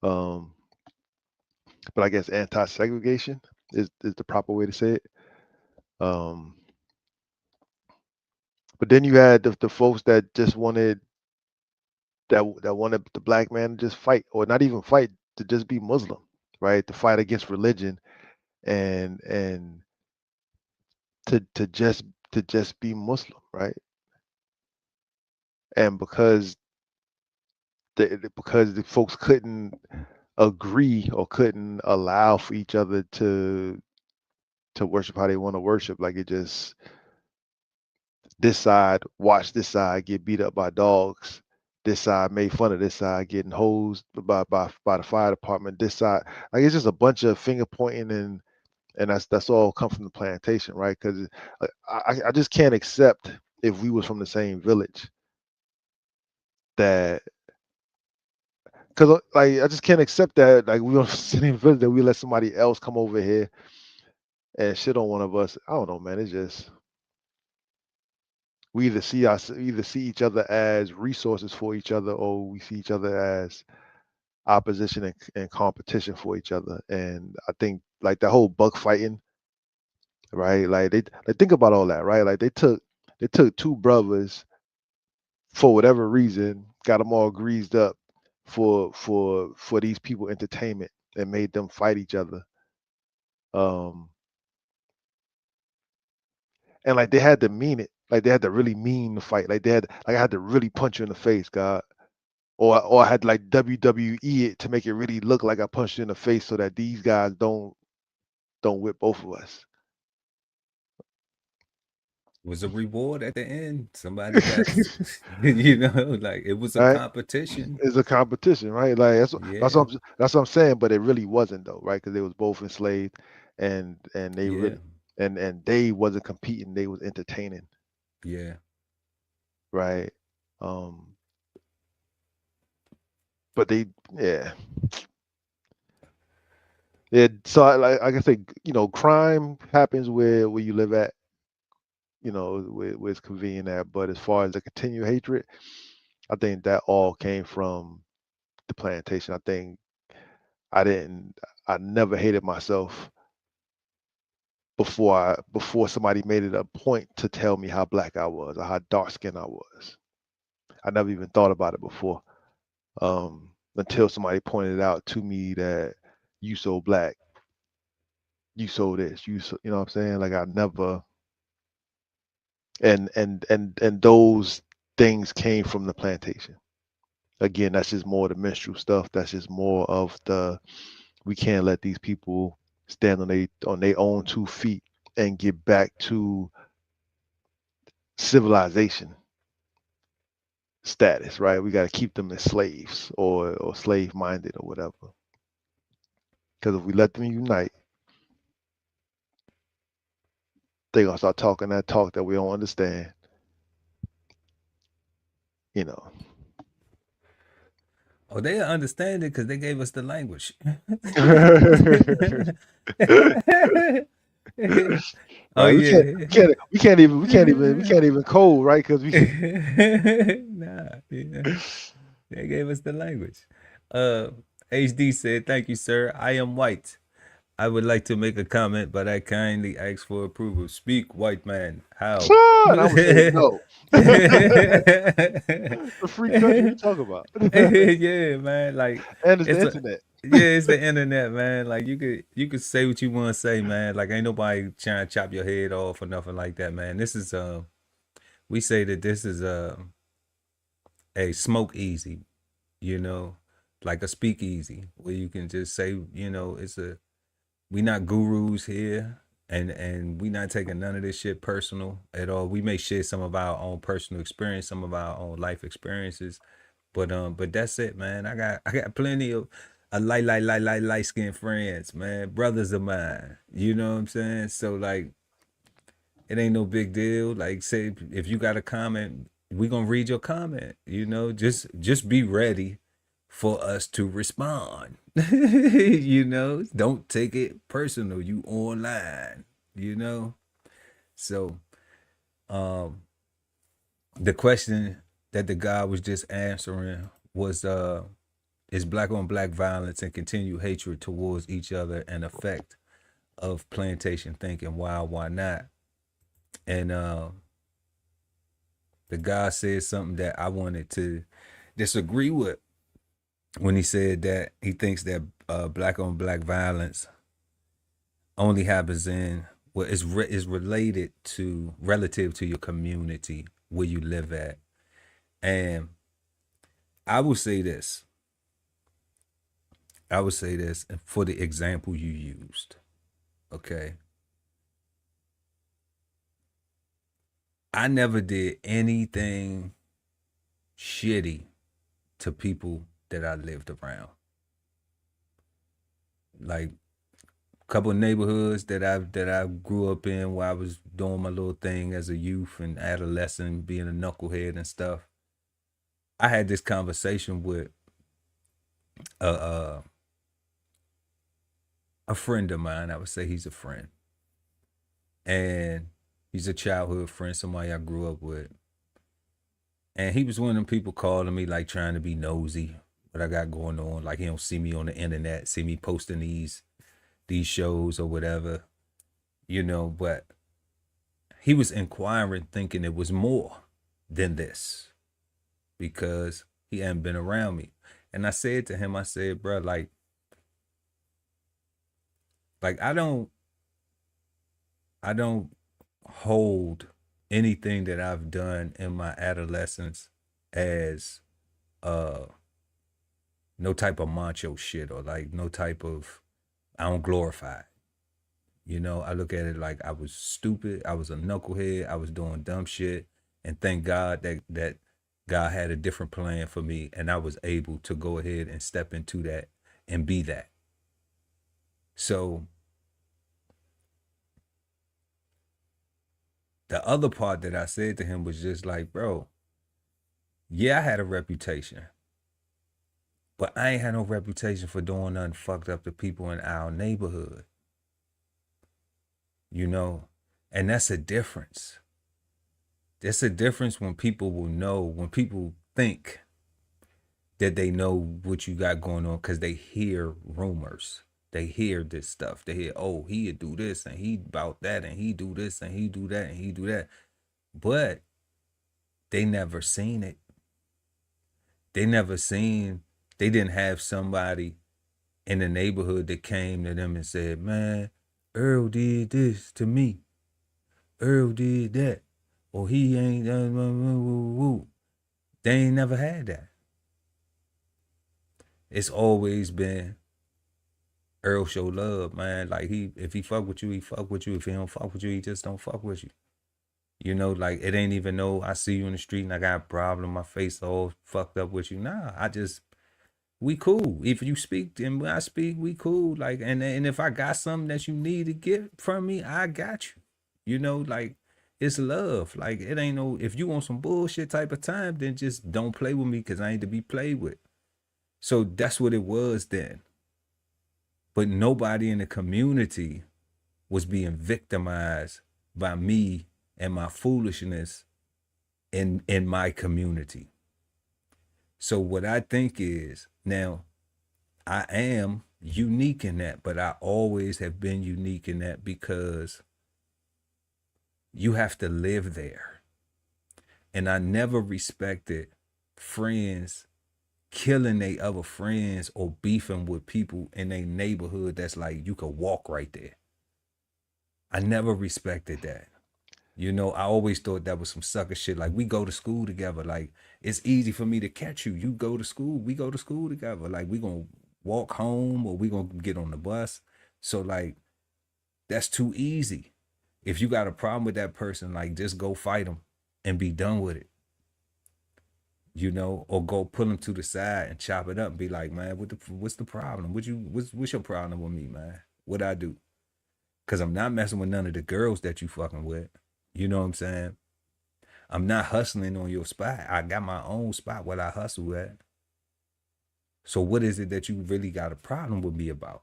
S4: um, but I guess anti-segregation is the proper way to say it. But then you had the folks that just wanted that wanted the black man to just fight, or not even fight, to just be Muslim, right? To fight against religion and to just be Muslim, right? And because the folks couldn't agree or couldn't allow for each other to worship how they want to worship, like it just this side watch this side get beat up by dogs, this side made fun of this side getting hosed by the fire department, this side, like it's just a bunch of finger pointing, and that's all come from the plantation, right? Because I just can't accept, if we was from the same village, that because like I just can't accept that, like we don't sit in the village, that we let somebody else come over here and shit on one of us. I don't know, man. It's just we either see each other as resources for each other, or we see each other as opposition and competition for each other. And I think like the whole buck fighting, right? Like think about all that, right? Like they took two brothers for whatever reason, got them all greased up for these people entertainment, and made them fight each other. Um, and like they had to mean it, like they had to really mean the fight, like I had to really punch you in the face, God, or I had to like WWE it to make it really look like I punched you in the face, so that these guys don't whip both of us.
S3: Was a reward at the end. Somebody got, you know, like it was a
S4: Right?
S3: competition.
S4: It's a competition, right? Like
S3: Yeah,
S4: that's what I'm saying, but it really wasn't though, right? Because they was both enslaved, and they
S3: yeah,
S4: really and they wasn't competing, they was entertaining,
S3: yeah.
S4: right? Um, but they, yeah, yeah. So like I say, crime happens where you live at, where it's convenient at. But as far as the continued hatred, I think that all came from the plantation. I think I didn't, I never hated myself before somebody made it a point to tell me how black I was or how dark skinned I was. I never even thought about it before, until somebody pointed out to me that you so black, you so this, you know what I'm saying? Like I never, and those things came from the plantation. Again, that's just more of the minstrel stuff. That's just more of the, we can't let these people stand on their own 2 feet and get back to civilization status, right? We got to keep them as slaves or slave minded or whatever. Because if we let them unite, they're gonna start talking that talk that we don't understand. You know.
S3: Oh, they understand it because they gave us the language. Oh
S4: Right? We can't
S3: yeah.
S4: we can't we can't even we can't even we can't even code, right? Because we
S3: Nah, yeah. They gave us the language. Uh, HD said, "Thank you, sir. I am white. I would like to make a comment, but I kindly ask for approval. Speak, white man. How?"
S4: and I would say no. The free country you talk about.
S3: Yeah, man. Like
S4: And it's the
S3: it's a
S4: internet.
S3: yeah, it's the internet, man. Like you could say what you want to say, man. Like ain't nobody trying to chop your head off or nothing like that, man. This is we say that this is a smoke easy, you know, like a speakeasy where you can just say, it's a we not gurus here, and we not taking none of this shit personal at all. We may share some of our own personal experience, some of our own life experiences, but that's it, man. I got plenty of light skinned friends, man, brothers of mine. You know what I'm saying? So like, it ain't no big deal. Like, say if you got a comment, we're gonna read your comment. You know, just be ready for us to respond. You know, don't take it personal. You online, you know. So the question that the guy was just answering was is black on black violence and continued hatred towards each other an effect of plantation thinking? Why not? And the guy said something that I wanted to disagree with when he said that he thinks that black on black violence only happens in is related to relative to your community where you live at. And I will say this. For the example you used. Okay. I never did anything shitty to people that I lived around. Like a couple of neighborhoods that I grew up in where I was doing my little thing as a youth and adolescent, being a knucklehead and stuff. I had this conversation with a friend of mine. I would say he's a friend. And he's a childhood friend, somebody I grew up with. And he was one of them people calling me, like, trying to be nosy, what I got going on. Like, he don't see me on the internet, see me posting these shows or whatever, you know. But he was inquiring, thinking it was more than this because he hadn't been around me. And I said to him, I said, bro, like I don't hold anything that I've done in my adolescence as no type of macho shit, or like no type of, I don't glorify it. You know, I look at it like I was stupid, I was a knucklehead, I was doing dumb shit, and thank God that God had a different plan for me, and I was able to go ahead and step into that and be that. So the other part that I said to him was just like, bro, yeah, I had a reputation, but I ain't had no reputation for doing nothing fucked up to people in our neighborhood. You know, and that's a difference. That's a difference when people will know, when people think that they know what you got going on because they hear rumors. They hear this stuff. They hear, oh, he'd do this and he about that and he do this and he do that and he do that. But they never seen it. They didn't have somebody in the neighborhood that came to them and said, man, Earl did this to me. Earl did that. Or he ain't done. They ain't never had that. It's always been Earl show love, man. Like if he fuck with you, he fuck with you. If he don't fuck with you, he just don't fuck with you. You know, like it ain't even no I see you in the street and I got a problem, my face all fucked up with you. Nah, we cool. If you speak and when I speak, we cool. Like, and if I got something that you need to get from me, I got you. You know, like it's love. Like it ain't no, if you want some bullshit type of time, then just don't play with me because I ain't to be played with. So that's what it was then. But nobody in the community was being victimized by me and my foolishness in my community. So what I think is, now I am unique in that, but I always have been unique in that because you have to live there. And I never respected friends killing they other friends or beefing with people in a neighborhood that's like you could walk right there. I never respected that. You know, I always thought that was some sucker shit. Like, we go to school together. Like, it's easy for me to catch you. You go to school. We go to school together. Like, we gonna walk home or we gonna get on the bus. So, like, that's too easy. If you got a problem with that person, like, just go fight them and be done with it. You know, or go pull them to the side and chop it up and be like, man, what's the problem? What's your problem with me, man? What'd I do? Because I'm not messing with none of the girls that you fucking with. You know what I'm saying? I'm not hustling on your spot. I got my own spot where I hustle at. So what is it that you really got a problem with me about?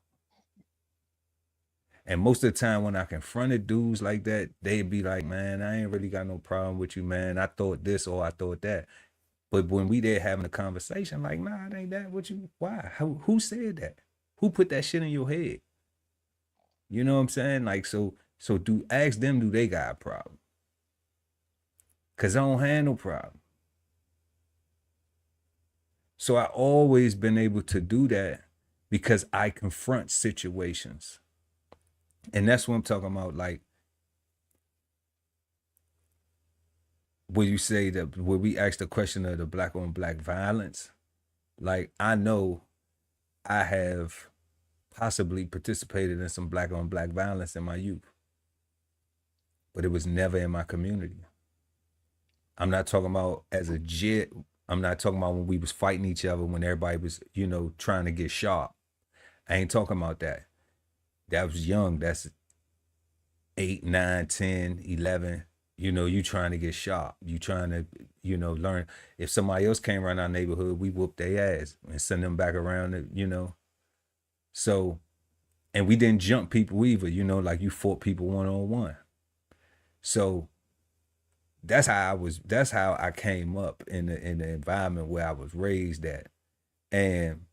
S3: And most of the time when I confronted dudes like that, they'd be like, man, I ain't really got no problem with you, man. I thought this or I thought that. But when we there having a conversation, like, nah, it ain't that what you, why? Who said that? Who put that shit in your head? You know what I'm saying? Like, so ask them, do they got a problem? Cause I don't have no problem. So I always been able to do that because I confront situations. And that's what I'm talking about. Like, when you say that, when we ask the question of the black on black violence, like, I know I have possibly participated in some black on black violence in my youth, but it was never in my community. I'm not talking about as a jit. I'm not talking about when we was fighting each other, when everybody was, you know, trying to get sharp. I ain't talking about that. That was young. That's 8, 9, 10, 11. You know, you trying to get sharp. You trying to, you know, learn. If somebody else came around our neighborhood, we whooped their ass and send them back around, you know. So, and we didn't jump people either, you know, like you fought people one-on-one. So that's how I came up in the environment where I was raised at. And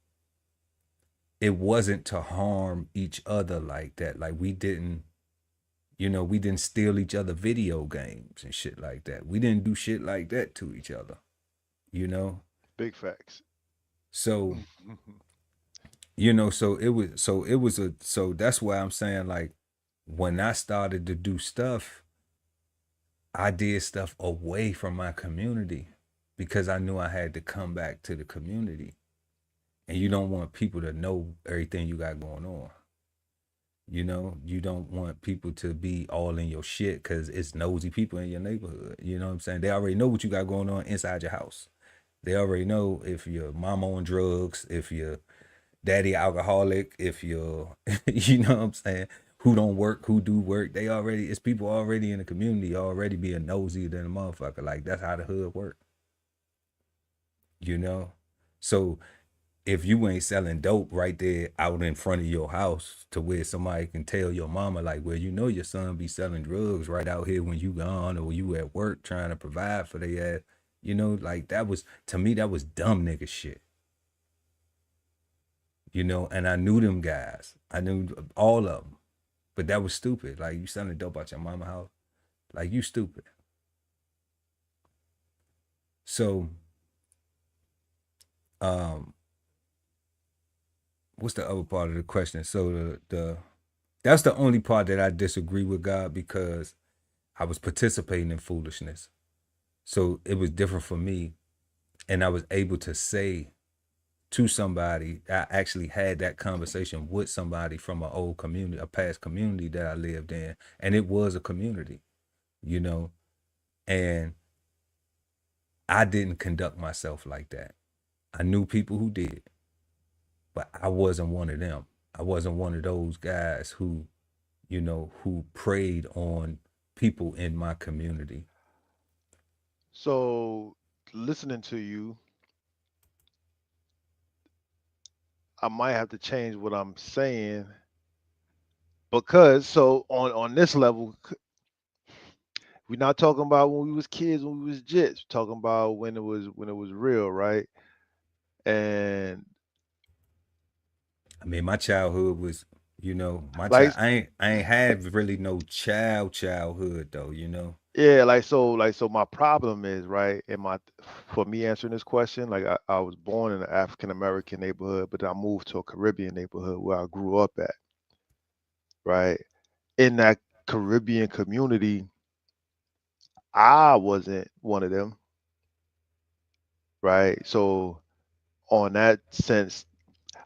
S3: it wasn't to harm each other like that. Like, we didn't, you know, we didn't steal each other video games and shit like that. We didn't do shit like that to each other, you know?
S4: Big facts.
S3: So, you know, so that's why I'm saying, like, when I started to do stuff, I did stuff away from my community because I knew I had to come back to the community. And you don't want people to know everything you got going on. You know, you don't want people to be all in your shit because it's nosy people in your neighborhood. You know what I'm saying? They already know what you got going on inside your house. They already know if your mama on drugs, if your daddy alcoholic, if you're, you know what I'm saying, who don't work, who do work. It's people already in the community already being nosy than a motherfucker. Like, that's how the hood work. You know? So if you ain't selling dope right there out in front of your house to where somebody can tell your mama, like, well, you know your son be selling drugs right out here when you gone or you at work trying to provide for their ass, you know, like, that was, to me, that was dumb nigga shit. You know, and I knew them guys. I knew all of them. But that was stupid. Like, you selling dope out your mama house. Like, you stupid. So, what's the other part of the question? So that's the only part that I disagree with God, because I was participating in foolishness. So it was different for me. And I was able to say to somebody, I actually had that conversation with somebody from an old community, a past community that I lived in. And it was a community, you know, and I didn't conduct myself like that. I knew people who did, but I wasn't one of them. I wasn't one of those guys who, you know, who preyed on people in my community.
S4: So, listening to you, I might have to change what I'm saying, because so on this level, we're not talking about when we was kids, when we was jits. We're talking about when it was real, right? And
S3: I mean, my childhood was, you know,
S4: like,
S3: I ain't had really no childhood though, you know.
S4: yeah, so my problem is, right, for me answering this question, like, I was born in an African American neighborhood, but I moved to a Caribbean neighborhood where I grew up at, right? In that Caribbean community, I wasn't one of them, right? So on that sense,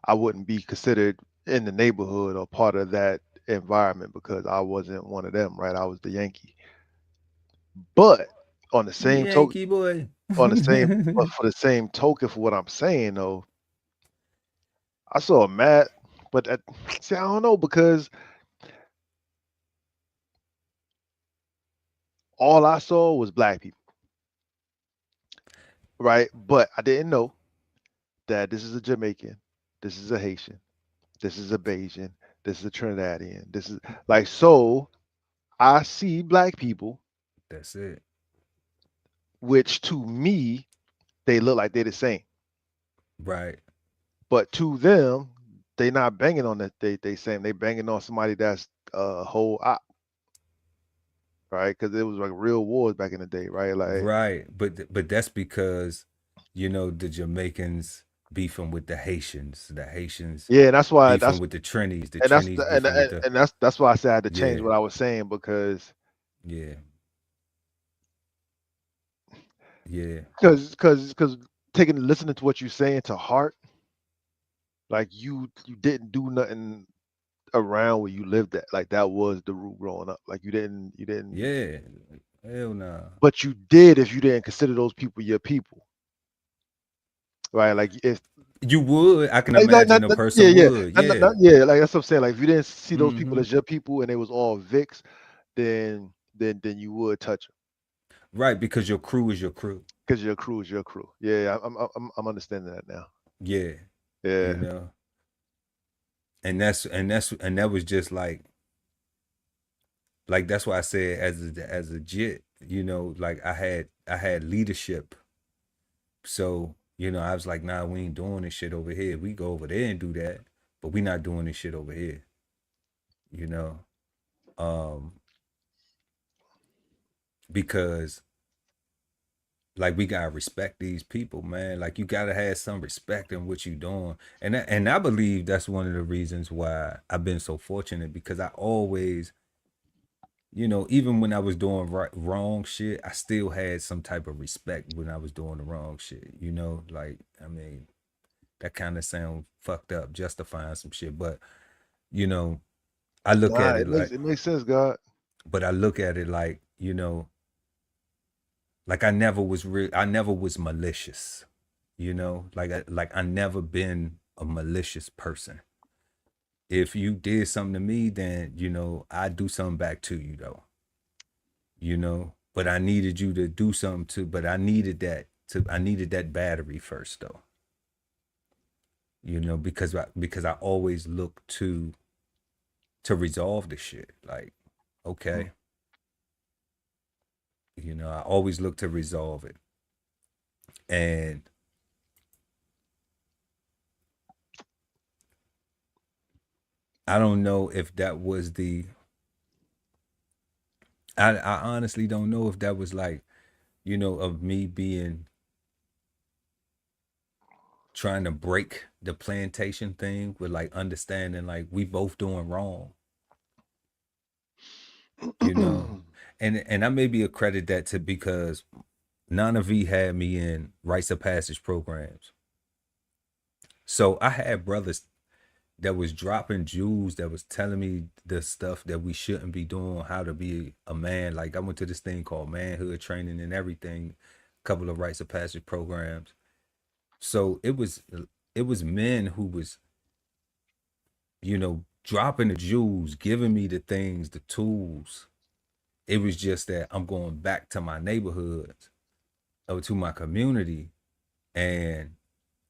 S4: I wouldn't be considered in the neighborhood or part of that environment because I wasn't one of them, right? I was the Yankee. But on the same token,
S3: Yankee boy.
S4: but for the same token, for what I'm saying though, I saw a mad, but see, I don't know, because all I saw was black people. right? But I didn't know that this is a Jamaican, this is a Haitian, this is a Bayesian, this is a Trinidadian, this is like so. I see black people,
S3: That's it.
S4: which to me they look like they're the same,
S3: Right.
S4: but to them they not banging on that they same. They banging on somebody that's a whole op, right? Because it was like real wars back in the day, right? Like
S3: Right. But that's because, the Jamaicans beefing with the Haitians,
S4: yeah, and that's why
S3: beefing
S4: that's
S3: with the Trinis, the
S4: and that's
S3: Trinis
S4: the,
S3: beefing with the
S4: and that's why I said I had to change
S3: yeah,
S4: what I was saying because
S3: yeah, yeah,
S4: because taking listening to what you're saying to heart, like you didn't do nothing around where you lived at. Like that was the root growing up. Like you didn't
S3: yeah. Hell nah.
S4: but you did if you didn't consider those people your people. Right? Like if
S3: You would. I can
S4: like,
S3: imagine a
S4: yeah,
S3: person
S4: yeah.
S3: would. Yeah.
S4: Yeah, like that's what I'm saying. Like if you didn't see those people
S3: Mm-hmm.
S4: as your people and it was all Vicks, then you would touch them.
S3: Right, because your crew is your crew.
S4: Because your crew is your crew. Yeah, I'm understanding that now.
S3: Yeah.
S4: Yeah.
S3: And that was just like that's why I said as a jit, like I had leadership. So, I was like, nah, we ain't doing this shit over here. We go over there and do that, but we not doing this shit over here. You know? Because like we gotta respect these people, man. Like you gotta have some respect in what you doing. And I believe that's one of the reasons why I've been so fortunate because I always, even when I was doing wrong shit, I still had some type of respect when I was doing the wrong shit. Like I mean, that kind of sound fucked up, justifying some shit, but I look
S4: Nah,
S3: at it like,
S4: it makes sense, God.
S3: but I look at it like, like I never was malicious, like I never been a malicious person. If you did something to me, then I do something back to you though. But I needed you to do something too. But I needed that battery first though. Because I always look to resolve the shit. Like, okay. I always look to resolve it. And I don't know if that was I honestly don't know if that was like, of me trying to break the plantation thing with like understanding like we both doing wrong. And I maybe accredit that to because Nana V had me in rites of passage programs. So I had brothers that was dropping jewels that was telling me the stuff that we shouldn't be doing, how to be a man. Like I went to this thing called manhood training and everything, a couple of rites of passage programs. So it was men who was, dropping the jewels, giving me the things, the tools. It was just that I'm going back to my neighborhoods or to my community and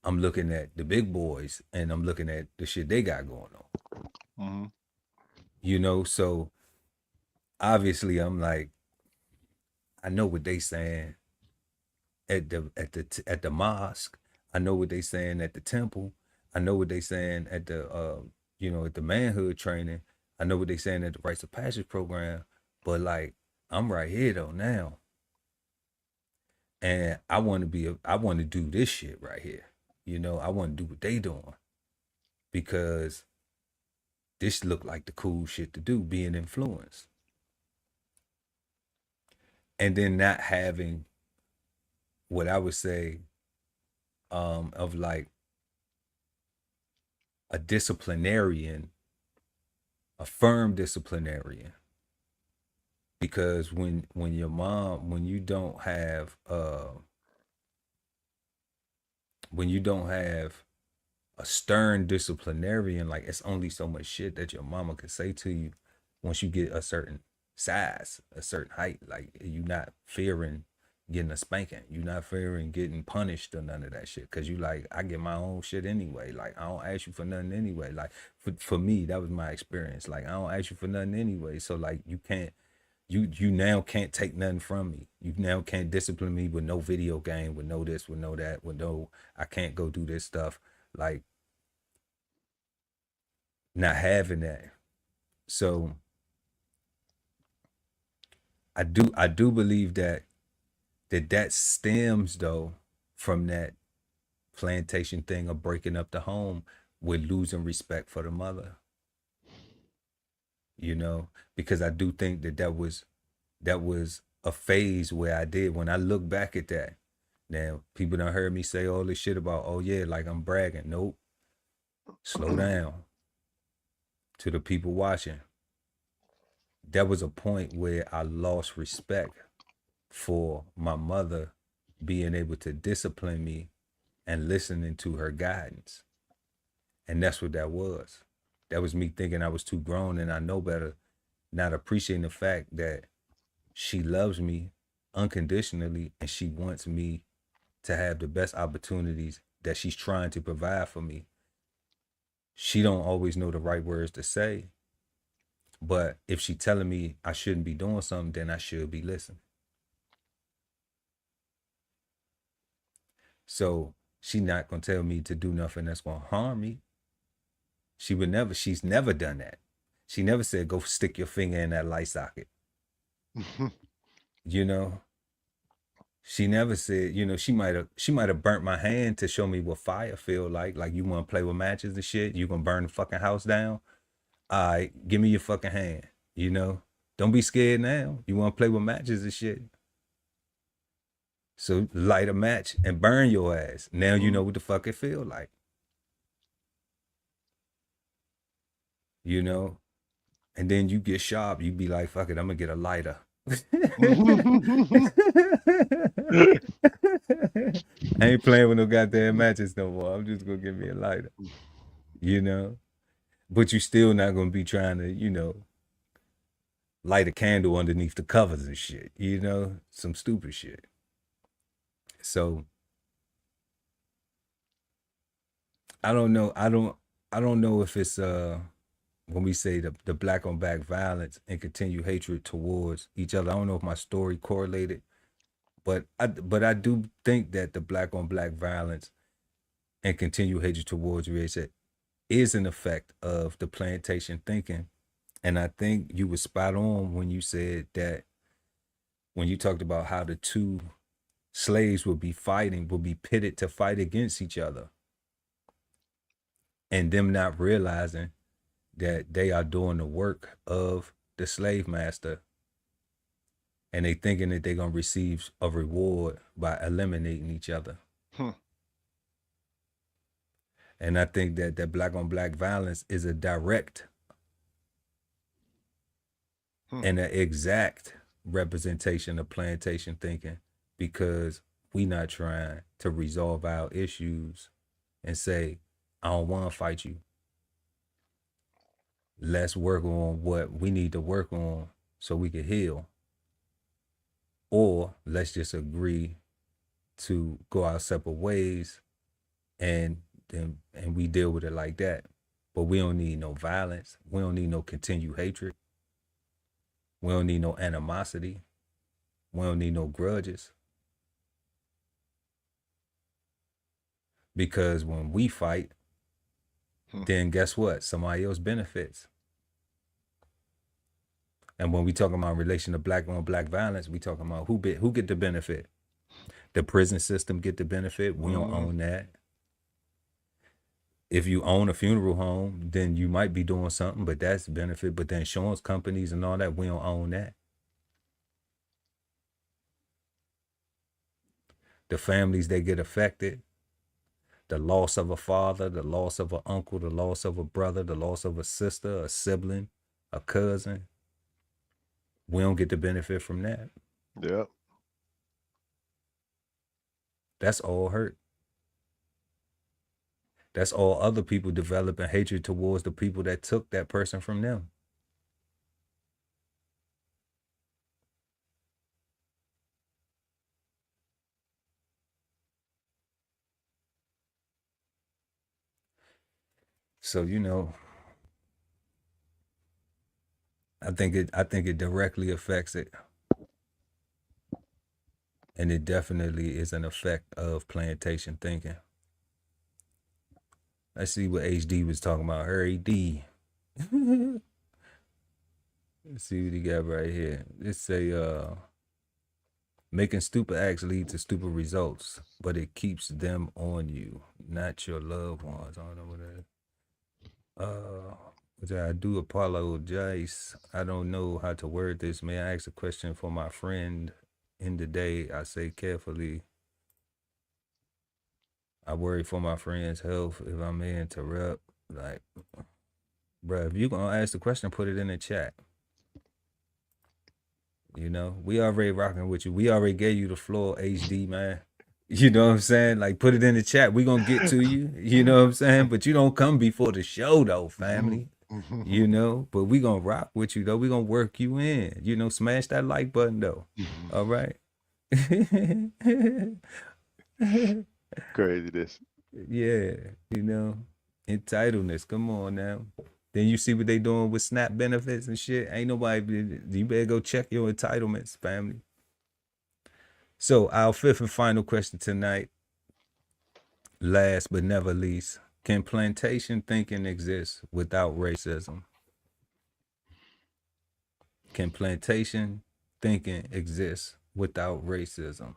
S3: I'm looking at the big boys and I'm looking at the shit they got going on. So obviously I'm like, I know what they saying at the mosque. I know what they saying at the temple. I know what they saying at the at the manhood training. I know what they saying at the rites of passage program. But like, I'm right here though now. And I want to do this shit right here. I want to do what they doing. Because this looked like the cool shit to do, being influenced. And then not having what I would say of like a disciplinarian, a firm disciplinarian. Because when your mom, when you don't have a stern disciplinarian, like it's only so much shit that your mama could say to you once you get a certain size, a certain height. Like you not fearing getting a spanking. You're not fearing getting punished or none of that shit. Cause you like, I get my own shit anyway. Like, I don't ask you for nothing anyway. Like, for me, that was my experience. Like, I don't ask you for nothing anyway. So like, you now can't take nothing from me. You now can't discipline me with no video game, with no this, with no that, with no, I can't go do this stuff. Like, not having that. So I do believe that stems though from that plantation thing of breaking up the home with losing respect for the mother. You know, because I do think that was a phase where I did. When I look back at that, now people done heard me say all this shit about, oh yeah, like I'm bragging. Nope. Slow down. To the people watching, there was a point where I lost respect for my mother being able to discipline me and listening to her guidance. And that's what that was. That was me thinking I was too grown and I know better, not appreciating the fact that she loves me unconditionally and she wants me to have the best opportunities that she's trying to provide for me. She don't always know the right words to say, but if she telling me I shouldn't be doing something, then I should be listening. So she not gonna tell me to do nothing that's gonna harm me. She's never done that. She never said, go stick your finger in that light socket. You know, she never said, you know, she might have burnt my hand to show me what fire feel like. Like, you want to play with matches and shit? You gonna burn the fucking house down? All right, give me your fucking hand. You know, don't be scared now. You want to play with matches and shit? So light a match and burn your ass. Now you know what the fuck it feel like. You know, and then you get sharp. You be like, fuck it, I'm gonna get a lighter. I ain't playing with no goddamn matches no more. I'm just gonna give me a lighter. You know, but you still not gonna be trying to, you know, light a candle underneath the covers and shit. You know, some stupid shit. So I don't know. I don't know if it's when we say the black on black violence and continued hatred towards each other. I don't know if my story correlated, but I do think that the black on black violence and continued hatred towards race is an effect of the plantation thinking. And I think you were spot on when you said that, when you talked about how the two slaves would be pitted to fight against each other, and them not realizing that they are doing the work of the slave master, and they thinking that they're gonna receive a reward by eliminating each other. And I think that black on black violence is a direct and an exact representation of plantation thinking, because we not trying to resolve our issues and say, I don't want to fight you. Let's work on what we need to work on so we can heal. Or let's just agree to go our separate ways and we deal with it like that. But we don't need no violence. We don't need no continued hatred. We don't need no animosity. We don't need no grudges. Because when we fight, then guess what? Somebody else benefits. And when we talking about relation to black on black violence, we talking about who get the benefit. The prison system get the benefit. We don't own that. If you own a funeral home, then you might be doing something, but that's the benefit. But the insurance companies and all that, we don't own that. The families that get affected, the loss of a father, the loss of an uncle, the loss of a brother, the loss of a sister, a sibling, a cousin, we don't get the benefit from that.
S4: Yep.
S3: That's all hurt. That's all other people developing hatred towards the people that took that person from them. So, you know, I think it directly affects it. And it definitely is an effect of plantation thinking. Let's see what HD was talking about. Her AD. Let's see what he got right here. It say making stupid acts lead to stupid results, but it keeps them on you, not your loved ones. I don't know what that is. Which I do apologize. I don't know how to word this. May I ask a question for my friend in the day? I say carefully. I worry for my friend's health. If I may interrupt, like, bruh, if you gonna ask the question, put it in the chat. You know, we already rocking with you. We already gave you the floor, HD, man. You know what I'm saying? Like, put it in the chat. We gonna get to you. You know what I'm saying? But you don't come before the show, though, family. You know, but we gonna rock with you, though. We gonna work you in. You know, smash that like button, though. All right.
S4: Crazy this.
S3: Yeah, you know, entitlements. Come on now. Then you see what they doing with SNAP benefits and shit. Ain't nobody. You better go check your entitlements, family. So our fifth and final question tonight, last but never least, can plantation thinking exist without racism? Can plantation thinking exist without racism?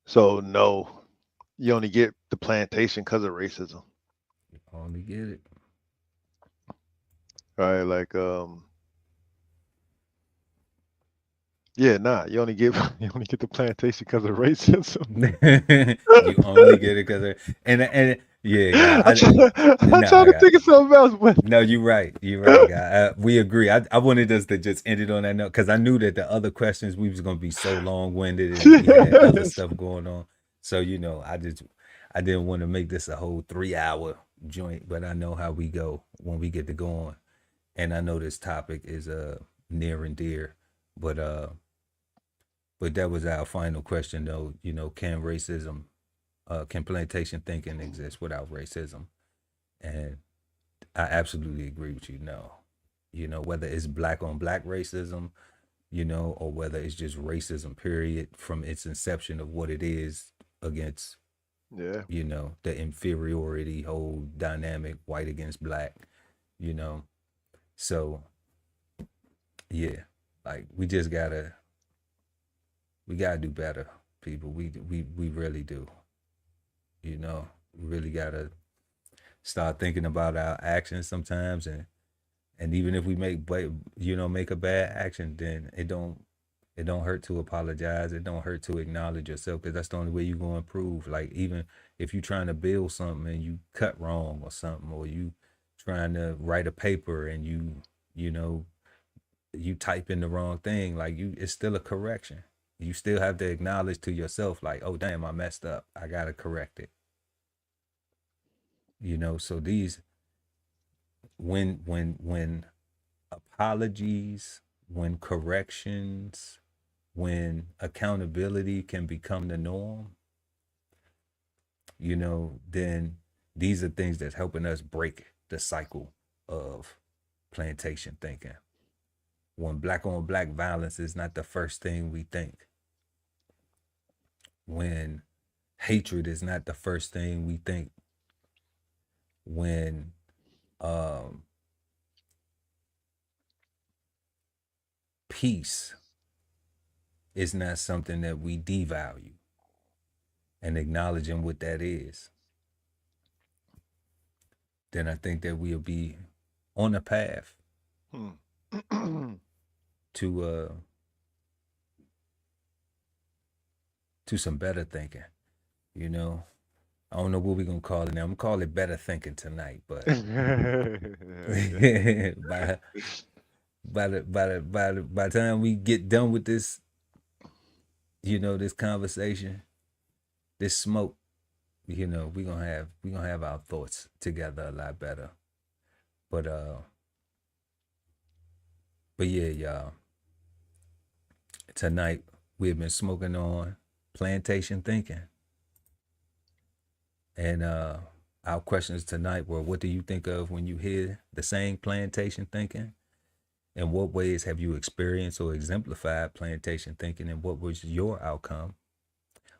S4: So no, you only get the plantation because of racism.
S3: You only get it.
S4: Right, like yeah, nah, you only get the plantation because of racism.
S3: You only get it because of and yeah,
S4: I'm trying to think of something else, but
S3: no, you're right, guy. We agree. I wanted us to just end it on that note because I knew that the other questions we was gonna be so long-winded and we had other stuff going on. So you know, I didn't want to make this a whole 3-hour joint, but I know how we go when we get to going, and I know this topic is near and dear, but that was our final question, though. You know, can plantation thinking exist without racism? And I absolutely agree with you. No, you know, whether it's black on black racism, you know, or whether it's just racism, period, from its inception of what it is against, you know, the inferiority whole dynamic, white against black, you know. So, yeah, like we gotta do better, people. We really do. You know, we really gotta start thinking about our actions sometimes, and even if we make a bad action, then it don't hurt to apologize. It don't hurt to acknowledge yourself, because that's the only way you're gonna improve. Like, even if you're trying to build something and you cut wrong or something, or you trying to write a paper and you type in the wrong thing, like, it's still a correction. You still have to acknowledge to yourself, like, oh damn, I messed up. I gotta correct it. You know, so these when apologies, when corrections, when accountability can become the norm, you know, then these are things that's helping us break the cycle of plantation thinking. When black on black violence is not the first thing we think. When hatred is not the first thing we think. When peace is not something that we devalue, and acknowledging what that is, then I think that we'll be on a path to some better thinking. You know, I don't know what we're gonna call it now. I'm gonna call it better thinking tonight, but by the time we get done with this, you know, this conversation, this smoke, you know, we're gonna have our thoughts together a lot better. But yeah, y'all. Tonight we have been smoking on plantation thinking. And our questions tonight were, what do you think of when you hear the saying plantation thinking? In what ways have you experienced or exemplified plantation thinking, and what was your outcome?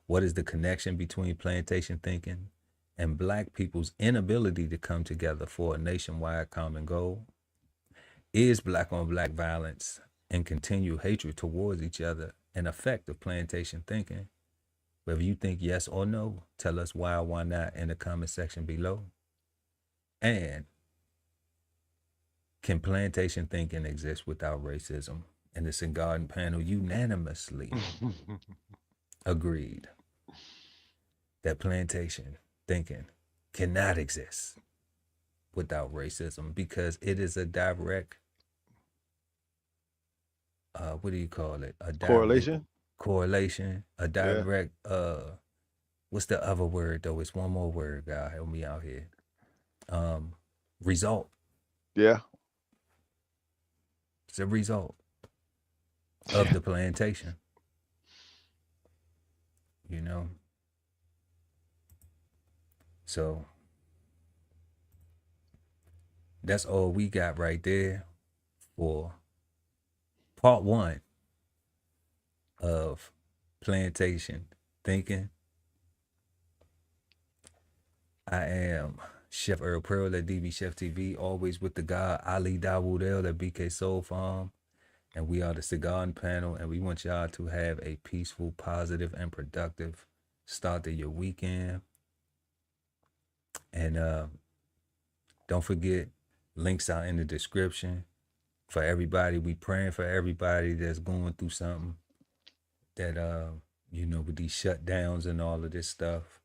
S3: What is the connection between plantation thinking and Black people's inability to come together for a nationwide common goal? Is Black on Black violence and continued hatred towards each other an effect of plantation thinking? Whether you think yes or no, tell us why or why not in the comment section below. And can plantation thinking exist without racism? And the Cigarden Panel unanimously agreed that plantation thinking cannot exist without racism, because it is a direct, what do you call it? A direct correlation, a direct, what's the other word though? It's one more word, God, help me out here. Result.
S4: Yeah.
S3: It's a result of the plantation, you know? So that's all we got right there for part 1 of plantation thinking. I am Chef Earl Pearl at DBCHEFTV, always with the guy Ali Dawood El at BK Soul Farm, and we are the Cigarden Panel, and we want y'all to have a peaceful, positive, and productive start to your weekend. And don't forget, links are in the description for everybody. We praying for everybody that's going through something that you know, with these shutdowns and all of this stuff.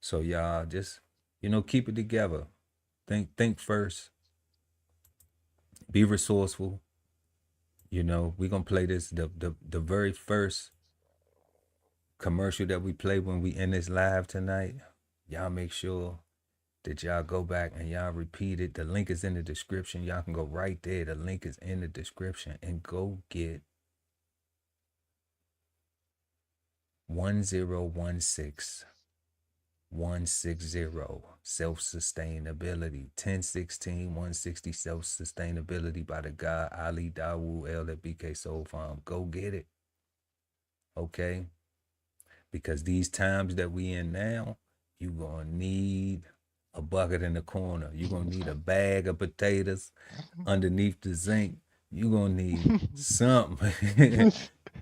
S3: So y'all just, you know, keep it together. Think first. Be resourceful. You know, we're gonna play this the very first commercial that we play when we end this live tonight. Y'all make sure that y'all go back and y'all repeat it. The link is in the description. Y'all can go right there. The link is in the description, and go get 1016 160 self-sustainability, 1016 160 self-sustainability by the guy Ali Dawood El at BK Soul Farm. Go get it, okay? Because these times that we in now, you gonna need a bucket in the corner. You're gonna need a bag of potatoes underneath the zinc. You're gonna need something.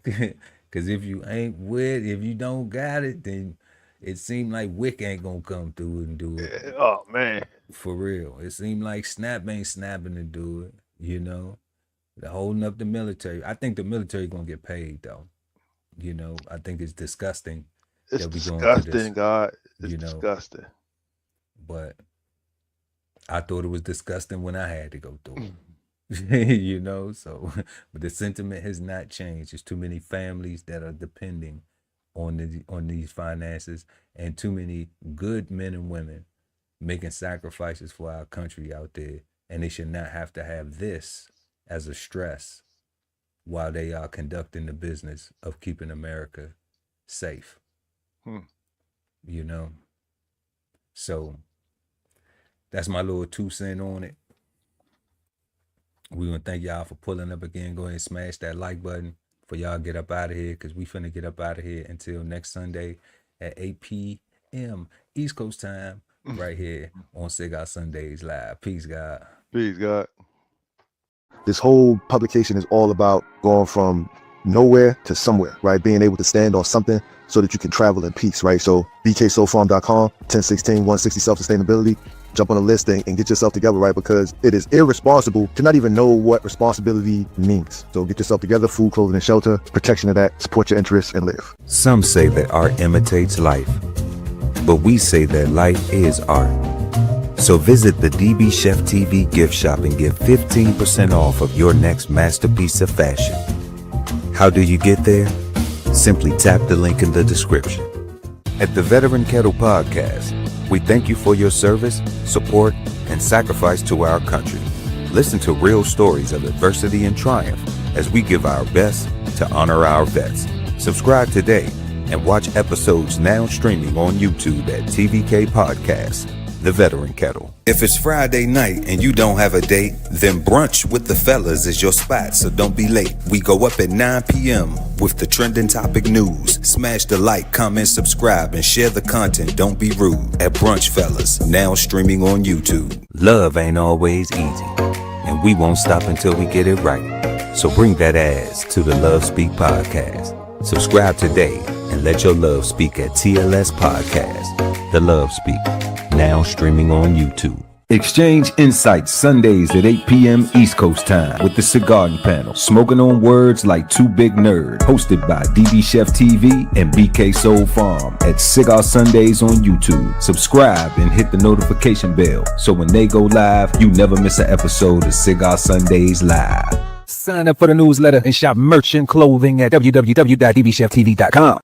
S3: Because if you ain't with, if you don't got it, then it seemed like Wick ain't gonna come through and do it.
S4: Oh man,
S3: for real. It seemed like Snap ain't snapping to do it. You know, they're holding up the military. I think the military gonna get paid though. You know, I think it's disgusting.
S4: It's
S3: that we
S4: disgusting,
S3: going through this,
S4: God. It's
S3: you know,
S4: disgusting.
S3: But I thought it was disgusting when I had to go through it. You know, so but the sentiment has not changed. There's too many families that are depending on these finances, and too many good men and women making sacrifices for our country out there, and they should not have to have this as a stress while they are conducting the business of keeping America safe. You know, so that's my little 2 cents on it. We want to thank y'all for pulling up again. Go ahead and smash that like button for y'all get up out of here, because we finna get up out of here until next Sunday at 8 p.m. East Coast time, right here on Cigar Sundays Live. Peace, God.
S4: Peace, God. This whole publication is all about going from nowhere to somewhere, right? Being able to stand on something so that you can travel in peace, right? So bksoulfarm.com, 1016 160 self-sustainability. Jump on a list and get yourself together, right? Because it is irresponsible to not even know what responsibility means. So get yourself together, food, clothing, and shelter, protection of that, support your interests, and live.
S1: Some say that art imitates life, but we say that life is art. So visit the DBCHEFTV gift shop and get 15% off of your next masterpiece of fashion. How do you get there? Simply tap the link in the description. At the Veteran Kettle Podcast, we thank you for your service, support, and sacrifice to our country. Listen to real stories of adversity and triumph as we give our best to honor our vets. Subscribe today And watch episodes now streaming on YouTube at TVK Podcast, The Veteran Kettle. If it's Friday night and you don't have a date, then brunch with the fellas is your spot, so don't be late. We go up at 9 p.m. with the trending topic news. Smash the like, comment, subscribe, and share the content. Don't be rude. At Brunch Fellas, now streaming on YouTube. Love ain't always easy, and we won't stop until we get it right. So bring that ass to the Love Speak Podcast. Subscribe today and let your love speak at TLS Podcast. The Love Speak, now streaming on YouTube. Exchange insights Sundays at 8 p.m. East Coast time with the Cigarden Panel. Smoking on words like two big nerds. Hosted by DBCHEFTV and BK Soul Farm at Cigar Sundays on YouTube. Subscribe and hit the notification bell so when they go live, you never miss an episode of Cigar Sundays Live. Sign up for the newsletter and shop merch and clothing at www.dbcheftv.com.